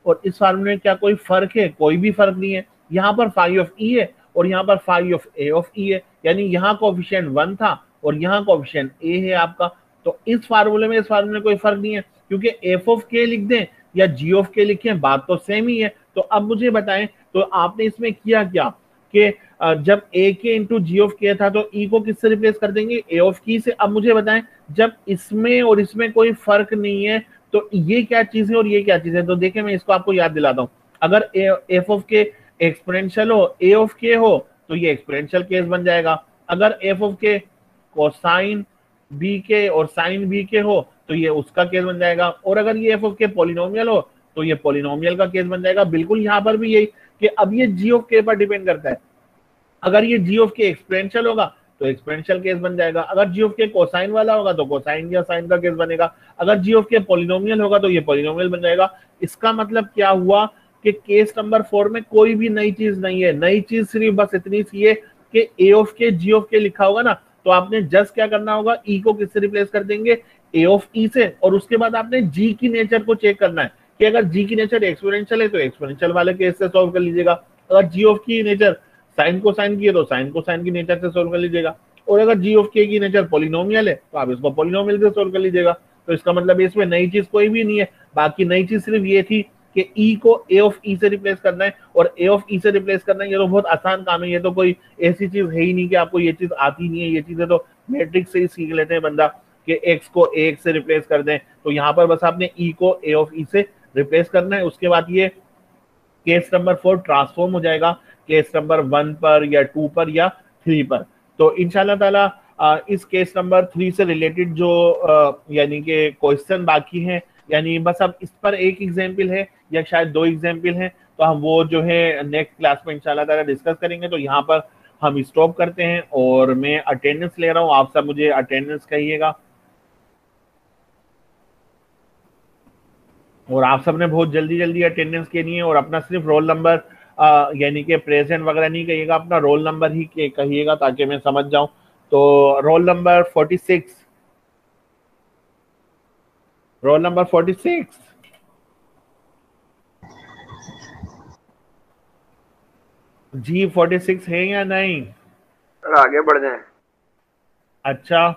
और इस फार्मूले में क्या कोई फर्क है, कोई भी फर्क नहीं है। यहाँ पर 5 ऑफ ई है और यहाँ पर 5 ऑफ ए ऑफ ई है, यानी यहाँ कोफिशिएंट 1 था और यहाँ कोफिशिएंट ए है आपका। तो इस फार्मूले में इस फार्मूले में कोई फर्क नहीं है, क्योंकि एफ ऑफ के लिख दें या जी ऑफ के लिखें बात तो सेम ही है। तो अब मुझे बताएं, तो आपने इसमें किया क्या कि जब ए के इंटू जी ऑफ के था तो ई को किससे रिप्लेस कर देंगे, ए ऑफ की से। अब मुझे बताएं जब इसमें और इसमें कोई फर्क नहीं है तो ये क्या चीज है और ये क्या चीज है। तो देखिए मैं इसको आपको याद दिलाता हूं, अगर एफ ऑफ के एक्सपोनेंशियल हो, ए ऑफ के हो, तो ये एक्सपोनेंशियल केस बन जाएगा। अगर एफ ऑफ के कोसाइन बी के और साइन बी के हो तो ये उसका केस बन जाएगा, और अगर ये एफ ऑफ के पॉलिनोमियल हो तो ये पॉलिनोमियल का केस बन जाएगा। बिल्कुल यहाँ पर भी यही कि अब ये जी ऑफ के पर डिपेंड करता है, अगर ये जी ऑफ के एक्सपोनेंशियल होगा तो एक्सपोनेंशियल केस बन जाएगा, अगर जी ऑफ के कोसाइन वाला होगा तो कोसाइन या साइन का केस बनेगा, अगर जी ऑफ के पॉलिनोमियल होगा तो ये पॉलिनोमियल बन जाएगा। इसका मतलब क्या हुआ कि केस नंबर 4 में कोई भी नई चीज नहीं है। नई चीज सिर्फ बस इतनी सी है कि ए ऑफ के जी ऑफ के लिखा होगा ना, तो आपने जस्ट क्या करना होगा, ई को किससे रिप्लेस कर देंगे, ए ऑफ ई से, और उसके बाद आपने जी की नेचर को चेक करना है कि अगर जी की नेचर एक्सपोनेंशियल है तो एक्सपोनेंशियल वाले केस से सॉल्व कर लीजिएगा, अगर जी ऑफ की नेचर साइन को साइन की है तो साइन को साइन की नेचर से सोल्व कर लीजिएगा, और अगर जी ऑफ के की नेचर पॉलिनोमियल है तो आप इसको पॉलिनोमियल से सोल्व कर लीजिएगा। तो इसका मतलब इसमें नई चीज कोई भी नहीं है। बाकी नई चीज सिर्फ ये थी कि ई को ए ऑफ ई से रिप्लेस करना है, और ए ऑफ ई से रिप्लेस करना है ये तो बहुत आसान काम है। ये तो कोई ऐसी चीज है ही नहीं कि आपको ये चीज आती नहीं है। ये चीजें तो मैट्रिक्स से ही सीख लेते हैं बंदा कि एक्स को ए एक्स से रिप्लेस कर दें। तो यहाँ पर बस आपने ई को ए ऑफ ई से रिप्लेस करना है। उसके बाद ये केस नंबर 4 ट्रांसफॉर्म हो जाएगा केस नंबर 1 पर या 2 पर या 3 पर। तो इंशाल्लाह ताला इस केस नंबर 3 से रिलेटेड जो यानी कि क्वेश्चन बाकी हैं, यानी बस अब इस पर एक एग्जाम्पल है या शायद 2 एग्जाम्पल हैं, तो हम वो जो है नेक्स्ट क्लास में इंशाल्लाह ताला डिस्कस करेंगे। तो यहाँ पर हम स्टॉप करते हैं और मैं अटेंडेंस ले रहा हूँ, आप सब मुझे अटेंडेंस कहिएगा। और आप सबने बहुत जल्दी जल्दी अटेंडेंस लेनी है, और अपना सिर्फ रोल नंबर यानी कि प्रेजेंट वगैरह नहीं कहिएगा, अपना रोल नंबर ही कहिएगा ताकि मैं समझ जाऊं। तो रोल नंबर 46, रोल नंबर 46 जी 46 है या नहीं? सर आगे बढ़ जाएं। अच्छा